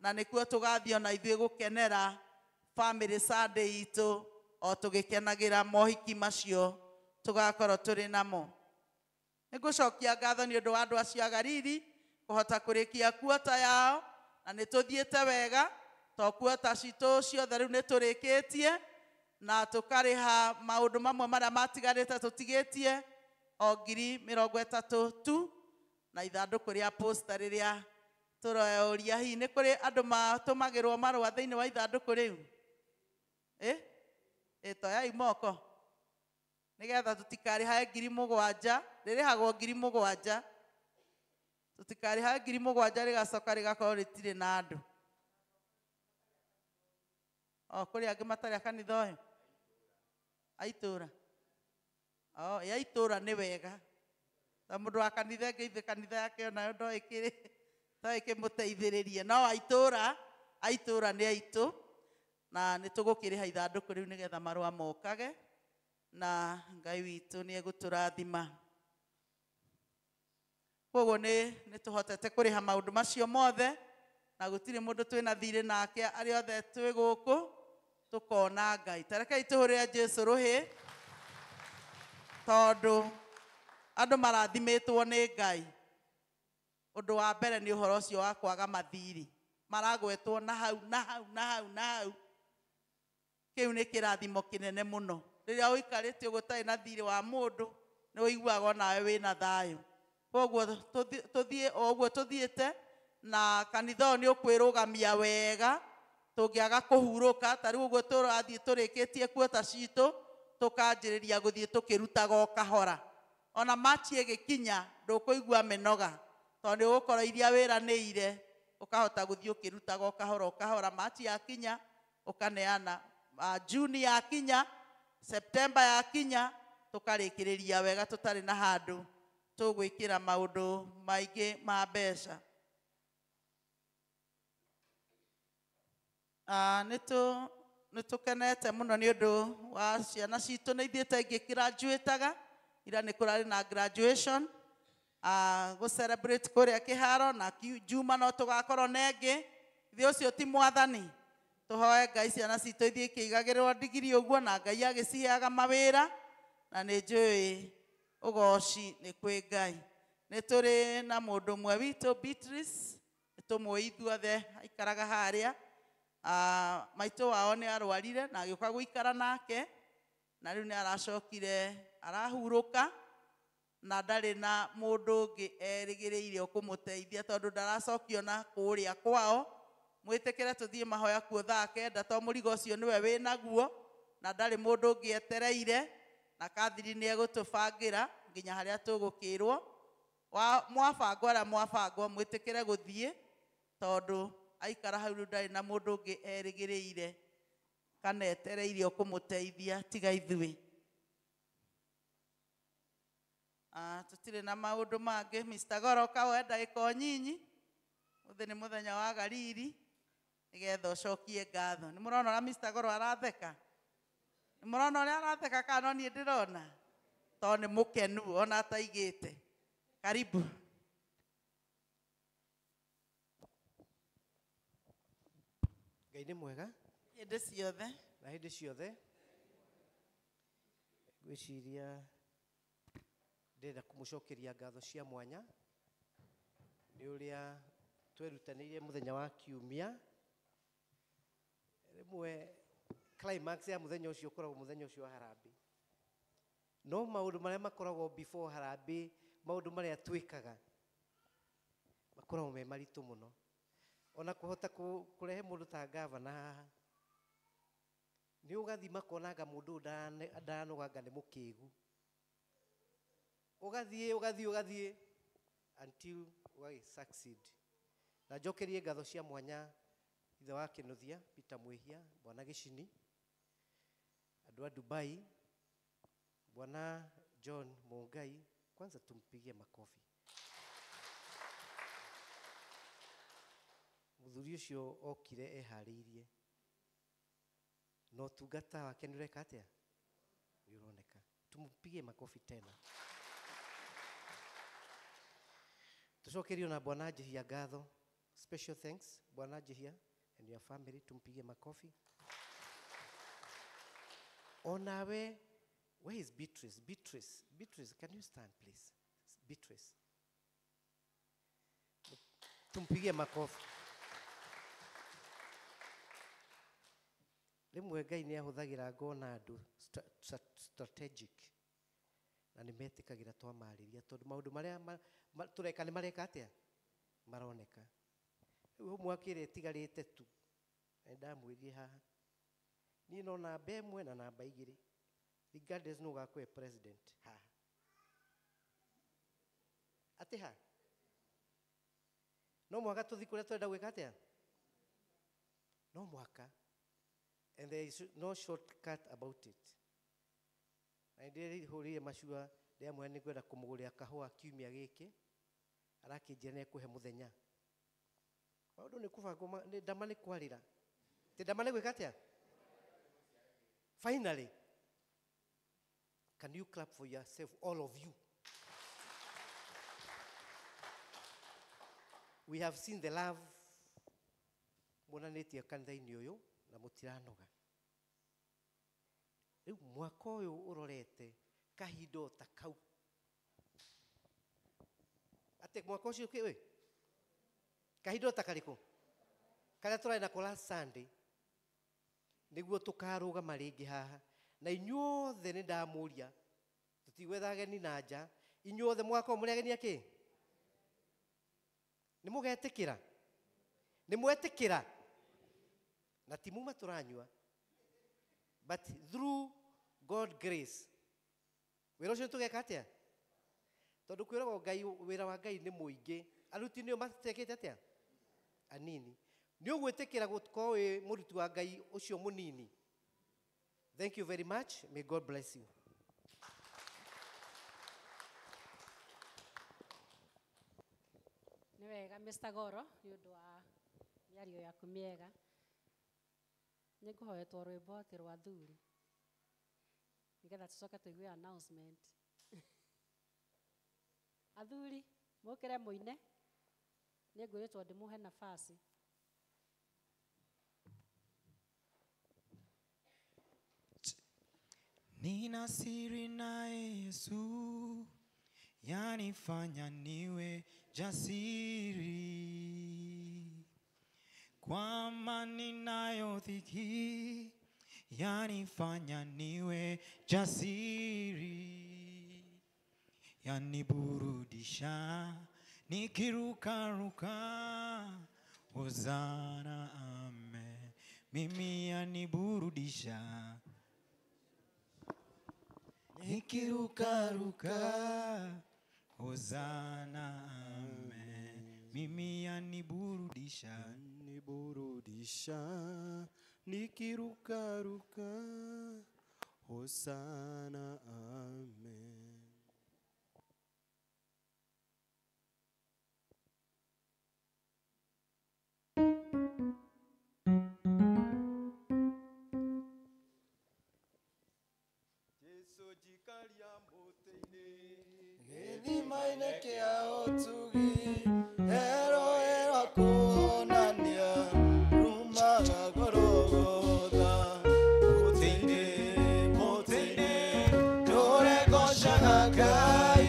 na nĩkuo tũgathiĩ ona ithuĩ gũkenera Family Sunday itũ, o tũgĩkenagĩra mohiki macio tũgakorwo tũrĩ namo. Nĩ ngũcokia ngatho nĩ ũndũ wa andũ acio a Galili kũhota kũrĩkia kuota yao, na nĩ tũthiĩte wega, to kuota citũ ciothe rĩu nĩ tũrĩkĩtie, na tũkarĩha maũndũ mamwe marĩa matigarĩte tũtigĩtie o 30,000 tu, na ithandũkũ rĩa posta rĩrĩa tũroria hihi nĩ kũrĩ andũ matũmagĩrwo marũa thĩinĩ wa ithandũkũ rĩu. Toyai moko nĩgetha tũtikarĩhae 7,000, rĩrĩhagwo 7,000. Mũtikariha 7,000 rĩgacoka rĩgakorwo rĩtirĩ na andũ. Kũrĩ angĩ matarĩ a kanitha ũyũ? A itũũra? Ya itũũra nĩ wega. Ta mũndũ wa kanitha ĩngĩ ithe kanitha yake onayo ĩkĩmũteithĩrĩrie. No a itũũra nĩ aitũ. Na nĩ tũgũkĩrĩha ithandũkũ rĩu nĩgetha marũa mokage. Na Ngai witũ nĩ egũtũrathima. Koguo nĩ tũhotete kũrĩha maũndũ macio mothe. Na gũtirĩ mũndũ twĩna thirĩ nake, arĩa othe twĩ gũkũ tũkona Ngai. Tarekei tũhũrĩre Jesũ rũhĩ, tondũ andũ marathimĩtwo nĩ Ngai. Ũndũ wa mbere nĩ ũhoro ũcio wa kwaga mathirĩ. Maragwetwo na hau na hau na hau na hau. Kĩu nĩ kĩrathimo kĩnene mũno. Rĩrĩa ũikarĩte ũgũtarĩ na thirĩ wa mũndũ, nĩ ũiguaga nawe wĩna thayũ. Koguo tũthiĩ o ũguo tũthiĩte, na kanitha ũyũ nĩ ũkwĩrũgamia wega, tũngĩaga kũhurũka. Ta rĩu ũguo tũrathiĩ tũrĩkĩtie kuota citũ, tũkanjĩrĩria gũthiĩ tũkĩrutaga o kahora. Ona machi ĩgĩkinya ndũkũigua mĩnoga, tondũ nĩ ũgũkorwo iria wĩranĩire, ũkahota gũthiĩ ũkĩrutaga o kahora o kahora. Machi yakinya ũkaneana, Juni yakinya, September yakinya, tũkarĩkĩrĩria wega tũtarĩ na handũ tũgwĩkĩra maũndũ maingĩ ma mbeca. Nĩ tũkenete mũno nĩ ũndũ wa ciana citũ nĩ ithiĩte igĩgraduataga. Ira nĩ kũrarĩ na graduation gũ celebrate kũrĩa kĩharo, na Juma no tũgakorwo na ĩngĩ. Ithe ũcio ti mwathani. Tũhoe Ngai ciana citũ ithiĩ ikĩigagĩrĩrwo ndigiri ũguo, na Ngai agĩciheaga mawĩra. Na nĩ njũĩ ũgoci nĩ kwĩ Ngai. Nĩ tũrĩ na mũndũ ũmwe witũ Beatrice, nĩ tũmũĩ ithuothe aikaraga harĩa. Maitũ wao nĩ arwarire na agĩũka gũikara nake, na rĩu nĩ aracokire arahurũka, na ndarĩ na mũndũ ũngĩ erĩgĩrĩire kũmũteithia tondũ ndaracokio na kũrĩa kwao. Mwĩtĩkĩre tũthiĩ mahoya kuo thaa 9, to mũrigo ũcio nĩwe wĩ naguo, na ndarĩ mũndũ ũngĩ etereire, na Kathiri nĩ egũtũbangĩra nginya harĩa tũgũkĩrwo. Mwabangwo arĩa mwabangwo mwĩtĩkĩre gũthiĩ, tondũ aikara hau rĩu ndarĩ na mũndũ ũngĩ erĩgĩrĩire kana etereire kũmũteithia tiga ithuĩ. Tũtirĩ na maũndũ mangĩ. Mr. Goro kawoe ndagĩka o nyinyi. Ũthĩ nĩ mũthenya wa Galili, nĩgetha ũcokie ngatho. Nĩ mũrona ũrĩa Mr. Goro aratheka? Nĩ mũrona ũrĩa aratheka kana no niĩ ndĩrona? Tondũ nĩ mũkenu ona ataigĩte. Karibu. Ngai nĩ mwega hĩndĩ ciothe, na hĩndĩ ciothe. Ngwĩciria ndĩrenda kũmũcokeria ngatho cia mwanya nĩ ũrĩa twerutanĩirie mũthenya wa Kiumia. Rĩmwe climax ya mũthenya ũcio ũkoragwo mũthenya ũcio wa harambĩ, no maũndũ marĩa makoragwo before harambĩ, maũndũ marĩa twĩkaga makoragwo me maritũ mũno. Ona kũhota kũrehe mũndũ ta gavana haha, nĩ ũgathima konaga mũndũ ndanoganga nĩ mũkĩgu, ũgathiĩ until we succeed. Na njokerie ngatho cia mwanya ithe wa Kĩnuthia Peter Mwĩhia, Bwana Gĩcini, andũ a Dubai, Bwana John Mungai. Kwanza tumpigie makofi. Mũthuri ũcio okire eharĩirie, no tungata wake nĩ ũreka atĩa? Nĩ ũroneka. Tumpigie makofi tena. Tucokerio na Bwana Njihia ngatho. Special thanks Bwana Njihia and your family. Tumpigie makofi. Onawe, where is Beatrice? Beatrice, can you stand please? Beatrice. Tumpigie makofi. Rĩmwe Ngai nĩ ahũthagĩra ngona andũ strategic, na nĩ metĩkagĩra twamarĩria, tondũ maũndũ marĩa tũreka nĩ mareka atĩa? Maroneka. Rĩu ũmwe akĩrĩa ĩtigarĩte tu, ndamwĩrie haha, niĩ no namba 1 na namba 2, regardless nũ ũgakorwo president haha. Atĩ ha? no mwaka tuthi kuria twenda gwika atia no mwaka and there is no shortcut about it na ndiri hurire macua ndia mwe ni kwenda kumugurira kahua kiumia giki arakinjira ni kuhe muthenya maundu ni kubango ni ndama ni kwarira ti ndama ni gwika atia finally can you clap for yourself all of you we have seen the love monanitie kanitha-ini uyu na mutiranoga riu mwaka uyu urorete kahindo ta kau ate mwaka ucio kiwe kahindo ta kariku karia turai na kola Sunday niguo tukarugama ringi haha na inyuothe ni ndamuria tutigwetha ageni na nja inyuothe mwaka muri ageni aki ni mugetikira ni mwetikira na timuma turanyua but through God grace wira ucio tugeka atia tondu kwiragwo Ngai wira wa Ngai ni muingi aruti nio matekete atia anini ni ugwetikira gutko wi muruti wa Ngai ucio munini. Thank you very much. May God bless you. Ni wega Mr. Goro ni undu wa miario yaku miega ni nguhoetwo rwimbo ati rwa thuri nigetha tucoke tuigue announcement athuri mukire muine ni nguritwo ndimuhe nafasi Nina siri na Yesu yanifanya niwe jasiri, kwa amani nayo dhiki yanifanya niwe jasiri, yaniburudisha nikirukaruka, hosana amen, mimi yaniburudisha nikirukaruka, hosana amen, mimi yaniburudisha nikirukaruka, hosana amen. Maine kia otugi ero ero kuonania rumaga gorogotha mutinde dore goshaga Ngai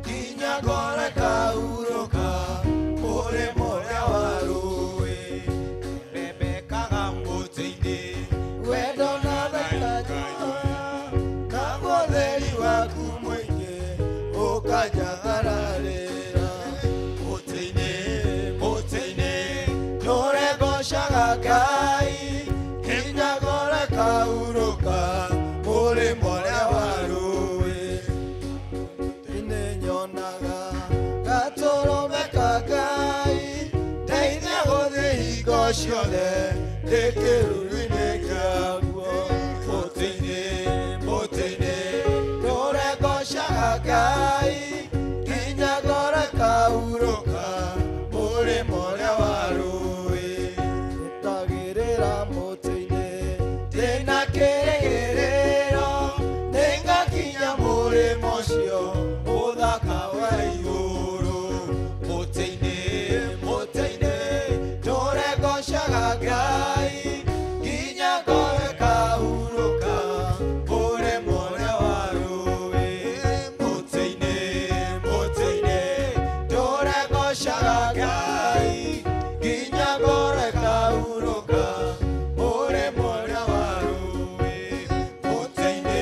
kinya gore kauruka ore moria warui bebekaga mutinde wendo na thakanya kagotheri waku kajagararera mutine dore goshaga Ngai hinya gore kauruka muri moria warui mutine nyonaga gatoromeka Ngai ndeithia guthi hingo ciothe ndikiruru-ini kiaguo mutine dore goshaga Ngai kinya gore kauruka muri moria warui utagirira mutine ndina kirigiriro ningakinya muri mocio uthaka wa iguru mutine dore goshaga Ngai kinya gore kauruka muri moria warui goshaga Ngai kinya gore kauruka muri moria warui mutine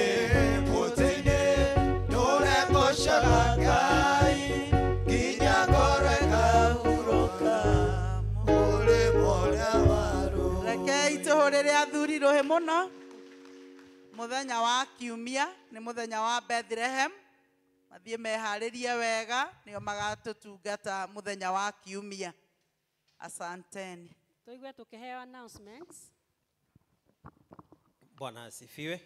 dore goshaga Ngai kinya gore kauruka muri moria warui. Rekei tuhurire athuri ruhi muno. Muthenya wa kiumia ni muthenya wa Bethlehem. Mathie meharirie wega nio magatutungata muthenya wa kiumia. Asanteni. Tuigue tukiheo announcements. Bwana asifiwe.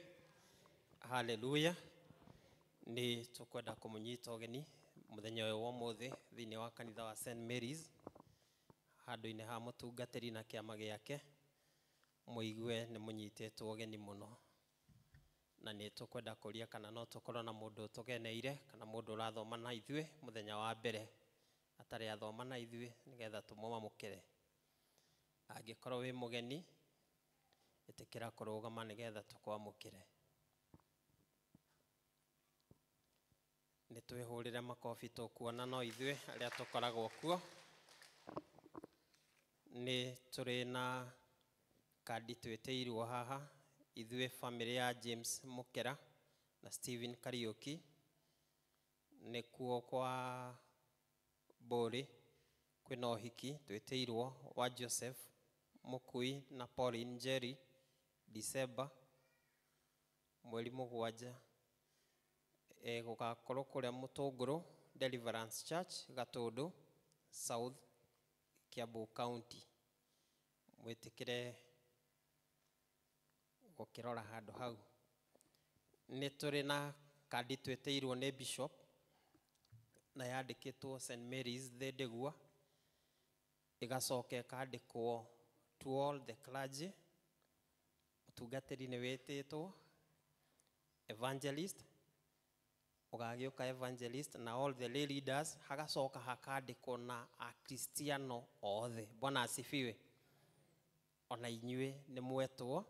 Haleluya. Ni tukwenda kumunyita ogeni muthenya uyu wa muthi thiini wa kanitha wa St Mary's handu-ini ha mutungatiri na kiama giake. Muigue ni munyititwo ogeni muno na ni tukwenda kuria kana no tukorwo na mundu tugeneire kana mundu urathoma na ithue muthenya wa mbere atari athoma na ithue nigetha tumwamukire. Angikorwo wi mugeni itikira kurugama nigetha tukwamukire. Ni twihurire makofi tukuona no ithue aria tukoragwo kuo. Ni turi na kadi twitiirwo haha ithue family ya James Mukera na Stephen Kariuki. Ni kuo kwa Bori kwina uhiki twitiirwo wa Joseph Mukui na Pauline Jerry December mweri mugwanja. Gugakorwo kuria Mutunguru Deliverance Church Gatundu South Kiambu County. Mwitikire gukirora handu hau. Ni turi na kadi twitiirwo ni Bishop na yandikitwo St Mary's Thedegua igacoka ikandikwo to all the clergy. Mutungatiri ni wititwo evangelist ugagiuka evangelist na all the lay leaders hagacoka hakandikwo na akristiano othe. Bwana asifiwe. Ona inyue ni mwetwo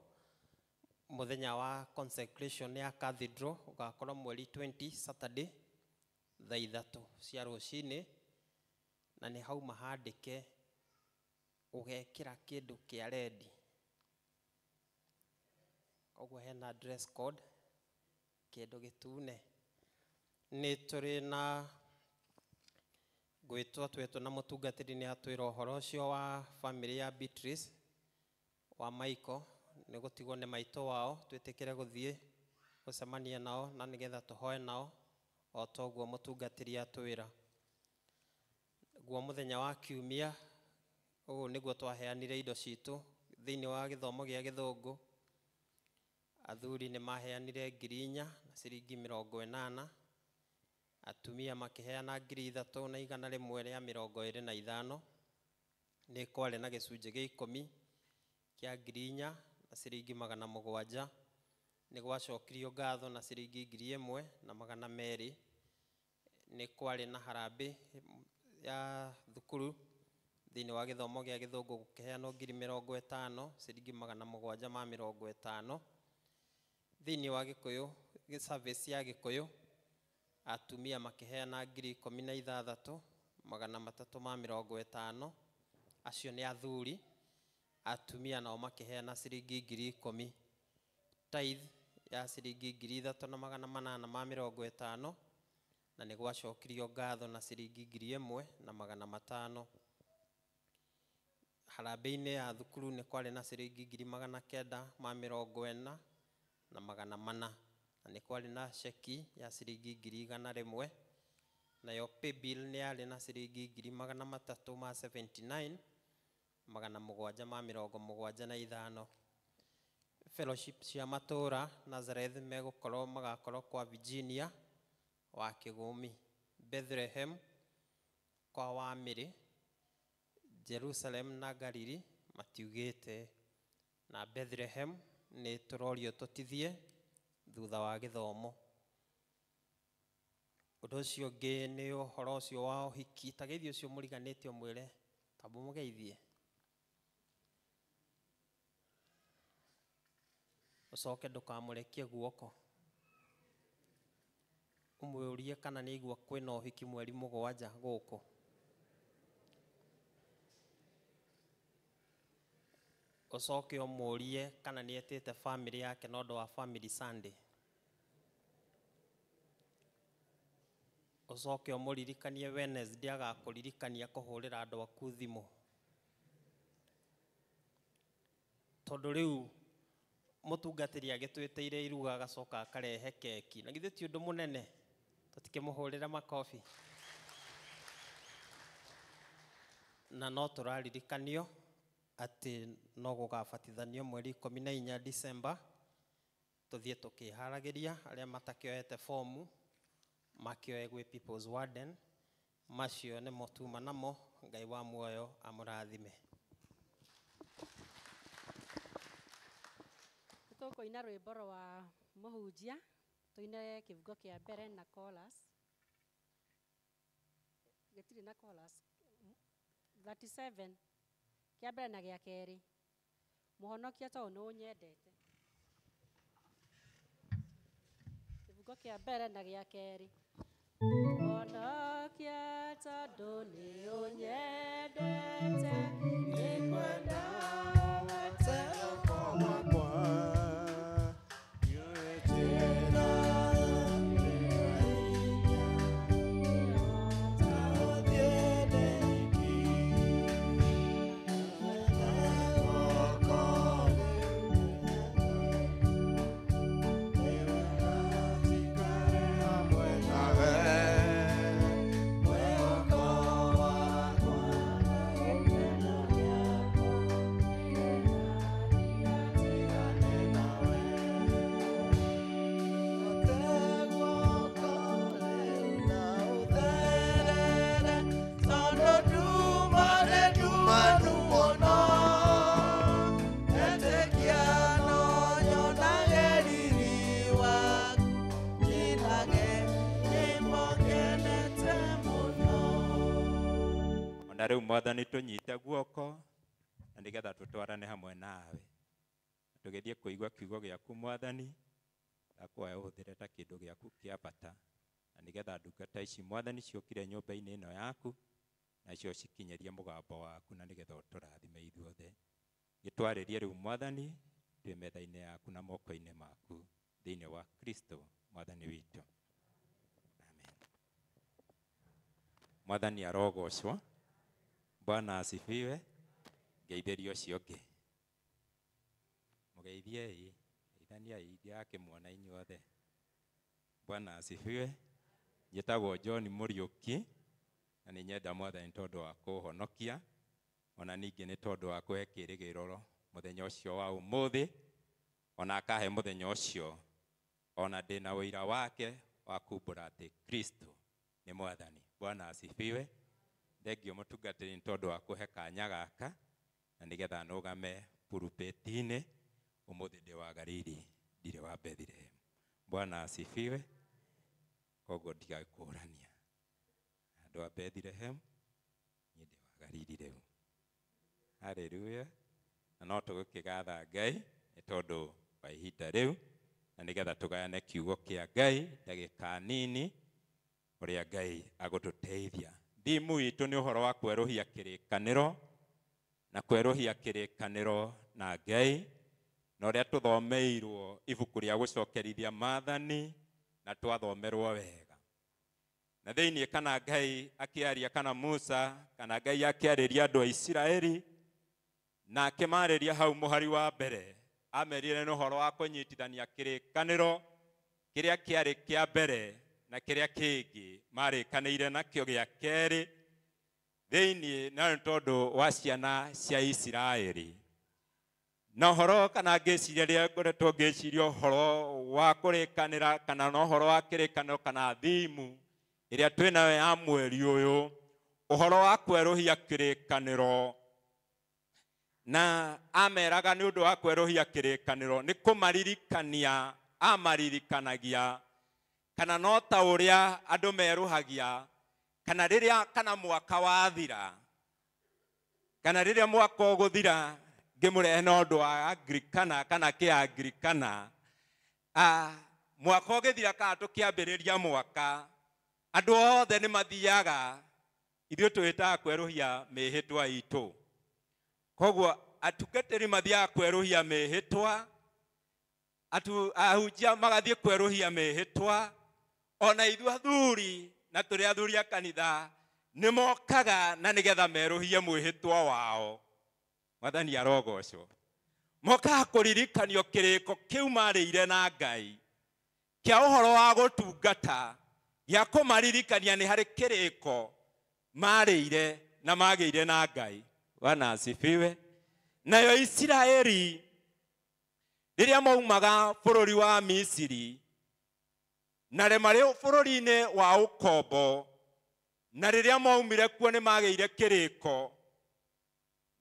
muthenya wa consecration ya cathedral ugakorwo mweri 20 Saturday thaa 3 cia rucini na ni hau mahandike ugekira kindu kia red. Koguo hena dress code kindu gitune. Ni turi na gwitwa twetu na mutungatiri ni atwira uhoro ucio wa family ya Beatrice wa Michael ni gutigwo ni maito wao twitikire guthie gucemania nao na nigetha tuhoe nao o toguo mutungatiri atwira. Guo muthenya wa kiumia ugu niguo twaheanire indo citu thiini wa githomo gia Githungu. Athuri ni maheanire 4,000 na ciringi 80. Atumia makiheana 3,000 na 125. Ni kware na gicunje gia 10 kia 4,000 na ciringi 700. Ni gwacokirio ngatho na ciringi 1,000 na 200. Ni kware na harambe ya thukuru thiini wa githomo gia Githungu gukiheanwo 50,000 ciringi 750. Thiini wa Gikuyu service ya Gikuyu atumia makiheana 16,000 350. Acio ni athuri. Atumia nao makiheana ciringi 10,000. Tithe ya ciringi 3,850 na ni gwacokirio ngatho na ciringi 1,500. Harambe-ini ya thukuru ni kwari na ciringi 940 na 400. Na ni kwari na sheki ya ciringi 100,000. Nayo pay bill ni yari na ciringi 379 775. Fellowship cia matura Nazareth magakorwo kwa Virginia wa Kigumi, Bethlehem kwa Wamiri, Jerusalem na Galili matiugite, na Bethlehem ni turorio tutithie thutha wa githomo. Undu ucio ungi ni uhoro ucio wa uhiki. Tageithio ucio muriganite mwire tambu mugeithie. Ucoke ndukamurekie guoko. Umwiurie kana ni igua kwina uhiki mweri 7 guku. Ucoke umurie kana ni etete family yake nondo wa family Sunday. Ucoke umuririkanie Wednesday agakuririkania kuhurira andu aku thimu. Tondu riu mutungatiri agitwiteire iruga agacoka akarehe keki na githe ti undu munene tutikimuhurira makofi. na no tũraririkanio atĩ no gũgabatithanio mweri 14 December. Tũthiĩ tũkĩharagĩria arĩa matakĩoete fomu makĩoe gwĩ People's Warden. Macio nĩ motuma namo. Ngai wa muoyo amũrathime. Tũkũina rwĩmbo rwa mũhunjia, tũine kĩbungo kĩa mbere na chorus. Gĩtirĩ na chorus. 37 kĩa mbere na gĩa kerĩ. Mũhonokia tondũ nĩ ũnyendete. Kĩbungo kĩa mbere na gĩa kerĩ. Mũhonokia tondũ nĩ ũnyendete, nĩkwenda na rĩu Mwathani tũnyite guoko na nĩgetha tũtwarane hamwe nawe. Tũgĩthiĩ kũigua kiugo gĩaku Mwathani, ndakwaya ũhũthĩre ta kĩndũ gĩaku kĩa bata, na nĩgetha ndungata ici Mwathani ciũkire nyũmba-inĩ ĩno yaku na cio cikinyerie mũgambo waku, na nĩgetha ũtũrathime ithuothe. Gĩtwarĩrie rĩu Mwathani twĩ metha-inĩ yaku na moko-inĩ maku, thĩinĩ wa Kristo Mwathani witũ. Amen. Mwathani arogocwo. Bwana asifiwe. Geithĩrio ciongĩ. Mũgeithie ithania idia yake mwana inyuothe. Bwana asifiwe. Njĩtagwo John Mũriũki na nĩ nyenda Mwathani tondũ wa kũhonokia, ona ningĩ nĩ tondũ wa kũhe kĩĩrĩgĩrĩro mũthenya ũcio wa ũmũthĩ, ona akahe mũthenya ũcio ona ndĩna ũira wake wa kumbũra atĩ Kristo nĩ Mwathani. Bwana asifiwe. Thengio mũtungatĩri nĩ tondũ wa kũhe kanya gaka na nĩgetha nũgame pulpiti-inĩ ũmũthĩ ndĩ wa Galili, ndirĩ wa Bethlehem. Bwana asifiwe. Koguo ndigakũrania andũ a Bethlehem, niĩ ndĩ wa Galili rĩu. Haleluya. Na no tũgũkĩgatha Ngai nĩ tondũ wa ihinda rĩu, na nĩgetha tũgayane kiugo kĩa Ngai ndagĩka nini ũrĩa Ngai agũtũteithia. Thimu itũ nĩ ũhoro wa kwerũhia kĩrĩkanĩro na kwerũhia kĩrĩkanĩro na Ngai, na ũrĩa tũthomeirwo ibuku rĩa gũcokerithia maathani na twathomerwo wega. Na thĩinĩ kana Ngai akĩaria kana Musa kana Ngai akĩarĩria andũ a Isiraeli na akĩmarĩria hau mũhari wa mbere, amerire nĩ ũhoro wa kũnyitithania kĩrĩkanĩro kĩrĩa kĩarĩ kĩa mbere na kĩrĩa kĩngĩ marĩkanĩire nakĩo gĩa kerĩ thĩinĩ na tondũ wa ciana cia Isiraeli. Na ũhoro kana ngĩciria rĩrĩa ngoretwo ngĩciria ũhoro wa kũrĩkanĩra kana na ũhoro wa kĩrĩkanĩro kana thimu ĩrĩa twĩnayo ya mweri ũyũ, ũhoro wa kwerũhia kĩrĩkanĩro. Na ameraga nĩ ũndũ wa kwerũhia kĩrĩkanĩro nĩ kũmaririkania, amaririkanagia kana no ta ũrĩa andũ merũhagia kana rĩrĩa kana mwaka wathira kana rĩrĩa mwaka ũgũthira ngĩmũrehe na ũndũ wa Anglikana kana kĩa-Anglikana. Mwaka ũgĩthira kana tũkĩambĩrĩria mwaka, andũ othe nĩ mathiaga, ithuĩ twĩtaga kwerũhia mĩhĩtwa itũ. Koguo atungatĩri mathiaga kwerũhia mĩhĩtwa, ahunjia magathiĩ kwerũhia mĩhĩtwa, ona ithuĩ athuri na tũrĩ athuri a kanitha nĩ mokaga na nĩgetha merũhie mwĩhĩtwa wao. Mwathani arogocwo. Mokaga kũririkanio kĩrĩko kĩu marĩire na Ngai kĩa ũhoro wa gũtungata, gĩa kũmaririkania nĩ harĩ kĩrĩko marĩire na magĩire na Ngai. Bwana asifiwe. Nayo Isiraeli rĩrĩa maumaga bũrũri wa Misiri na marĩ bũrũri-inĩ wa ũkombo, na rĩrĩa maumire kuo nĩ magĩire kĩrĩko,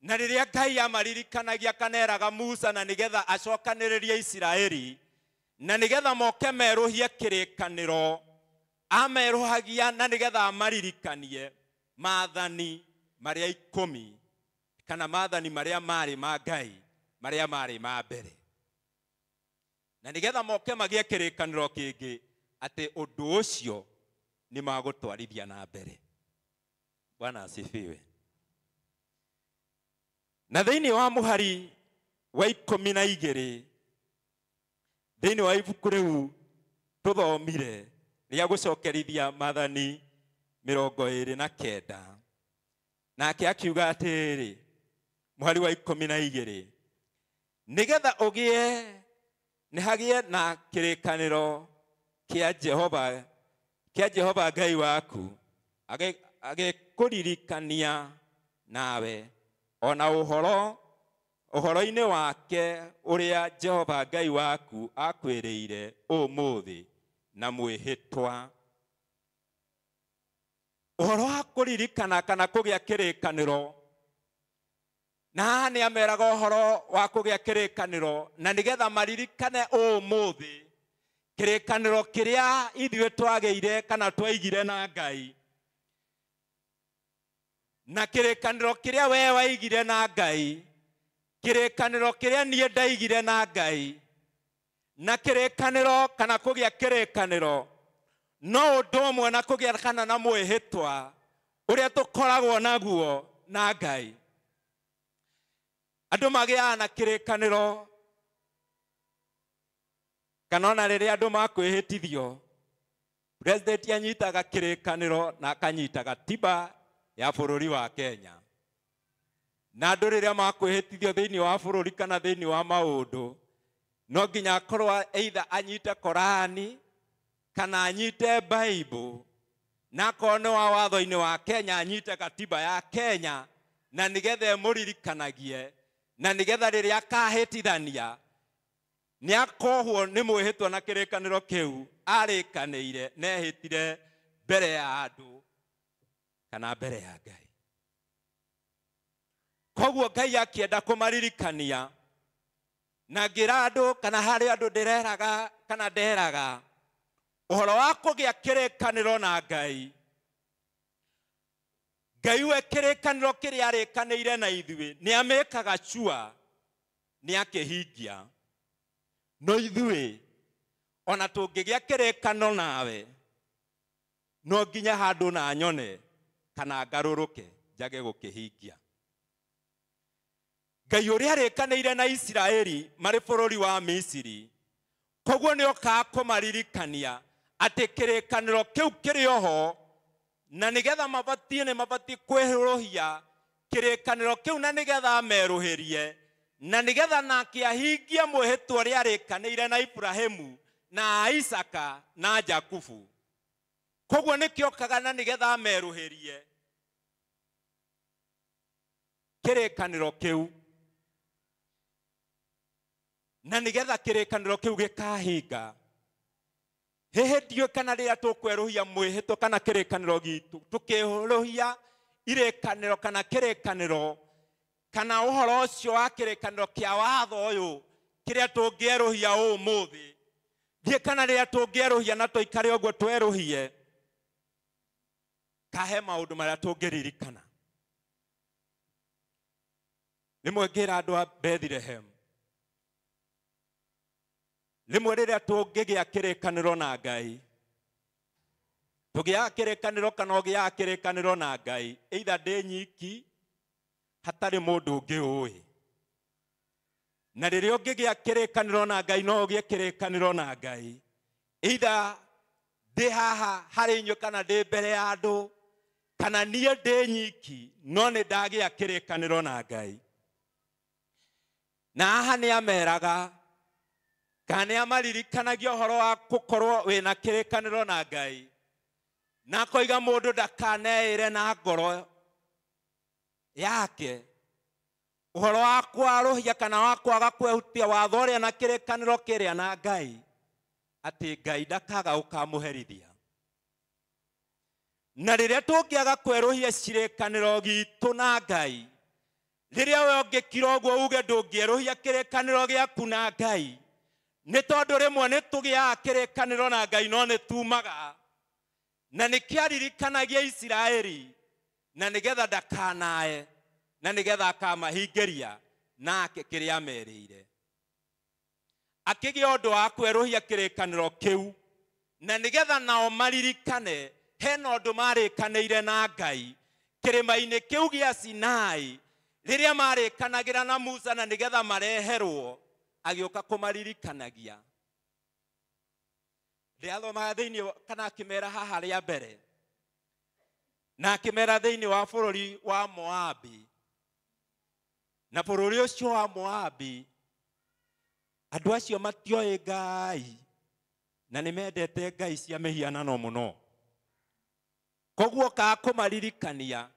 na rĩrĩa Ngai amaririkanagia kaneraga Musa na nĩgetha acokanĩrĩrie Isiraeli na nĩgetha moke merũhie kĩrĩkanĩro, amerũhagia na nĩgetha amaririkanie maathani marĩa 10 kana maathani marĩa marĩ ma Ngai marĩa marĩ ma mbere, na nĩgetha moke magĩe kĩrĩkanĩro kĩngĩ atĩ ũndũ ũcio nĩ magũtwarithia na mbere. Bwana asifiwe. Na thĩinĩ wa mũhari wa 12 thĩinĩ wa ibuku rĩu tũthomire rĩa gũcokerithia maathani 29, nake akiuga atĩrĩ, mũhari wa 12, nĩgetha ũgĩe nĩ hagĩe na kĩrĩkanĩro kĩa Jehova Ngai waku, agĩkũririkania nawe ona ũhoro-inĩ wake ũrĩa Jehova Ngai waku akwĩrĩire ũmũthĩ na mwĩhĩtwa. Ũhoro wa kũririkana kana kũgĩa kĩrĩkanĩro, na haha nĩ ameraga ũhoro wa kũgĩa kĩrĩkanĩro na nĩgetha maririkane ũmũthĩ kĩrĩkanĩro kĩrĩa ithuĩ twagĩire kana twaigire na Ngai, na kĩrĩkanĩro kĩrĩa we waigire na Ngai, kĩrĩkanĩro kĩrĩa niĩ ndaigire na Ngai, na kĩrĩkanĩro kana kũgĩa kĩrĩkanĩro no ũndũ ũmwe na kũgĩa kana na mwĩhĩtwa ũrĩa tũkoragwo naguo na Ngai. Andũ magĩaga na kĩrĩkanĩro kana ona rĩrĩa andũ makwĩhĩtithio, president anyitaga kĩrĩkanĩro na akanyita gatiba ya bũrũri wa Kenya. Na andũ rĩrĩa makwĩhĩtithio thĩinĩ wa bũrũri kana thĩinĩ wa maũndũ, no nginya akorwo either anyite Korani kana anyite Bible, na akorwo nĩ wa watho-inĩ wa Kenya anyite gatiba ya Kenya, na nĩgetha mũririkanagie, na nĩgetha rĩrĩa akahĩtithania nĩ akohwo nĩ mwĩhĩtwa na kĩrĩkanĩro kĩu arĩkanĩire nehĩtire mbere ya andũ kana mbere ya Ngai. Koguo Ngai akĩenda kũmaririkania, na ngĩra andũ kana harĩ andũ ndĩreraga kana nderaga ũhoro wa kũgĩa kĩrĩkanĩro na Ngai. Ngai we kĩrĩkanĩro kĩrĩa arĩkanĩire na ithuĩ nĩ amĩkaga sure nĩ akĩhingia. No ithuĩ ona tũngĩgĩa kĩrĩkanĩro nawe no nginya handũ na nyone kana ngarũrũke njage gũkĩhingia. Ngai ũrĩa arĩkanĩire na Isiraeli marĩ bũrũri wa Misiri, koguo nĩ okaga kũmaririkania atĩ kĩrĩkanĩro kĩu kĩrĩ oho, na nĩgetha mabatiĩ kwĩrũhia kĩrĩkanĩro kĩu na nĩgetha merũhĩrie, na nĩgetha nake ahingie mwĩhĩtwa ũrĩa arĩkanĩire na Ibrahimu na Isaka na Jakubu. Koguo nĩkĩo okaga na nĩgetha merũhĩrie kĩrĩkanĩro kĩu, na nĩgetha kĩrĩkanĩro kĩu gĩkahinga. Hĩhĩtio kana rĩrĩa tũkwerũhia mwĩhĩtwa kana kĩrĩkanĩro gitu, tũkĩrũhia irĩkanĩro kana kĩrĩkanĩro kana ũhoro ũcio wa kĩrĩkanĩro kĩa watho ũyũ kĩrĩa tũngĩerũhia ũmũthĩ, thiĩ kana rĩrĩa tũngĩerũhia na tũikare ũguo twerũhie, kahe maũndũ marĩa tũngĩririkana. Rĩmwe ngĩra andũ a Bethlehem, rĩmwe rĩrĩa tũngĩgĩa kĩrĩkanĩro na Ngai, tũgĩaga kĩrĩkanĩro kana ũgĩaga kĩrĩkanĩro na Ngai, either ndĩ nyiki hatarĩ mũndũ ũngĩ ũĩ, na rĩrĩa ũngĩgĩa kĩrĩkanĩro na Ngai no ũgĩe kĩrĩkanĩro na Ngai, either ndĩ haha harĩ inyuĩ kana ndĩ mbere ya andũ, kana niĩ ndĩ nyiki no nĩ ndagĩa kĩrĩkanĩro na Ngai. Na haha nĩ ameraga kana nĩ amaririkanagia ũhoro wa gũkorwo wĩna kĩrĩkanĩro na Ngai, na koiga mũndũ ndakaneĩre na ngoro yake uhoro wa kwaruhia kana wa kwaga kwehutia watho uria na kirikaniro kiria na Ngai ati Ngai ndakaga gukamuherithia. Na riria tungiaga kweruhia cirikaniro gitu na Ngai, riria we ungikira uguo uge ndungieruhia kirikaniro giaku na Ngai, ni tondu rimwe ni tugiaga kirikaniro na Ngai no ni tumaga, na ni kiaririkanagia Isiraeli na nigetha ndakanae na nigetha akamahingeria nake kiria ameriire. Akigia undu wa kweruhia kirikaniro kiu na nigetha nao maririkane hena undu marikaniire na Ngai kirima-ini kiu gia Sinai riria marikanagira na Musa na nigetha mareherwo, agioka kumaririkanagia. Riathoma thiini kana akimera haha ria mbere na akimera thiini wa bururi wa Moabi, na bururi ucio wa Moabi andu acio matioi Ngai na ni mendete ngai cia mihianano muno. Koguo ka kumaririkania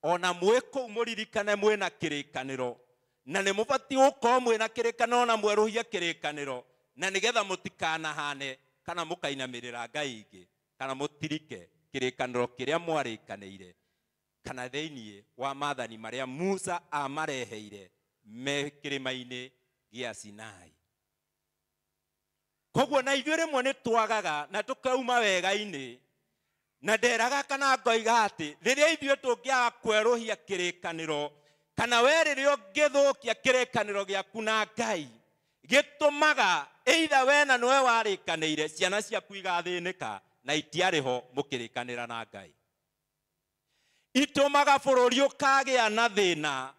ona mwiko muririkane mwena kirikaniro, na ni mubati uko mwena kirikaniro na mweruhia kirikaniro, na nigetha mutikanahane kana mukainamirira ngai ingi kana mutirike kirikaniro kiria mwarikaniire kana thiini wa maathani maria Musa amareheire me kirima-ini gia Sinai. Koguo na ithuĩ rĩmwe nĩ twagaga na tukauma wega-inĩ, na nderaga kana ngoiga atĩ rĩrĩa ithuĩ tũngĩaga kwerũhia kĩrĩkanĩro kana we rĩrĩa ũngĩthũkia kĩrĩkanĩro gĩaku na Ngai, gĩtũmaga either we na nĩwe warĩkanĩire ciana ciaku igathĩnĩka na itiarĩho mũkĩrĩkanĩra na Ngai. Itũmaga bũrũri ũkagĩa na thĩna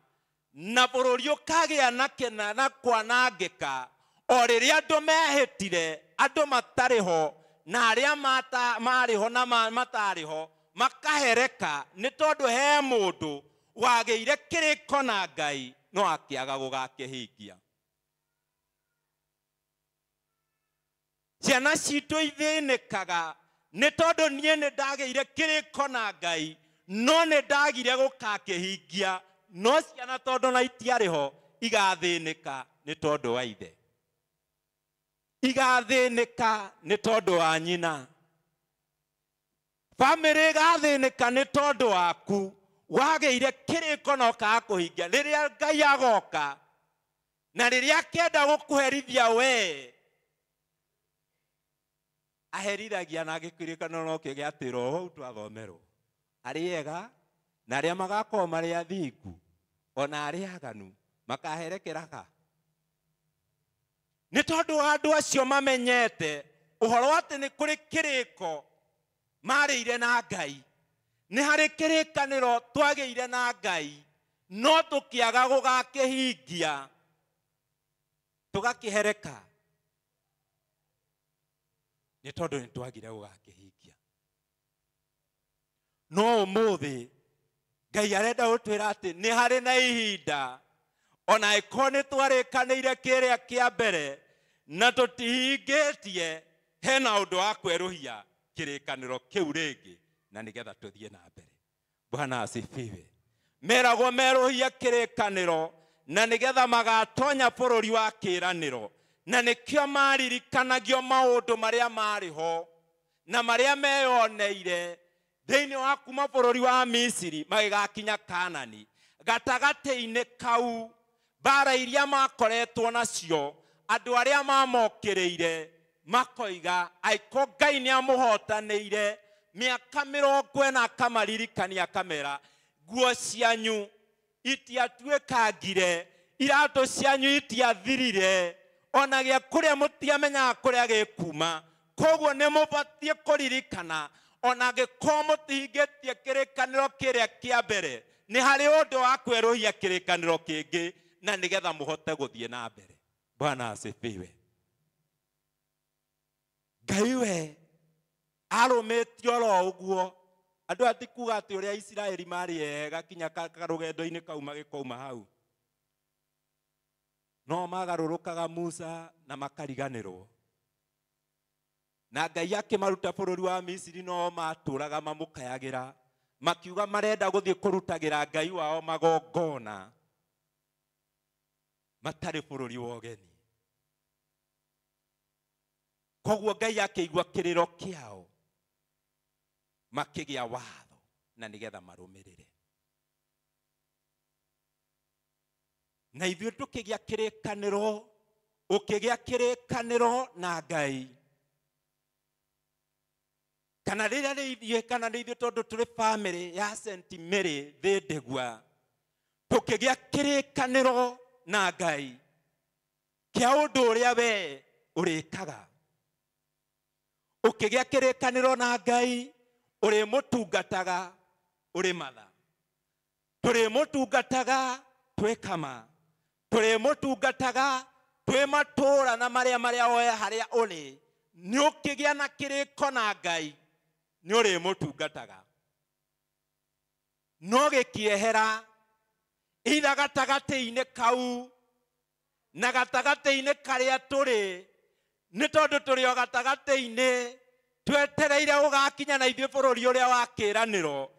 na bũrũri ũkagĩa na kĩna na kwanangĩka o rĩrĩa andũ mehĩtire, andũ matarĩho na arĩa marĩho na matarĩho makahereka nĩ tondũ he mũndũ wagĩire kĩrĩko na Ngai no akĩaga gũgakĩhingia. Ciana citũ ithĩnĩkaga nĩ tondũ niĩ nĩ ndagĩire kĩrĩko na Ngai no nĩ ndagire gũkakĩhingia, no ciana tondũ na itiarĩho igathĩnĩka nĩ tondũ wa ithe, igathĩnĩka nĩ tondũ wa nyina, bamĩrĩ igathĩnĩka nĩ tondũ waku wagĩire kĩrĩko na ũkaga kũhingia. Rĩrĩa Ngai agoka na rĩrĩa akĩenda gũkũherithia we, aherithagia na gĩkĩrĩkanĩro no kĩgĩatĩrwo hau twathomerwo, arĩa ega na arĩa magakorwo marĩ athingu ona arĩa aganu makaherekeraga. Nĩ tondũ andũ acio mamenyete ũhoro atĩ nĩ kũrĩ kĩrĩko marĩire na Ngai, nĩ harĩ kĩrĩkanĩro twagĩire na Ngai no tũkĩaga gũgakĩhingia tũgakĩhereka nĩ tondũ nĩ twagire gũgakĩhingia. No ũmũthĩ Ngai arenda gũtwĩra atĩ nĩ harĩ na ihinda, ona ĩkorwo nĩ twarĩkanĩire kĩrĩa kĩa mbere na tũtihingĩtie, hena ũndũ wa kwerũhia kĩrĩkanĩro kĩu rĩngĩ na nĩgetha tũthiĩ na mbere. Bwana asifiwe. Meragwo merũhia kĩrĩkanĩro na nĩgetha magatonya bũrũri wa kĩĩranĩro, na nĩkĩo maririkanagio maũndũ marĩa marĩho na marĩa meyoneire thĩinĩ wa kuma bũrũri wa Misiri magĩgakinya Kanani. Gatagatĩ-inĩ kau mbara iria makoretwo nacio, andũ arĩa mamokĩrĩire makoiga aiko Ngai nĩ amũhotanĩire mĩaka 40 akamaririkania akamera nguo cianyu itiatuĩkangire, iratũ cianyu itiathirire, ona gĩa kũrĩa mũtiamenyaga kũrĩa gĩkuma. Koguo nĩ mũbatiĩ kũririkana ona angĩkorwo mũtihingĩtie kĩrĩkanĩro kĩrĩa kĩa mbere, nĩ harĩ ũndũ wa kwerũhia kĩrĩkanĩro kĩngĩ na nĩgetha mũhote gũthiĩ na mbere. Bwana asifiwe. Ngai we arũmĩtio ro ũguo, andũ atikuga atĩ ũrĩa Isiraeli marĩ ega kinya karũgendo-inĩ kau magĩkouma hau, no magarũrũkaga Musa na makariganĩrwo, na Ngai akĩmaruta bũrũri wa Misiri no matũraga mamũkayagĩra makiuga marenda guthie kurutagira Ngai wao magongona matari bururi wa ũgeni. Koguo Ngai akĩigua kĩrĩro kĩao makĩgĩa watho na nĩgetha marũmĩrĩre. Na ithuĩ tũkĩgĩa kĩrĩkanĩro, ũkĩgĩa kĩrĩkanĩro na Ngai. Kana rĩrĩa ithuĩ tondũ tũrĩ family ya St. Mary Thĩndĩgua, tũkĩgĩa kĩrĩkanĩro na Ngai kĩa ũndũ ũrĩa we ũrĩkaga. Ũkĩgĩa kĩrĩkanĩro na Ngai, ũrĩmũtungataga ũrĩ matha, tũrĩmũtungataga twĩ kama, tũrĩmũtungataga twĩ matũũra na marĩa oe harĩa ũrĩ. Nĩ ũkĩgĩa na kĩrĩko na Ngai, nĩ ũrĩmũtungataga. No gĩkĩehera ira gatagatĩ-inĩ kau na gatagatĩ-inĩ karĩa tũrĩ, nĩ tondũ tũrĩ o gatagatĩ-inĩ twetereire ũgakinya na ithuĩ bũrũri ũrĩa wa kĩĩranĩro,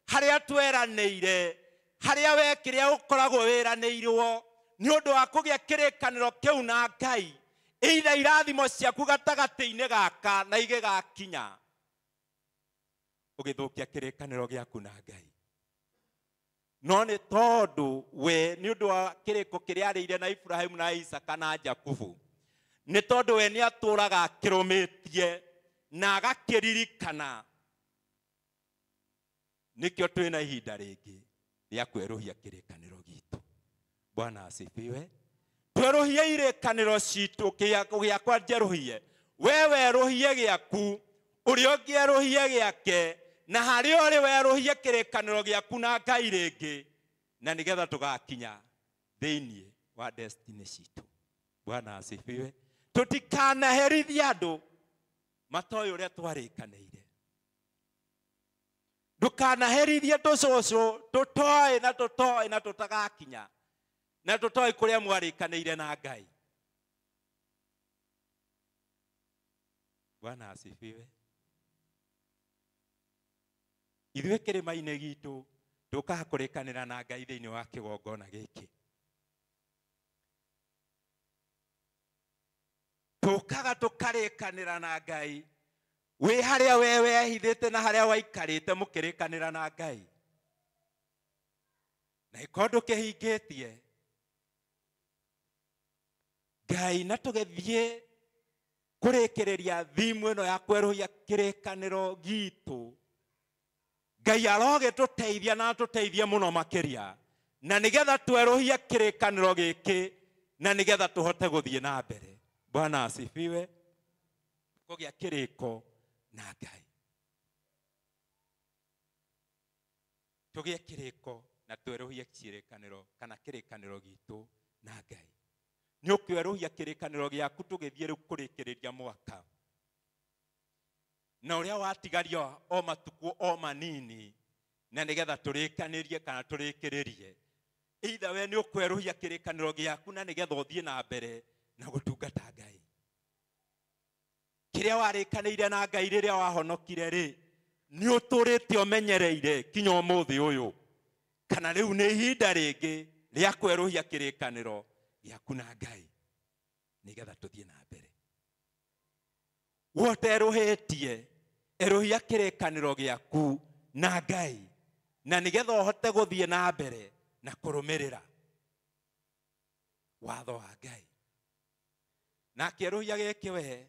harĩa tweranĩire, harĩa we kĩrĩa ũkoragwo wĩranĩirwo nĩ ũndũ wa kũgĩa kĩrĩkanĩro kĩu na Ngai. Ira irathimo ciaku gatagatĩ-inĩ gaka na igĩgakinya, ũgĩthũkia kĩrĩkanĩro gĩaku na Ngai. No nĩ tondũ we nĩ ũndũ wa kĩrĩko kĩrĩa arĩire na Ibrahimu na Isaka na Jakubu, nĩ tondũ we nĩ atũũraga akĩrũmĩtie na agakĩririkana, nĩkĩo twĩ na ihinda rĩngĩ rĩa kwerũhia kĩrĩkanĩro gitũ. Bwana asifiwe. Twerũhie irĩkanĩro citũ, gĩakwa njerũhie, we werũhie gĩaku, ũrĩa ũngĩ erũhie gĩake, na harĩa ũrĩ werũhie kĩrĩkanĩro gĩaku na Ngai rĩngĩ, na nĩgetha tũgakinya thĩinĩ wa destiny citũ. Bwana asifiwe. Tũtikanaherithie andũ matoĩ ũrĩa twarĩkanĩire. Ndũkanaherithie tũcũcũ tũtoĩ na tũtagakinya, na tũtoĩ kũrĩa mwarĩkanĩire na Ngai. Bwana asifiwe. Ithuĩ kĩrĩma-inĩ gitũ tũkaga kũrĩkanĩra na Ngai thĩinĩ wa kĩgongona gĩkĩ. Tũkaga tũkarĩkanĩra na Ngai wĩ harĩa we wehithĩte na harĩa waikarĩte mũkĩrĩkanĩra na Ngai. Na ĩkorwo ndũkĩhingĩtie Ngai, na tũgĩthiĩ kũrĩkĩrĩria thimũ ĩno ya kwerũhia kĩrĩkanĩro gitũ, Ngai arogĩtũteithia na atũteithie mũno makĩria, na nĩgetha twerũhie kĩrĩkanĩro gĩkĩ, na nĩgetha tũhote gũthiĩ na mbere. Bwana asifiwe. Kũgĩa kĩrĩko na Ngai, tũgĩe kĩrĩko na twerũhie kĩrĩkanĩro kana kĩrĩkanĩro gitũ na Ngai. Nĩ ũkwerũhia kĩrĩkanĩro gĩaku tũgĩthiĩ rĩu kũrĩkĩrĩria mwaka, na ũrĩa watigario o matukũ o manini, na nĩgetha tũrĩkanĩrie kana tũrĩkĩrĩrie. Either we nĩ ũkwerũhia kĩrĩkanĩro gĩaku na nĩgetha ũthiĩ na mbere na gũtungata Ngai. Kĩrĩa warĩkanĩire na Ngai rĩrĩa wahonokire rĩ, nĩ ũtũrĩte ũmenyereire kinya ũmũthĩ ũyũ, kana rĩu nĩ ihinda rĩngĩ rĩa kwerũhia kĩrĩkanĩro gĩaku na Ngai nĩgetha tũthiĩ na mbere. Woterũhĩtie, erũhia kĩrĩkanĩro gĩaku na Ngai, na nĩgetha ũhote gũthiĩ na mbere na kũrũmĩrĩra watho wa Ngai. Na akĩerũhia gĩkĩ we,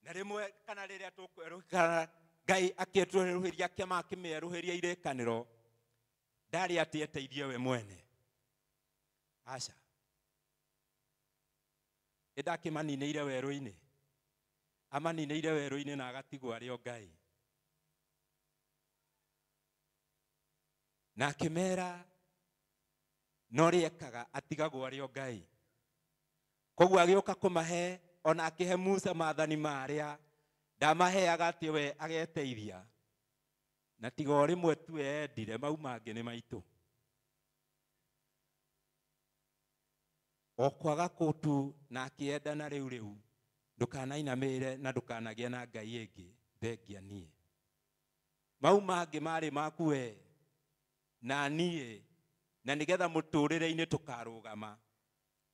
na rĩmwe kana rĩrĩa tũkwerũhia Ngai akĩtwerũhĩria kĩama akĩmĩerũhĩria irĩkanĩro, ndarĩ atĩ eteithie we mwene. Aca, ndakĩmaninĩire werũ-inĩ, amaninĩire werũ-inĩ na agatigwo arĩ o Ngai. Na akĩmera no rĩekaga atigagwo arĩ o Ngai. Koguo agĩũka kũmahe, ona akĩhe Musa maathani marĩa ndamaheaga atĩ we ageteithia, na tiga o rĩmwe tu endire, mau mangĩ nĩ maitũ. O kwaga kũtu na akĩenda na rĩu ndũkanainamĩrĩre na ndũkanagĩa na ngai ĩngĩ thengia niĩ. mau mangĩ marĩ maku we na niĩ na nĩgetha mũtũrĩre-inĩ tũkarũgama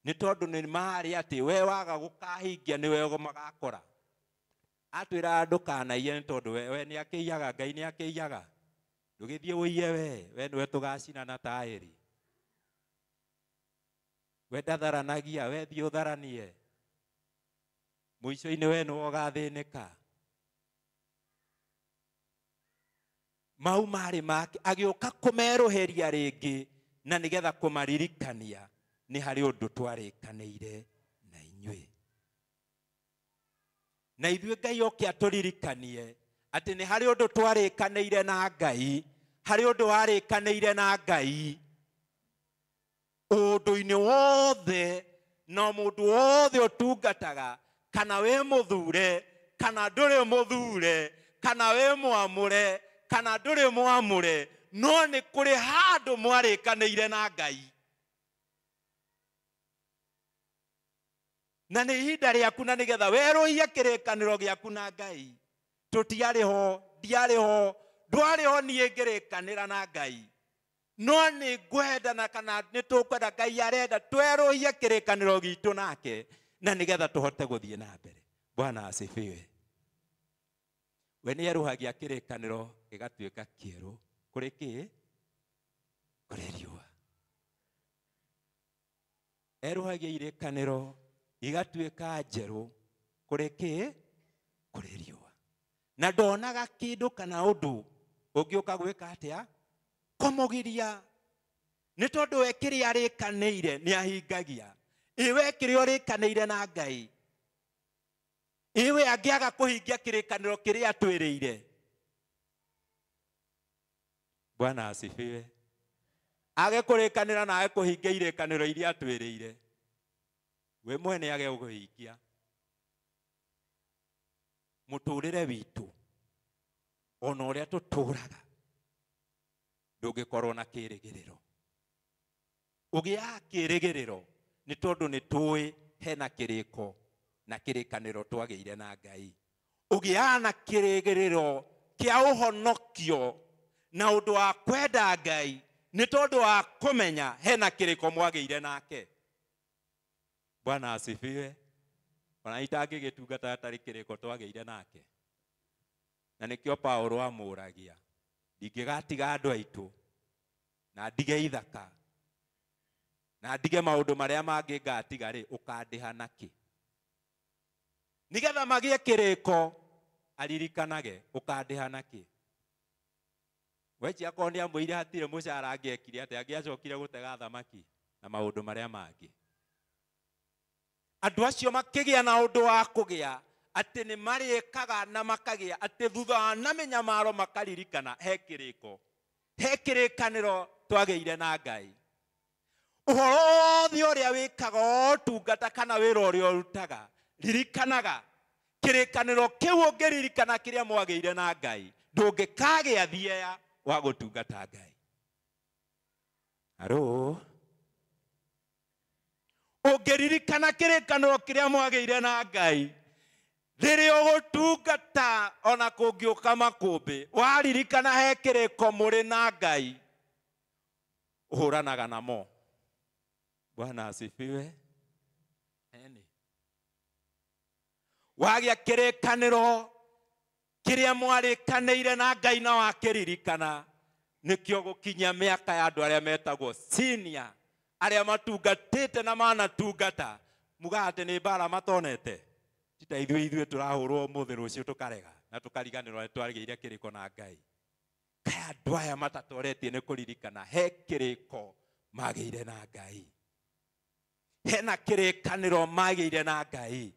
nĩ tondũ nĩ marĩ atĩ we waga gũkahingia nĩwe magakora atwĩra ndũkanaiye nĩ tondũ we nĩ akĩiyaga Ngai nĩ akĩiyaga ndũgĩthiĩ ũiye we nĩwe tũgacina na taĩri we ndatharanagia we thiĩ ũtharanie mũico-inĩ we nĩwe ũgathĩnĩka mau marĩ make agĩũka kũmerũheria rĩngĩ na nĩgetha kũmaririkania nĩ harĩ ũndũ twarĩkanĩire na inyuĩ na ithuĩ Ngai oke atũririkanie atĩ nĩ harĩ ũndũ twarĩkanĩire na Ngai harĩ ũndũ warĩkanĩire na Ngai ũndũ-inĩ wothe na mũndũ wothe ũtungataga kana we mũthure kana ndũrĩ mũthure kana we mwamũre kana ndũrĩ mwamũre no nĩ kũrĩ handũ mwarĩkanĩire na Ngai na nĩ ihinda rĩaku na nĩgetha werũhie kĩrĩkanĩro gĩaku na Ngai tũtiarĩ ho ndiarĩ ho ndwarĩ ho niĩ ngĩrĩkanĩra na Ngai no nĩ ngwendana kana nĩ tũkwenda Ngai arenda twerũhie kĩrĩkanĩro gitũ nake na nĩgetha tũhote gũthiĩ na mbere Bwana asifiwe we nĩ erũhagia kĩrĩkanĩro gĩgatuĩka kĩerũ kũrĩ kĩ kũrĩ riũa erũhagia irĩkanĩro igatuĩka njerũ kũrĩ kĩ kũrĩ riũa na ndonaga kĩndũ kana ũndũ ũngĩũka gwĩka atĩa kũmũgiria nĩ tondũ we kĩrĩa arĩkanĩire nĩ ahingagia iwe kĩrĩa ũrĩkanĩire na Ngai iwe angĩaga kũhingia kĩrĩkanĩro kĩrĩa atwĩrĩire Bwana asifiwe age kũrĩkanĩra nawe kũhingia irĩkanĩro iria atwĩrĩire we mwene age gũhingia mũtũrĩre witũ ona ũrĩa tũtũraga ndũngĩkorwo na kĩrĩgĩrĩro ũgĩaga kĩrĩgĩrĩro nĩ tondũ nĩ tũĩ hena kĩrĩko na kĩrĩkanĩro twagĩire na Ngai ũgĩaga na kĩrĩgĩrĩro kĩa ũhonokio na ũndũ wa kwenda Ngai nĩ tondũ wa kũmenya hena kĩrĩko mwagĩire nake Bwana asifiwe ona itangĩgĩtungata hatarĩ kĩrĩko twagĩire nake na nĩkĩo Paulo amũragia ndingĩgatiga andũ aitũ na ndige ithaka na ndige maũndũ marĩa mangĩ ngatiga rĩ ũkandĩha nakĩ nĩgetha magĩe kĩrĩko aririkanage ũkandĩha nakĩ wechi akorwo nĩ amwĩire hatirĩ mũcara angĩekire atĩ angĩacokire gũtega thamaki na maũndũ marĩa mangĩ andũ acio makĩgĩa na ũndũ wa kũgĩa atĩ nĩ marĩkaga na makagĩa atĩ thutha wa na mĩnyamaro makaririkana he kĩrĩkanĩro twagĩire na Ngai ũhoro wothe ũrĩa wĩkaga ũtungata kana wĩra ũrĩa ũrutaga ririkanaga kĩrĩkanĩro kĩu ũngĩririkana kĩrĩa mwagĩire na Ngai ndũngĩkagĩa thieya wa gũtungata Ngai Haro ũngĩririkana kĩrĩkanĩro kĩrĩa mwagĩire na Ngai rĩrĩa ũgũtungata ona kũngĩũka makũmbĩ waririkana he kĩrĩko mũrĩ na Ngai ũhũranaga namo Bwana asifiwe wagĩa kĩrĩkanĩro kĩrĩa mwarĩkanĩire na Ngai na wakĩririkana nĩkĩo gũkinyia mĩaka ya andũ arĩa metagwo senior arĩa matungatĩte na manatungata mugaga atĩ nĩ mbara matonete tita ithuĩ tũrahũrwo mũthĩ rũciũ tũkarega na tũkariganĩrwo nĩ twagĩire kĩrĩko na Ngai kaya andũ aya matatoretie nĩ kũririkana he kĩrĩko magĩire na Ngai hena kĩrĩkanĩro magĩire na Ngai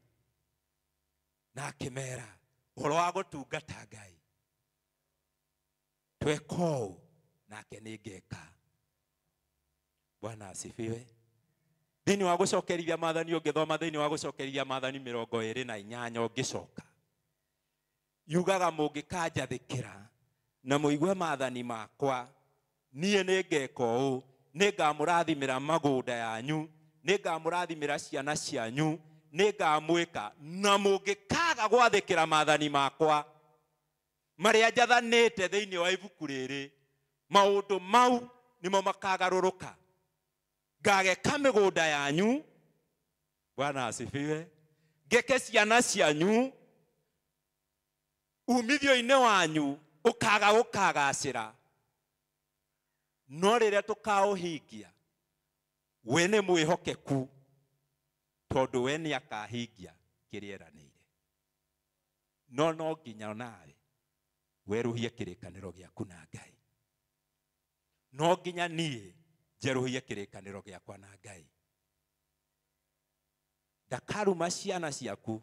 na akĩmera ũhoro wa gũtungata Ngai tweka ũũ nake nĩngeka Bwana asifiwe thĩinĩ wa gũcokerithia maathani ũngĩthoma thĩinĩ wa gũcokerithia maathani 28 ũngĩcoka yugaga mũngĩkanjathĩkĩra na mũigue maathani makwa niĩ nĩngeka ũũ nĩngamũrathimĩra magũnda yanyu nĩngamũrathimĩra ciana cianyu nĩngamwĩka na mũngĩkaga gwathĩkĩra maathani makwa maria njathanĩte thĩinĩ wa ibuku rĩrĩ, maũndũ mau nĩmo makagarũrũka. Ngageka mĩgũnda yanyu, Bwana asifiwe, ngeke ciana cianyu, umithio-inĩ wanyu ũkaga ũkagacĩra. No rĩrĩa tũkaũhingia, we nĩ mwĩhokeku, tondũ we nĩ akahingia kĩrĩa eranĩire. No nginya nawe werũhie kĩrĩkanĩro gĩaku na Ngai. No nginya niĩ njerũhie kĩrĩkanĩro gĩakwa na Ngai. Ndakaruma ciana ciaku,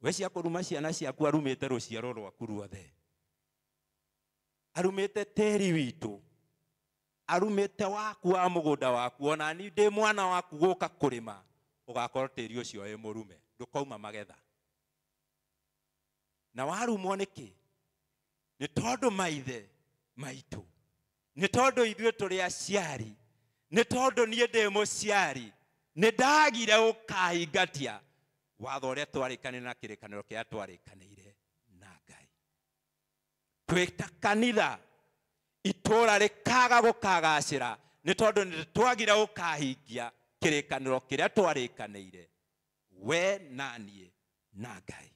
we cia kũruma ciana ciaku arumĩte rũciaro rwaku ruothe, arumĩte tĩri witũ, arumĩte waku wa mũgũnda waku, ona ni ndĩ mwana waku gũka kũrĩma, ũgakorwo tĩri ũcio wĩ mũrume, ndũkauma magetha. Na warumwo nĩkĩ? Nĩ tondũ maithe maitũ, nĩ tondũ ithuĩ tũrĩ aciari, nĩ tondũ niĩ ndĩ mũciari, nĩ ndagire gũkahingatia watho ũrĩa twarĩkanĩire na kĩrĩkanĩro kĩrĩa twarĩkanĩire na Ngai. Twĩ ta kanitha, itũũra rĩkaga gũkagacĩra nĩ tondũ nĩ twagire gũkahingia kĩrĩkanĩro kĩrĩa twarĩkanĩire we na niĩ na Ngai.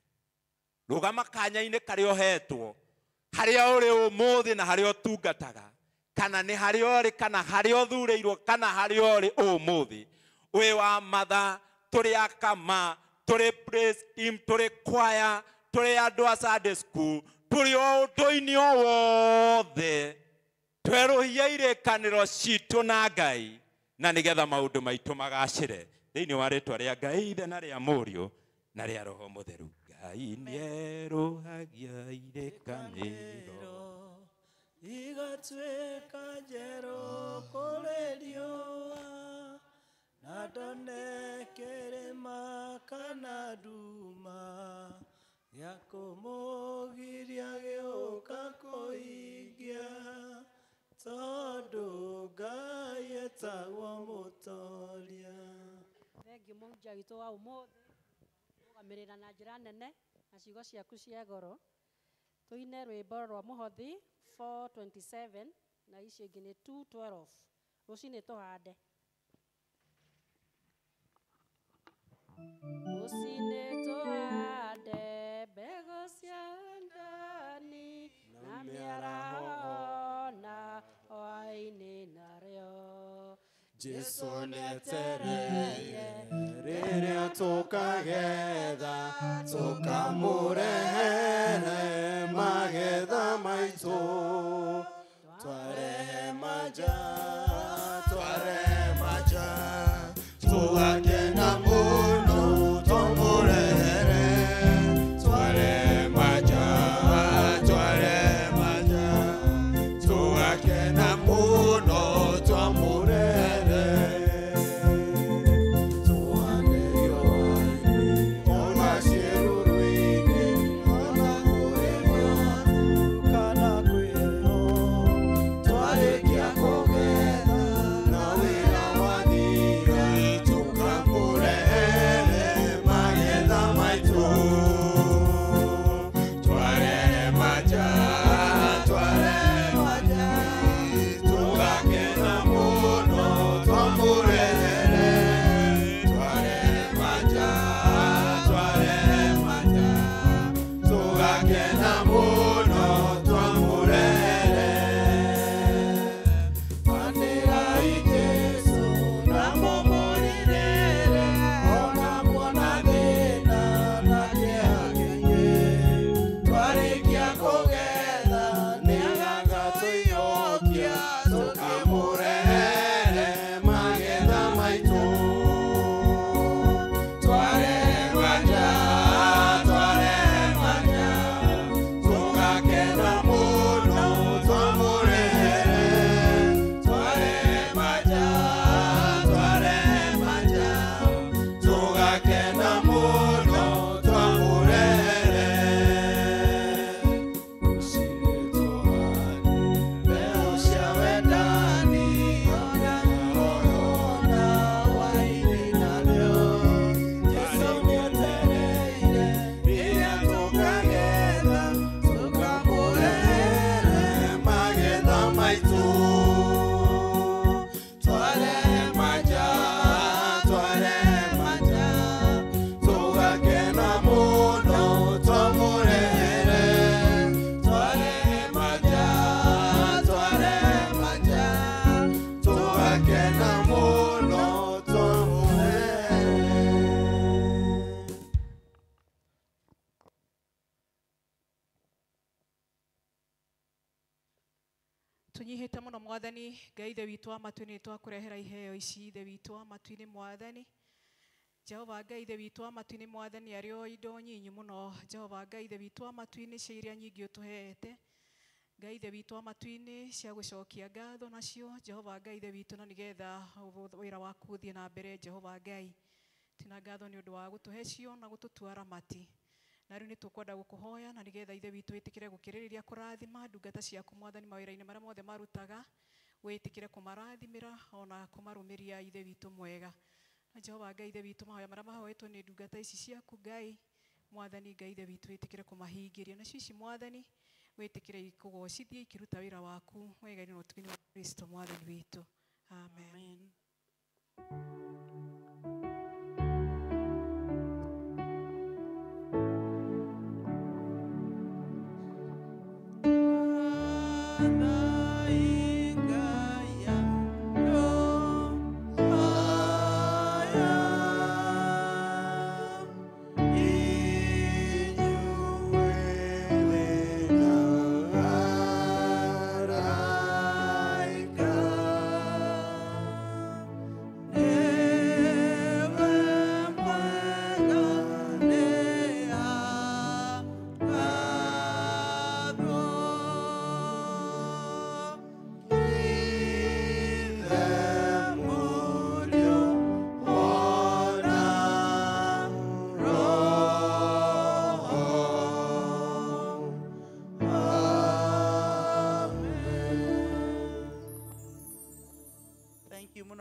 Rũgama kanya-inĩ karĩa ũhetwo, harĩa ũrĩ ũmũthĩ na harĩa ũtungataga, kana nĩ harĩa ũrĩ kana harĩa ũthurĩirwo kana harĩa ũrĩ ũmũthĩ, wĩ wa matha, tũrĩ akama, tũrĩ praise team, tũrĩ choir, tũrĩ andũ a Sunday school, tũrĩ o ũndũ-inĩ o wothe, twerũhie irĩkanĩro citũ na Ngai, na nĩgetha maũndũ maitũ magacĩre thĩinĩ wa rĩtwa rĩa Ngai Ithe na rĩa Mũriũ na rĩa Roho Mũtheru. Ngai nĩerũhagia irĩkanĩro igatuĩka njerũ kũrĩ riũa, na ndone kĩrĩma kana nduma gĩa kũmũgiria gĩũka kũhingia, tondũ Ngai etagwo mũtoria. Thengiũ mũhunjia witũ wa ũmũthĩ, rũgamĩrĩra na njĩra nene na ciugo ciaku cia goro. Tũine rwĩmbo rwa mũhothi 4:27 na icio ingĩ nĩ 2:12. Rũcinĩ tũhande. Rũcinĩ tũhande mbegũ cia ndani na mĩaraho na hwaĩ-inĩ narĩo. Jesũ nĩetereire rĩrĩa tũkagetha, tũkamũrehere magetha maitũ, twarehe manja, tũgakena mũno tũmũrehere, twarehe manja, tũgakena mũno twamũrehere. Kana kwĩra twinũhĩte mũno mwathani Ngai ithe witũ wa matu nĩ twakũrehera iheo ici ithe witũ wa matu-inĩ mwathani Jehova Ngai ithe witũ wa matu-inĩ mwathani arĩ o indo nyinyi mũno Jehova Ngai ithe witũ wa matu-inĩ cia iria nyingĩ ũtũhete Ngai ithe witũ wa matu-inĩ cia gũcokia ngatho nacio Jehova Ngai ithe witũ na nĩgetha wĩra waku ũthiĩ na mbere Jehova Ngai tina ngatho nĩ ũndũ wa gũtũhe cio na gũtũtua ramati na rĩu nĩ tũkwenda gũkũhoya na nĩgetha ithe witũ wĩtĩkĩre gũkĩrĩrĩria kũrathima ndungata ciaku mwathani mawĩra-inĩ marĩa mothe marutaga wĩtĩkĩre kũmarathimĩra ona kũmarũmĩria ithe witũ mwega na Jehova Ngai ithe witũ mahoya marĩa mahoetwo nĩ ndungata ici ciaku Ngai mwathani Ngai ithe witũ wĩtĩkĩre kũmahingĩria nacio ici mwathani wĩtĩkĩre ikũgocithie ikĩruta wĩra waku wega-inĩ na ũtugi-inĩ wa Kristo mwathani witũ amen.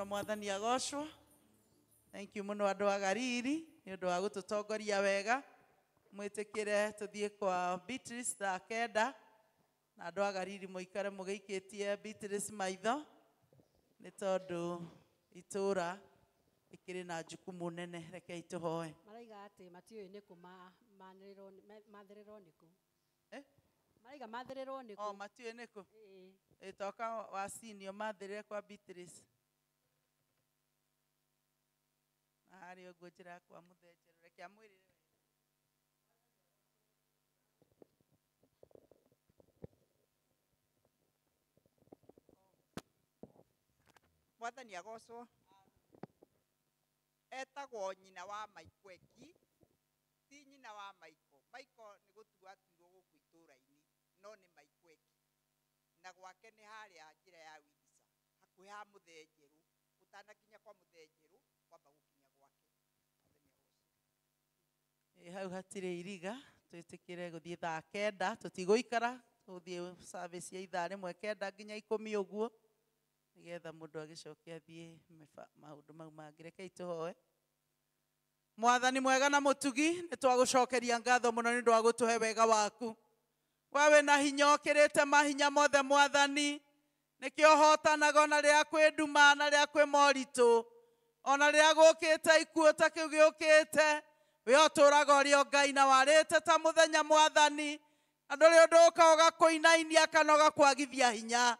Mwathani agocwo. Thank you muno andu a Gariri ni undu wa gututongoria wega mwitikire tuthie kwa Beatrice thaa kenda na andu a Gariri muikare mugiikitie Beatrice maitho ni tondu itura ikiri na jukumu nene reke ituhoe maraiga ati matiũĩ nĩ kũ mathĩrĩrwo nĩ kũ maraiga mathĩrĩrwo nĩ kũ matiũĩ nĩ kũ ĩtoka wa senior mathĩrĩre kwa Beatrice Ari oguo njĩra kwa mũthenjero reke amwĩrĩre Mwathani agocwo etagwo nyina wa Maikweki ti nyina wa Maiko Maiko nĩ gũtua atuirwo gũkũ itũũra-inĩ no nĩ Maikweki na gwake nĩ harĩa njĩra ya Windsor hakuhĩ ha mũthenjerũ ũtanakinya kwa mũthenjerũ kwamba gũkinya hau hatirĩ iriga twĩtĩkĩre gũthiĩ thaa kenda tũtigũikara tũthiĩ service ya ithaa rĩmwe kenda nginya 10 ũguo nĩgetha mũndũ agĩcokia athiĩ maũndũ mau mangĩ reke itũhoe Mwathani mwega na mũtugi nĩ twagũcokeria ngatho mũno nĩ ũndũ wa gũtũhe wega waku we wĩna hinya ũkĩrĩte mahinya mothe Mwathani nĩkĩo ũhotanaga ona rĩrĩa kwĩ nduma na rĩrĩa kwĩ moritũ ona rĩrĩa gũkĩte ikuũ ta kĩu gĩũkĩte we ũtũraga ũrĩ o Ngai na warĩte ta mũthenya Mwathani na ndũrĩ ũndũ ũka ũgakũinainia kana ũgakwagithia hinya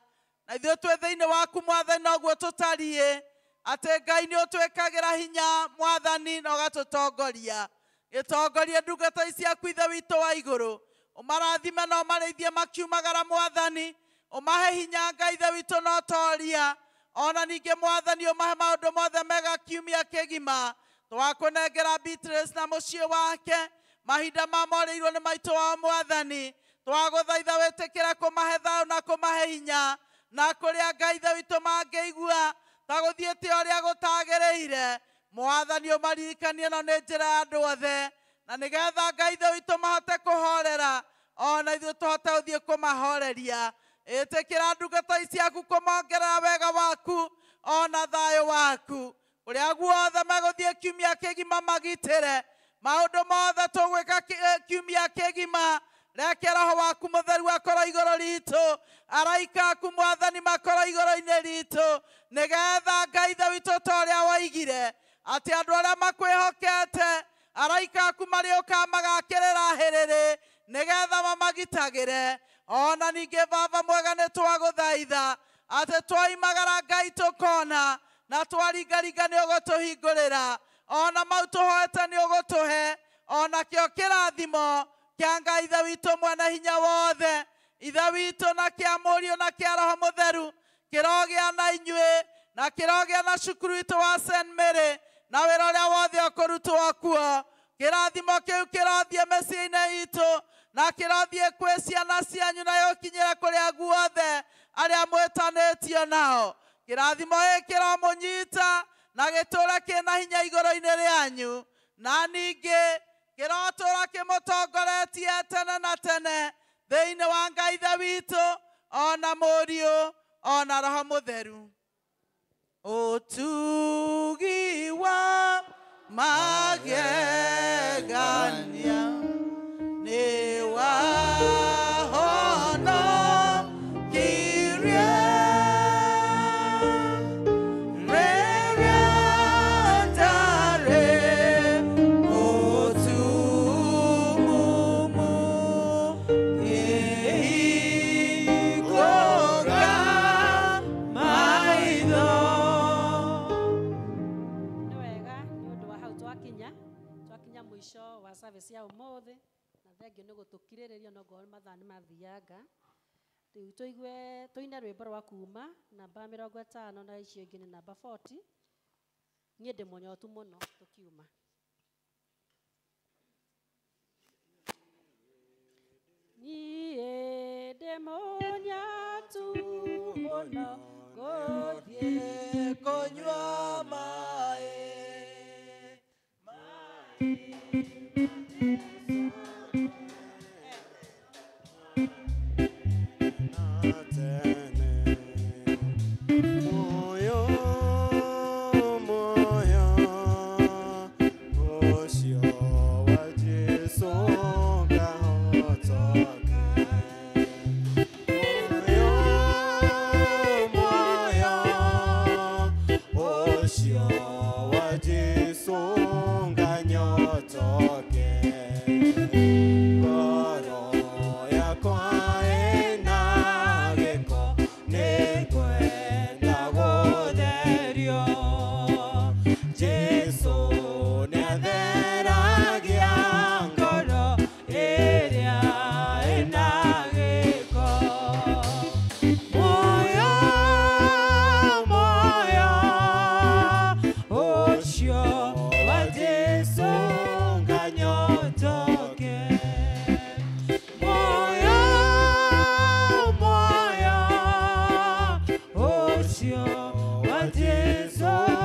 na ithuĩ twĩ thĩinĩ waku Mwathani noguo tũtariĩ atĩ Ngai nĩ ũtwĩkagĩra hinya Mwathani na ũgatũtongoria gĩtongorie ndungata ici ciaku ithe witũ wa igũrũ ũmarathime na ũmarĩithie makiumagara Mwathani ũmahe hinya Ngai ithe witũ na ũtoria ona ningĩ Mwathani ũmahe maũndũ mothe mega kiumia kĩgima twakũnengera Beatrice na mũciĩ wake mahinda mamorĩirwo nĩ maitũ wao Mwathani twagũthaitha wĩtĩkĩre kũmahe thayũ na kũmahe hinya na kũrĩa Ngai ithe witũ mangĩigua ta gũthiĩte ũrĩa gũtagĩrĩire Mwathani ũmaririkanie no nĩ njĩra ya andũ othe na nĩgetha Ngai ithe witũ mahote kũhorera ona ithuĩ tũhote gũthiĩ kũmahoreria ĩtĩkĩra ndungata ici ciaku kũmongerera wega waku ona thayũ waku ũrĩa guothe megũthiĩ kiumia kĩgima magitĩre maũndũ mothe tũgwĩka kiumia kĩgima reke roho waku mũtheru akorwo igũrũ ritũ araika aku Mwathani makorwo igũrũ-inĩ ritũ nĩgetha Ngai ithe witũ ta ũrĩa woigire atĩ andũ arĩa makwĩhokete araika aku marĩũkaga magakĩrĩra hĩrĩrĩ nĩgetha mamagitagĩre ona ningĩ Baba mwega nĩ twagũthaitha atĩ twaimagara Ngai tũkona na twaringaringa nĩ ũgũtũhingũrĩra ona mau tũhoete nĩ ũgũtũhe ona kĩo kĩrathimo kĩa Ngai ithe witũ mwene hinya wothe ithe witũ na kĩa mũriũ na kĩa roho mũtheru kĩrogĩa na inyuĩ na kĩrogĩa na cukuru witũ wa St. Mary na wĩra ũrĩa wothe ũkũrutwo kuo. Kĩrathimo kĩu kĩrothiĩ mĩciĩ-inĩ itũ na kĩrothiĩ kwĩ ciana cianyu na gĩkinyĩre kũrĩa guothe arĩa mwĩtanĩtio nao. Kĩrathimo gĩkĩ kĩromũnyita na gĩtũũre kĩna hinya igũrũ-inĩ rĩanyu, na ningĩ kĩrotũũra kĩmũtongoretie tene na tene thĩinĩ wa Ngai ithe witũ ona mũriũ ona roho mũtheru. Ũtugi wa magegania nĩ wahonokirie rĩrĩa ndarĩ mũtumumu ngĩhingũra maitho. Nĩ wega nĩ ũndũ wa hau twakinya mũico wa service ya ũmũthĩ, na thengio nĩ gũtũkirĩrĩria no ngorwo mathaa nĩ mathianga. Rĩu tũine rwĩmbo rwa kuuma namba 50 na icio ingĩ nĩ namba 40. Niĩ ndĩ mũnyotu mũno tũkiuma. Niĩ ndĩ mũnyotu mũno gũthiĩ kũnyua maĩ. Wa Yesu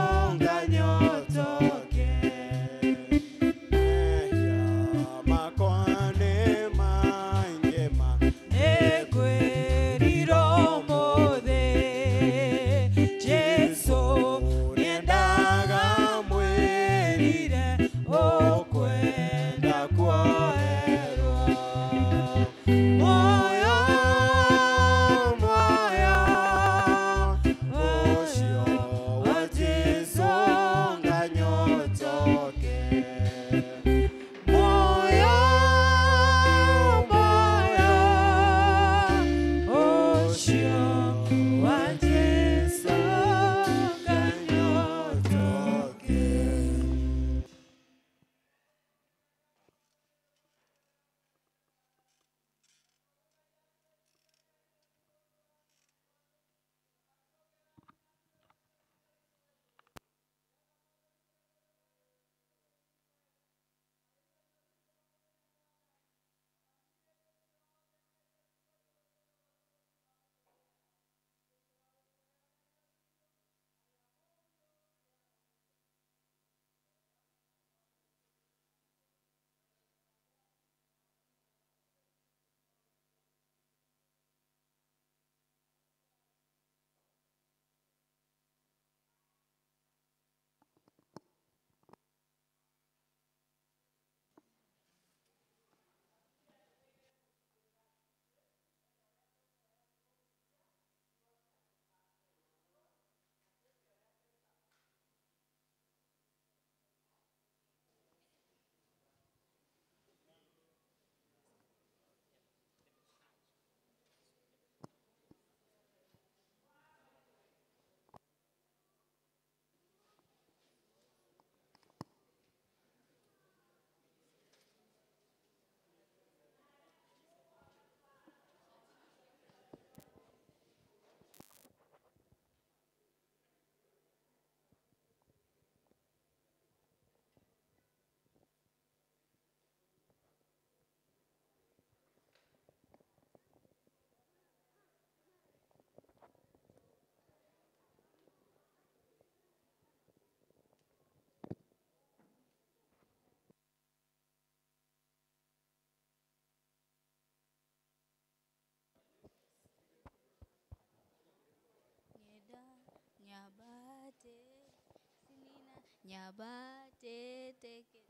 nyabatĩtĩkĩra